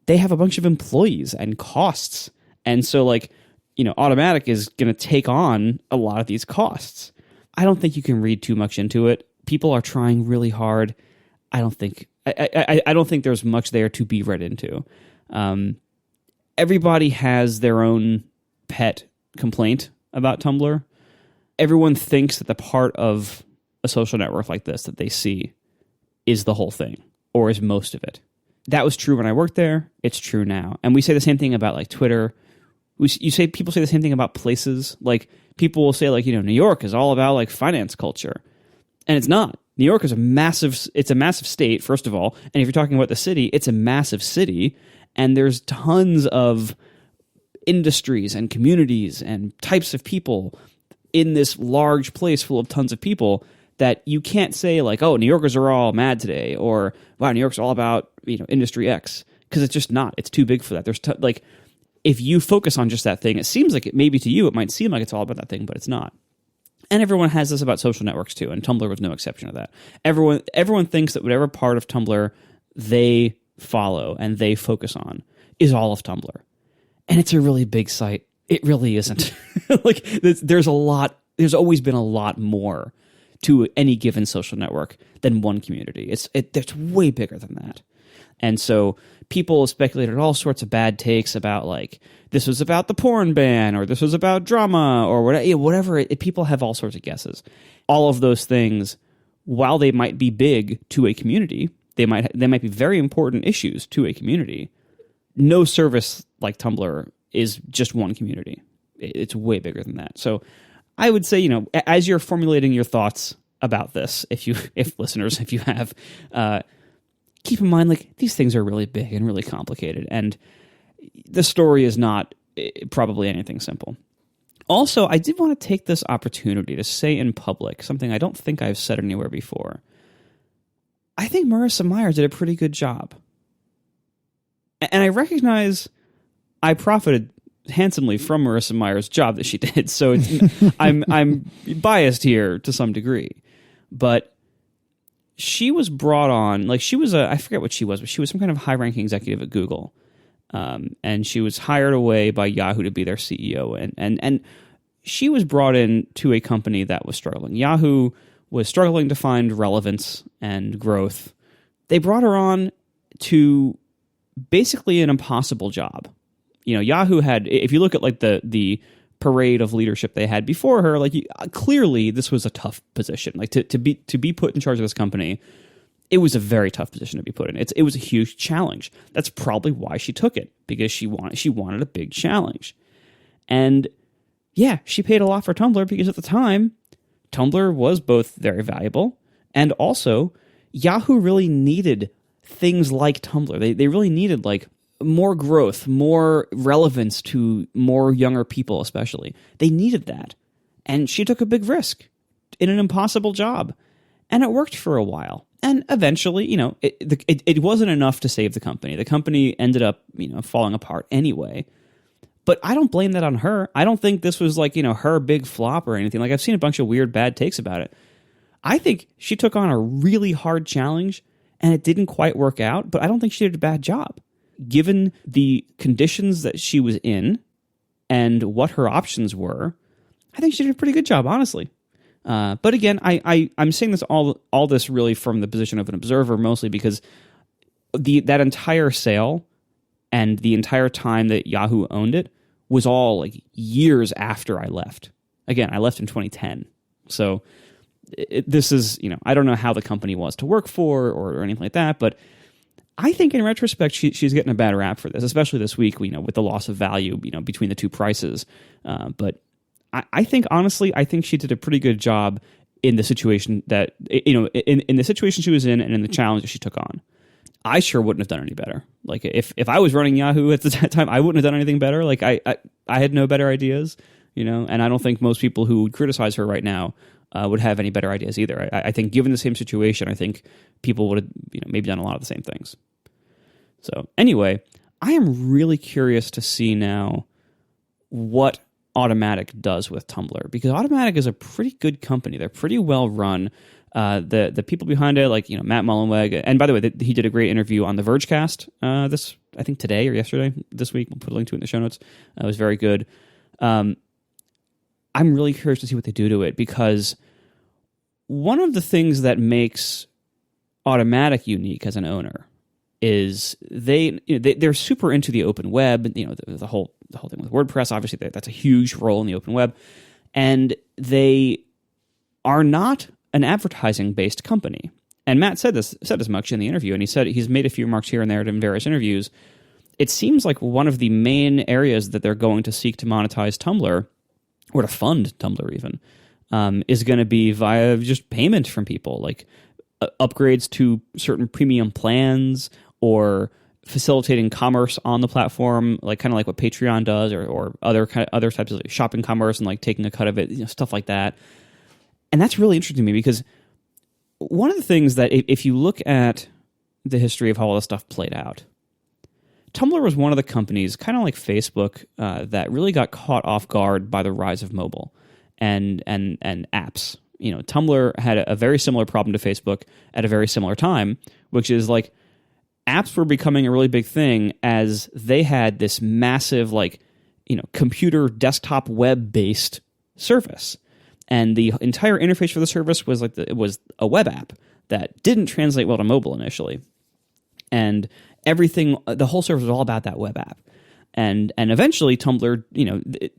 S1: they have a bunch of employees and costs. And so, like, Automattic is going to take on a lot of these costs. I don't think you can read too much into it. People are trying really hard. I don't think there's much there to be read into. Everybody has their own pet complaint about Tumblr. Everyone thinks that the part of a social network like this that they see is the whole thing, or is most of it. That was true when I worked there. It's true now. And we say the same thing about, like, Twitter. People say the same thing about places. Like, people will say, like, New York is all about, like, finance culture. And it's not. New York is a massive state, first of all. And if you're talking about the city, it's a massive city. And there's tons of industries and communities and types of people in this large place full of tons of people that you can't say, like, oh, New Yorkers are all mad today, or wow, New York's all about, industry X, because it's just not. It's too big for that. There's if you focus on just that thing, it seems like maybe to you it might seem like it's all about that thing, but it's not. And everyone has this about social networks too, and Tumblr was no exception to that. Everyone thinks that whatever part of Tumblr they follow and they focus on is all of Tumblr, and it's a really big site. It really isn't. Like, there's always been a lot more to any given social network than one community. It's way bigger than that. And so people speculated all sorts of bad takes about, like, this was about the porn ban, or this was about drama, or whatever. People have all sorts of guesses. All of those things, while they might be big to a community, they might be very important issues to a community. No service like Tumblr is just one community. It's way bigger than that. So I would say, as you're formulating your thoughts about this, if you have, keep in mind, like, these things are really big and really complicated, and the story is not probably anything simple. Also, I did want to take this opportunity to say in public something I don't think I've said anywhere before. I think Marissa Meyer did a pretty good job. And I recognize I profited handsomely from Marissa Meyer's job that she did, so I'm biased here to some degree. But she was brought on, like, she was I forget what she was, but she was some kind of high-ranking executive at Google. And she was hired away by Yahoo to be their CEO. And she was brought in to a company that was struggling. Yahoo was struggling to find relevance and growth. They brought her on to basically an impossible job. Yahoo had, if you look at, like, the parade of leadership they had before her, like, clearly this was a tough position. Like, to be put in charge of this company, it was a very tough position to be put in. It was a huge challenge. That's probably why she took it, because she wanted a big challenge. And yeah, she paid a lot for Tumblr, because at the time, Tumblr was both very valuable, and also Yahoo really needed things like Tumblr. They really needed, like, more growth, more relevance to more younger people, especially. They needed that. And she took a big risk in an impossible job. And it worked for a while. And eventually, it wasn't enough to save the company. The company ended up, falling apart anyway. But I don't blame that on her. I don't think this was, like, her big flop or anything. Like, I've seen a bunch of weird bad takes about it. I think she took on a really hard challenge, and it didn't quite work out, but I don't think she did a bad job. Given the conditions that she was in and what her options were, I think she did a pretty good job, honestly. But again, I'm saying this all this really from the position of an observer, mostly because that entire sale and the entire time that Yahoo owned it was all, like, years after I left. Again, I left in 2010. So this is, I don't know how the company was to work for or anything like that, but I think in retrospect, she's getting a bad rap for this, especially this week, with the loss of value, between the two prices. But I think, honestly, she did a pretty good job in the situation that, in the situation she was in and in the challenge that she took on. I sure wouldn't have done any better. Like if I was running Yahoo at the time, I wouldn't have done anything better. Like I had no better ideas, and I don't think most people who would criticize her right now would have any better ideas either. I think given the same situation, I think people would have maybe done a lot of the same things. So anyway, I am really curious to see now what Automattic does with Tumblr, because Automattic is a pretty good company. They're pretty well run. The people behind it, like Matt Mullenweg, and by the way, he did a great interview on the Vergecast I think today or yesterday, this week. We'll put a link to it in the show notes. It was very good. I'm really curious to see what they do to it, because one of the things that makes Automattic unique as an owner is they're super into the open web. The whole thing with WordPress, obviously that's a huge role in the open web, and they are not an advertising-based company. And Matt said as much in the interview, and he said he's made a few remarks here and there in various interviews. It seems like one of the main areas that they're going to seek to monetize Tumblr, or to fund Tumblr even, is going to be via just payment from people, like upgrades to certain premium plans, or facilitating commerce on the platform, like kind of like what Patreon does, or other types of shopping commerce, and like taking a cut of it, stuff like that. And that's really interesting to me, because one of the things that if you look at the history of how all this stuff played out, Tumblr was one of the companies, kind of like Facebook, that really got caught off guard by the rise of mobile and apps. Tumblr had a very similar problem to Facebook at a very similar time, which is like apps were becoming a really big thing as they had this massive computer desktop web based service. And the entire interface for the service was it was a web app that didn't translate well to mobile initially, and everything, the whole service was all about that web app. And eventually, Tumblr,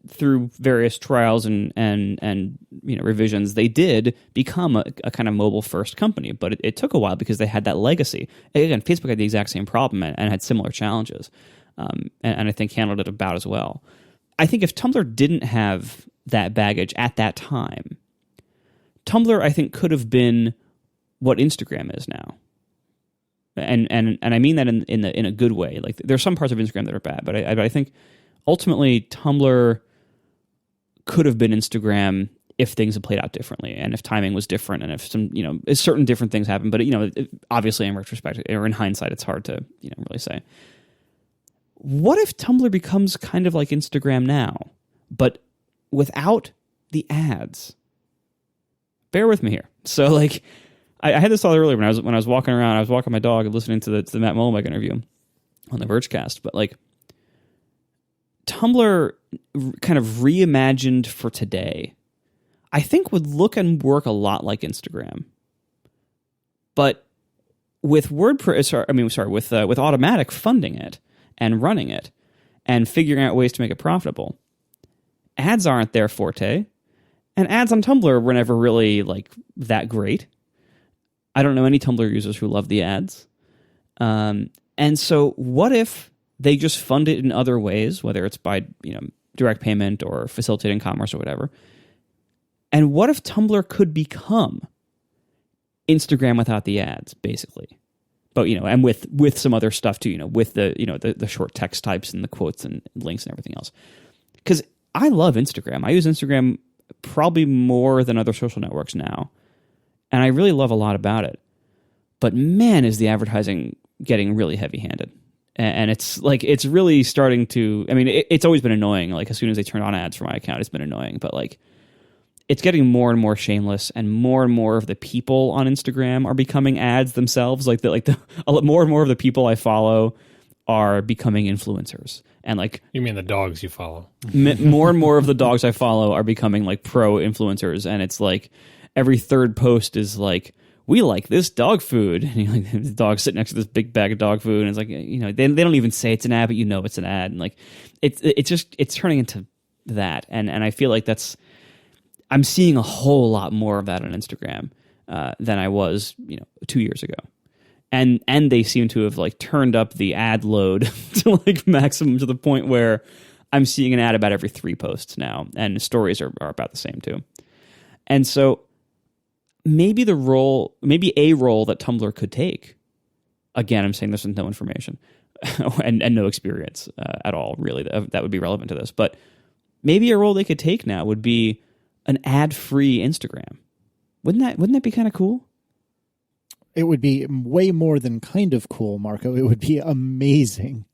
S1: through various trials and revisions, they did become a kind of mobile first company. But it took a while because they had that legacy. Again, Facebook had the exact same problem and had similar challenges, and I think handled it about as well. I think if Tumblr didn't have that baggage at that time, Tumblr, I think, could have been what Instagram is now. And I mean that in a good way. Like, there's some parts of Instagram that are bad, but I think ultimately Tumblr could have been Instagram if things had played out differently, and if timing was different, and if some certain different things happened. But obviously in retrospect or in hindsight, it's hard to really say. What if Tumblr becomes kind of like Instagram now, but without the ads? Bear with me here. So like, I had this thought earlier when I was walking around. I was walking my dog and listening to the Matt Mullenweg interview on the Vergecast. But like, Tumblr kind of reimagined for today, I think would look and work a lot like Instagram, but with WordPress. With Automattic funding it and running it and figuring out ways to make it profitable. Ads aren't their forte, and ads on Tumblr were never really like that great. I don't know any Tumblr users who love the ads. And so what if they just fund it in other ways, whether it's by direct payment or facilitating commerce or whatever? And what if Tumblr could become Instagram without the ads, basically? But and with some other stuff too, with the short text types and the quotes and links and everything else. Because I love Instagram. I use Instagram probably more than other social networks now. And I really love a lot about it. But man, is the advertising getting really heavy-handed. And it's like, it's really starting to, it's always been annoying. Like, as soon as they turn on ads for my account, it's been annoying. But like, it's getting more and more shameless, and more of the people on Instagram are becoming ads themselves. More and more of the people I follow are becoming influencers. And like,
S2: you mean the dogs you follow?
S1: More and more of the dogs I follow are becoming like pro influencers. And it's like, every third post is like, we like this dog food. And the dog sitting next to this big bag of dog food. And it's like, they don't even say it's an ad, but it's an ad. And like, it's turning into that. And I feel like I'm seeing a whole lot more of that on Instagram than I was, 2 years ago. And they seem to have like turned up the ad load to like maximum, to the point where I'm seeing an ad about every 3 posts now. And stories are about the same too. And so maybe a role that Tumblr could take Again, I'm saying this with no information and no experience at all, really, that would be relevant to this. But maybe a role they could take now would be an ad-free Instagram. Wouldn't that be kind of cool?
S3: It would be way more than kind of cool, Marco. It would be amazing.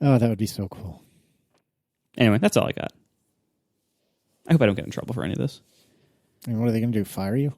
S3: Oh, that would be so cool.
S1: Anyway, that's all I got. I hope I don't get in trouble for any of this.
S3: And what are they going to do? Fire you?